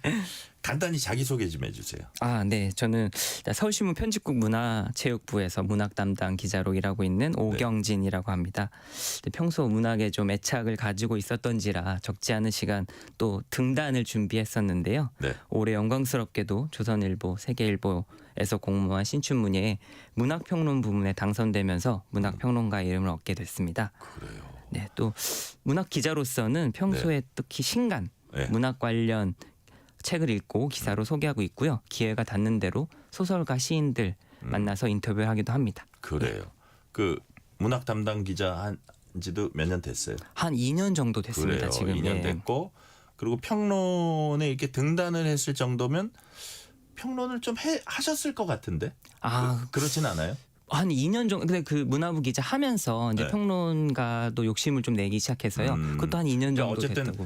간단히 자기소개 좀 해주세요. 아, 네. 저는 서울신문 편집국 문화체육부에서 문학 담당 기자로 일하고 있는 오경진이라고 합니다. 평소 문학에 좀 애착을 가지고 있었던지라 적지 않은 시간 또 등단을 준비했었는데요. 네. 올해 영광스럽게도 조선일보, 세계일보에서 공모한 신춘문예에 문학평론 부문에 당선되면서 문학평론가 이름을 얻게 됐습니다. 그래요. 네, 또 문학 기자로서는 평소에 특히 신간, 문학 관련 책을 읽고 기사로 소개하고 있고요. 기회가 닿는 대로 소설가, 시인들 만나서 인터뷰를 하기도 합니다. 그래요. 그 문학 담당 기자 한 지도 몇 년 됐어요? 한 2년 정도 됐습니다. 그래요. 지금 2년 됐고, 그리고 평론에 이렇게 등단을 했을 정도면 평론을 좀 하셨을 것 같은데. 그렇진 않아요? 한 2년 정도. 근데 그 문화부 기자 하면서 이제 평론가도 욕심을 좀 내기 시작해서요. 그것도 한 2년 정도 어쨌든 됐다고.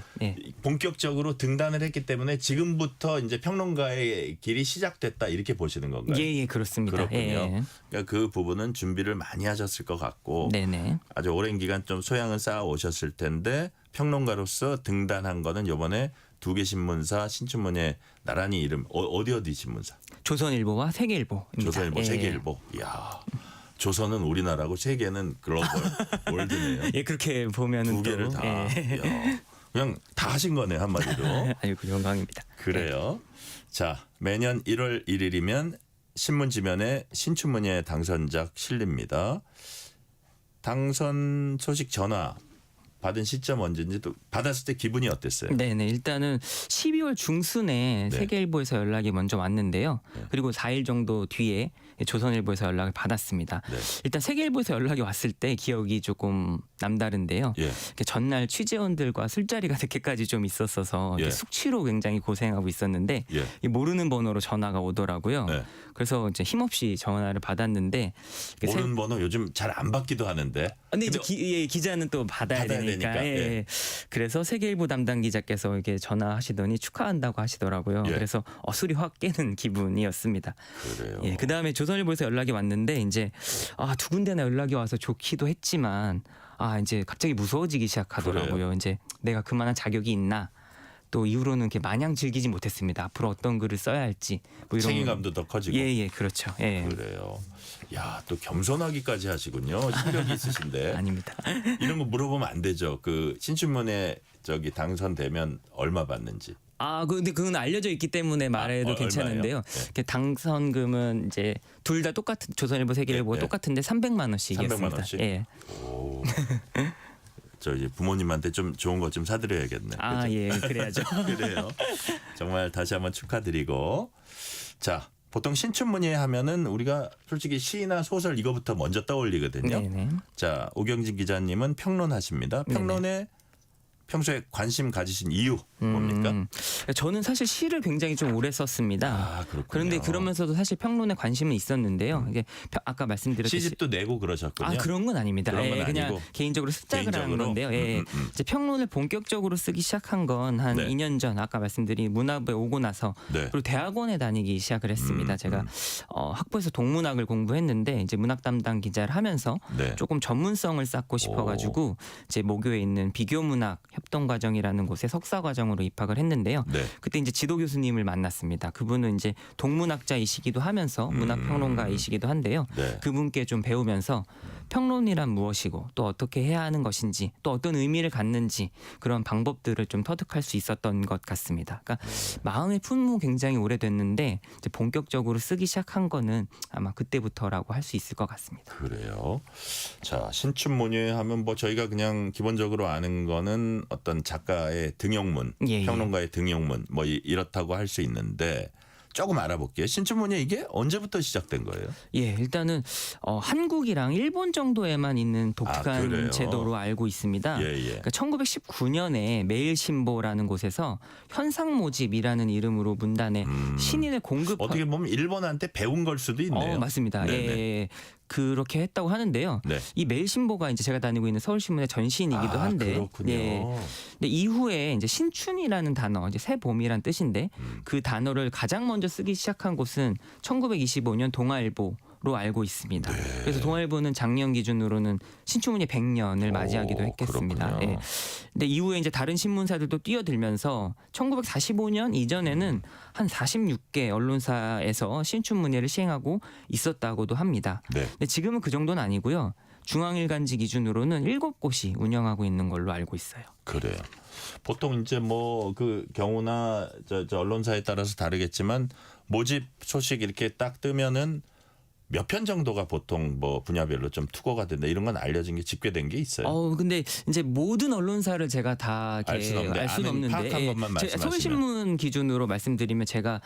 본격적으로 등단을 했기 때문에 지금부터 이제 평론가의 길이 시작됐다, 이렇게 보시는 건가요? 예, 그렇습니다. 그렇군요. 예. 그러니까 그 부분은 준비를 많이 하셨을 것 같고, 네네. 아주 오랜 기간 좀 소양을 쌓아 오셨을 텐데, 평론가로서 등단한 거는 이번에 2개 신문사 신춘문예 나란히 이름, 어디 신문사? 조선일보와 세계일보입니다. 조선일보, 세계일보. 이야, 조선은 우리나라고 세계는 글로벌 월드네요. 예, 그렇게 보면은 2개를 다. 이야, 그냥 다 하신 거네, 한마디로. 아이고, 영광입니다. 그래요. 자, 매년 1월 1일이면 신문지면에 신춘문예 당선작 실립니다. 당선 소식 전화 받은 시점 언제인지, 또 받았을 때 기분이 어땠어요? 네네. 일단은 12월 중순에 세계일보에서 연락이 먼저 왔는데요. 그리고 4일 정도 뒤에 조선일보에서 연락을 받았습니다. 일단 세계일보에서 연락이 왔을 때 기억이 조금 남다른데요. 전날 취재원들과 술자리가 늦게까지 좀 있었어서 숙취로 굉장히 고생하고 있었는데 모르는 번호로 전화가 오더라고요. 그래서 이제 힘없이 전화를 받았는데, 모르는 번호 요즘 잘 안 받기도 하는데. 근데 이제 기자는 또 받아야 되니까. 예. 그래서 세계일보 담당 기자께서 이렇게 전화하시더니 축하한다고 하시더라고요. 그래서 술이 확 깨는 기분이었습니다. 그래요. 예. 그 다음에 조선일보에서 연락이 왔는데 이제 2군데나 연락이 와서 좋기도 했지만 이제 갑자기 무서워지기 시작하더라고요. 그래요. 이제 내가 그만한 자격이 있나? 또 이후로는 이렇게 마냥 즐기지 못했습니다. 앞으로 어떤 글을 써야 할지 뭐 이런 책임감도 더 커지고. 예, 그렇죠. 예. 그래요. 야, 또 겸손하기까지 하시군요. 실력이 있으신데. 아닙니다. 이런 거 물어보면 안 되죠. 그 신춘문예 당선되면 얼마 받는지. 근데 그건 알려져 있기 때문에 말해도 괜찮은데요. 당선금은 이제 둘 다 똑같은, 조선일보, 세계일보가 똑같은데 300만 원씩이었습니다. 300만 원씩? 예. 오. 저 이제 부모님한테 좀 좋은 것 좀 사드려야겠네. 그렇죠? 예, 그래야죠. 그래요. 정말 다시 한번 축하드리고. 자, 보통 신춘문예 하면은 우리가 솔직히 시나 소설 이거부터 먼저 떠올리거든요. 네네. 자, 오경진 기자님은 평론하십니다. 평론에 평소에 관심 가지신 이유 뭡니까? 저는 사실 시를 굉장히 좀 오래 썼습니다. 그렇군요. 그런데 그러면서도 사실 평론에 관심은 있었는데요. 이게 아까 말씀드렸듯이 시집도 내고 그러셨군요. 그런 건 아닙니다. 그런 건 그냥 아니고. 개인적으로 습작을 한 건데요. 이제 평론을 본격적으로 쓰기 시작한 건 한 2년 전, 아까 말씀드린 문화부에 오고 나서 그리고 대학원에 다니기 시작을 했습니다. 제가 학부에서 동문학을 공부했는데 이제 문학 담당 기자를 하면서 조금 전문성을 쌓고 싶어가지고 이제 모교에 있는 비교문학 협동과정이라는 곳에 석사과정으로 입학을 했는데요. 그때 이제 지도 교수님을 만났습니다. 그분은 이제 동문학자이시기도 하면서 문학평론가이시기도 한데요. 그분께 좀 배우면서 평론이란 무엇이고 또 어떻게 해야 하는 것인지 또 어떤 의미를 갖는지 그런 방법들을 좀 터득할 수 있었던 것 같습니다. 그러니까 마음의 품은 굉장히 오래됐는데 이제 본격적으로 쓰기 시작한 거는 아마 그때부터라고 할 수 있을 것 같습니다. 그래요. 자, 신춘문예 하면 뭐 저희가 그냥 기본적으로 아는 거는 어떤 작가의 등용문, 예, 평론가의 등용문 뭐 이렇다고 할 수 있는데 조금 알아볼게요. 신춘문예 이게 언제부터 시작된 거예요? 예, 일단은 한국이랑 일본 정도에만 있는 독특한 제도로 알고 있습니다. 예, 예. 그러니까 1919년에 매일신보라는 곳에서 현상모집이라는 이름으로 문단에 신인을 공급 어떻게 보면 일본한테 배운 걸 수도 있네요. 맞습니다. 예, 예. 그렇게 했다고 하는데요. 네. 이 매일신보가 이제 제가 다니고 있는 서울신문의 전신이기도 한데, 그렇군요. 근데 이후에 이제 신춘이라는 단어, 이제 새 봄이란 뜻인데 그 단어를 가장 먼저 쓰기 시작한 곳은 1925년 동아일보. 로 알고 있습니다. 네. 그래서 동아일보는 작년 기준으로는 신춘문예 100년을 맞이하기도 했겠습니다. 예. 근데 이후에 이제 다른 신문사들도 뛰어들면서 1945년 이전에는 한 46개 언론사에서 신춘문예를 시행하고 있었다고도 합니다. 네. 근데 지금은 그 정도는 아니고요. 중앙일간지 기준으로는 7곳이 운영하고 있는 걸로 알고 있어요. 그래요. 보통 이제 뭐 그 경우나 저 언론사에 따라서 다르겠지만 모집 소식 이렇게 딱 뜨면은 몇 편 정도가 보통 뭐 분야별로 좀 투고가 된다 이런 건 알려진 게 집계된 게 있어요. 근데 이제 모든 언론사를 제가 다 알 수는 없는데 파악한 것만 말씀하시면. 서울신문 기준으로 말씀드리면 제가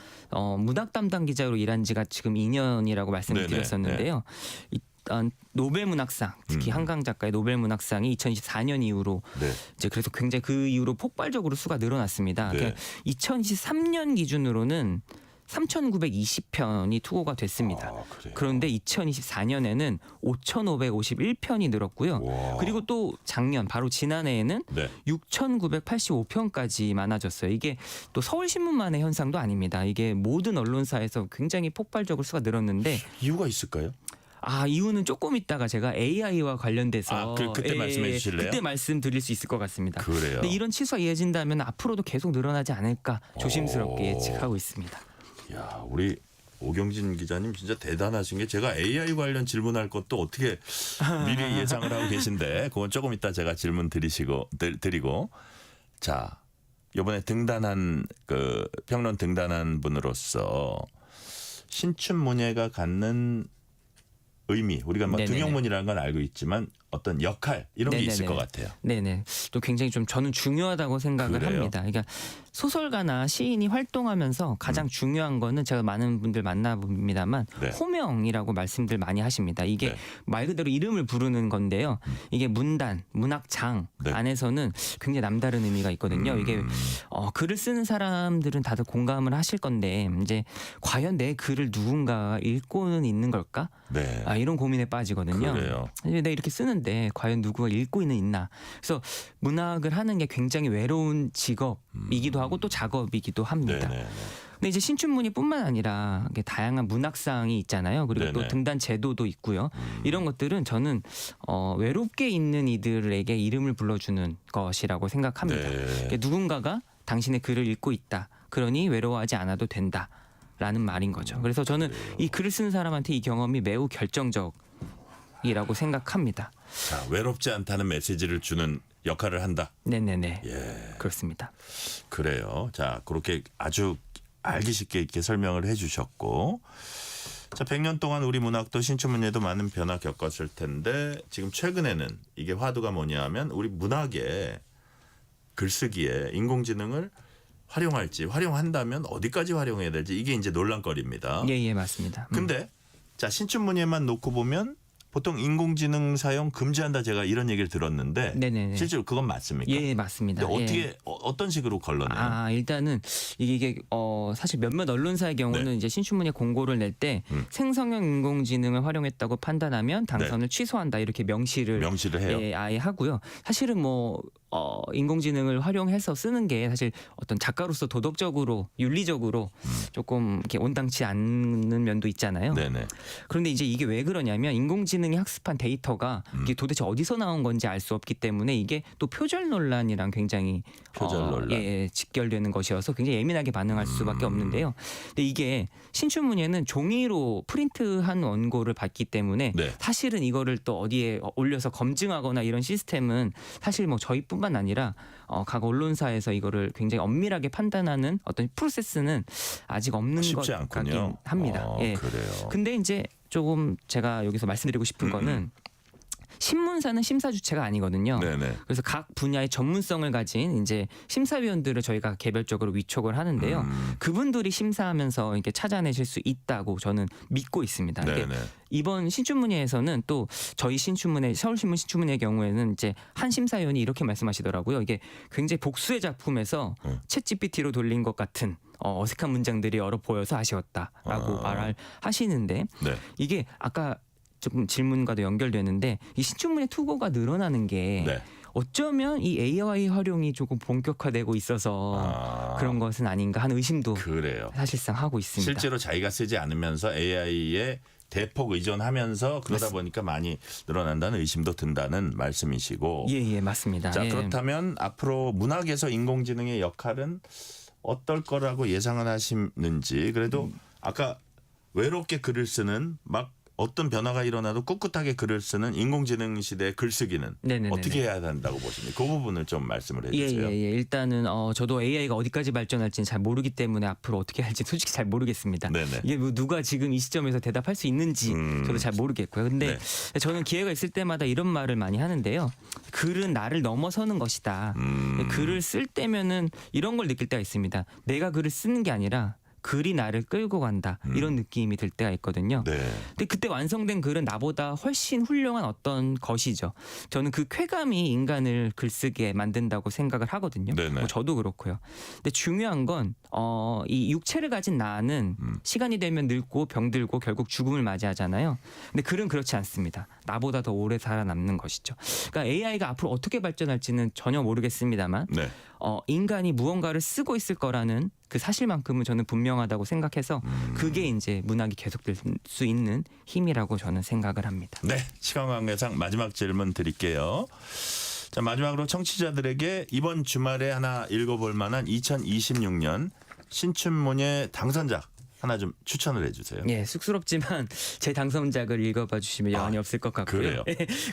문학 담당 기자로 일한 지가 지금 2년이라고 말씀을 드렸었는데요. 일단 노벨문학상, 특히 한강 작가의 노벨문학상이 2024년 이후로 이제 그래서 굉장히 그 이후로 폭발적으로 수가 늘어났습니다. 네. 그러니까 2023년 기준으로는 3,920편이 투고가 됐습니다. 그런데 2024년에는 5,551편이 늘었고요. 와. 그리고 또 작년 바로 지난해에는 6,985편까지 많아졌어요. 이게 또 서울신문만의 현상도 아닙니다. 이게 모든 언론사에서 굉장히 폭발적으로 수가 늘었는데 이유가 있을까요? 이유는 조금 있다가 제가 AI와 관련돼서 그때 말씀해 주실래요? 그때 말씀드릴 수 있을 것 같습니다. 그래요. 근데 이런 치수가 이어진다면 앞으로도 계속 늘어나지 않을까 조심스럽게 예측하고 있습니다. 야, 우리 오경진 기자님 진짜 대단하신 게 제가 AI 관련 질문할 것도 어떻게 미리 예상을 하고 계신데 그건 조금 이따 제가 질문 드리고 자, 이번에 등단한 그 평론 등단한 분으로서 신춘문예가 갖는 의미 우리가 뭐 등용문이라는 건 알고 있지만 어떤 역할 이런 게 있을 것 같아요. 네네. 또 굉장히 좀 저는 중요하다고 생각을 합니다. 그러니까 소설가나 시인이 활동하면서 가장 중요한 거는 제가 많은 분들 만나봅니다만 호명이라고 말씀들 많이 하십니다. 이게 말 그대로 이름을 부르는 건데요. 이게 문단, 문학장 안에서는 굉장히 남다른 의미가 있거든요. 이게 글을 쓰는 사람들은 다들 공감을 하실 건데 이제 과연 내 글을 누군가가 읽고는 있는 걸까? 이런 고민에 빠지거든요. 그래요. 내가 이렇게 쓰는데 과연 누구가 읽고는 있나? 그래서 문학을 하는 게 굉장히 외로운 직업이기도 하고 또 작업이기도 합니다. 근데 이제 신춘문예뿐만 아니라 다양한 문학상이 있잖아요. 그리고 또 등단 제도도 있고요. 이런 것들은 저는 외롭게 있는 이들에게 이름을 불러주는 것이라고 생각합니다. 누군가가 당신의 글을 읽고 있다. 그러니 외로워하지 않아도 된다. 라는 말인 거죠. 그래서 저는 이 글을 쓰는 사람한테 이 경험이 매우 결정적이라고 생각합니다. 자, 외롭지 않다는 메시지를 주는 역할을 한다. 네네네. 그렇습니다. 그래요. 자, 그렇게 아주 알기 쉽게 이렇게 설명을 해주셨고, 자, 100년 동안 우리 문학도 신춘문예도 많은 변화 겪었을 텐데 지금 최근에는 이게 화두가 뭐냐하면 우리 문학의 글쓰기에 인공지능을 활용한다면 어디까지 활용해야 될지 이게 이제 논란거리입니다. 예, 맞습니다. 근데 자, 신춘문예만 놓고 보면 보통 인공지능 사용 금지한다 제가 이런 얘기를 들었는데 실제로 그건 맞습니까? 예, 맞습니다. 어떻게 어떤 식으로 걸러내요? 일단은 이게 사실 몇몇 언론사의 경우는 이제 신춘문예 공고를 낼 때 생성형 인공지능을 활용했다고 판단하면 당선을 취소한다 이렇게 명시를 해요. 아예 하고요. 사실은 인공지능을 활용해서 쓰는 게 사실 어떤 작가로서 도덕적으로 윤리적으로 조금 이렇게 온당치 않는 면도 있잖아요. 네네. 그런데 이제 이게 왜 그러냐면 인공지능이 학습한 데이터가 이게 도대체 어디서 나온 건지 알 수 없기 때문에 이게 또 표절 논란이랑 굉장히 표절 논란. 직결되는 것이어서 굉장히 예민하게 반응할 수밖에 없는데요. 근데 이게 신춘문예는 종이로 프린트한 원고를 받기 때문에 네. 사실은 이거를 또 어디에 올려서 검증하거나 이런 시스템은 사실 뭐 저희뿐만 아니라 각 언론사에서 이거를 굉장히 엄밀하게 판단하는 어떤 프로세스는 아직 없는 것 쉽지 같긴 않군요. 합니다. 예. 그래요. 근데 이제 조금 제가 여기서 말씀드리고 싶은 거는 신문사는 심사 주체가 아니거든요. 네네. 그래서 각 분야의 전문성을 가진 이제 심사위원들을 저희가 개별적으로 위촉을 하는데요. 그분들이 심사하면서 이렇게 찾아내실 수 있다고 저는 믿고 있습니다. 이게 네네. 이번 신춘문예에서는 또 저희 신춘문예 서울신문 신춘문예의 경우에는 이제 한 심사위원이 이렇게 말씀하시더라고요. 이게 굉장히 복수의 작품에서 챗GPT로 돌린 것 같은 어색한 문장들이 여러 보여서 아쉬웠다라고 말을 하시는데 네. 이게 아까 조금 질문과도 연결되는데 이 신춘문예 투고가 늘어나는 게 네. 어쩌면 이 AI 활용이 조금 본격화되고 있어서 그런 것은 아닌가 하는 의심도 그래요. 사실상 하고 있습니다. 실제로 자기가 쓰지 않으면서 AI에 대폭 의존하면서 그러다 보니까 많이 늘어난다는 의심도 든다는 말씀이시고. 예, 맞습니다. 자, 예. 그렇다면 앞으로 문학에서 인공지능의 역할은 어떨 거라고 예상을 하시는지. 그래도 아까 외롭게 글을 쓰는 막 어떤 변화가 일어나도 꿋꿋하게 글을 쓰는 인공지능 시대의 글쓰기는 네네네네. 어떻게 해야 된다고 보십니까? 그 부분을 좀 말씀을 해주세요. 예. 일단은 저도 AI가 어디까지 발전할지는 잘 모르기 때문에 앞으로 어떻게 할지 솔직히 잘 모르겠습니다. 네네. 이게 뭐 누가 지금 이 시점에서 대답할 수 있는지 저도 잘 모르겠고요. 근데 저는 기회가 있을 때마다 이런 말을 많이 하는데요. 글은 나를 넘어서는 것이다. 글을 쓸 때면은 이런 걸 느낄 때가 있습니다. 내가 글을 쓰는 게 아니라 글이 나를 끌고 간다 이런 느낌이 들 때가 있거든요. 네. 근데 그때 완성된 글은 나보다 훨씬 훌륭한 어떤 것이죠. 저는 그 쾌감이 인간을 글쓰게 만든다고 생각을 하거든요. 뭐 저도 그렇고요. 근데 중요한 건 이 육체를 가진 나는 시간이 되면 늙고 병들고 결국 죽음을 맞이하잖아요. 근데 글은 그렇지 않습니다. 나보다 더 오래 살아남는 것이죠. 그러니까 AI가 앞으로 어떻게 발전할지는 전혀 모르겠습니다만 네. 인간이 무언가를 쓰고 있을 거라는 그 사실만큼은 저는 분명하다고 생각해서 그게 이제 문학이 계속될 수 있는 힘이라고 저는 생각을 합니다. 네, 시간 관계상 마지막 질문 드릴게요. 자, 마지막으로 청취자들에게 이번 주말에 하나 읽어볼 만한 2026년 신춘문예 당선작 하나 좀 추천을 해주세요. 예, 쑥스럽지만 제 당선작을 읽어봐 주시면 여한이 없을 것 같고요. 그래요?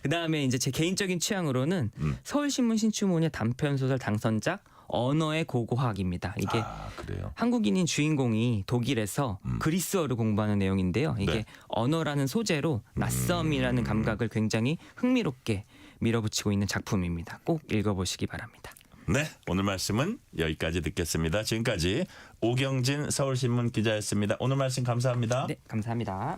그 다음에 이제 제 개인적인 취향으로는 서울신문 신춘문예 단편소설 당선작 언어의 고고학입니다. 이게 그래요? 한국인인 주인공이 독일에서 그리스어를 공부하는 내용인데요. 이게 네. 언어라는 소재로 낯섦이라는 감각을 굉장히 흥미롭게 밀어붙이고 있는 작품입니다. 꼭 읽어보시기 바랍니다. 네, 오늘 말씀은 여기까지 듣겠습니다. 지금까지 오경진 서울신문 기자였습니다. 오늘 말씀 감사합니다. 네, 감사합니다.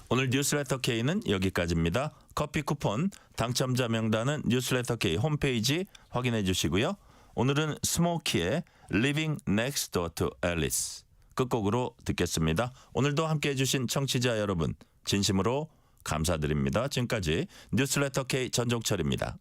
오늘 뉴스레터 K는 여기까지입니다. 커피 쿠폰 당첨자 명단은 뉴스레터 K 홈페이지 확인해 주시고요. 오늘은 스모키의 Living Next Door to Alice 끝곡으로 듣겠습니다. 오늘도 함께해 주신 청취자 여러분 진심으로 감사드립니다. 지금까지 뉴스레터 K 전종철입니다.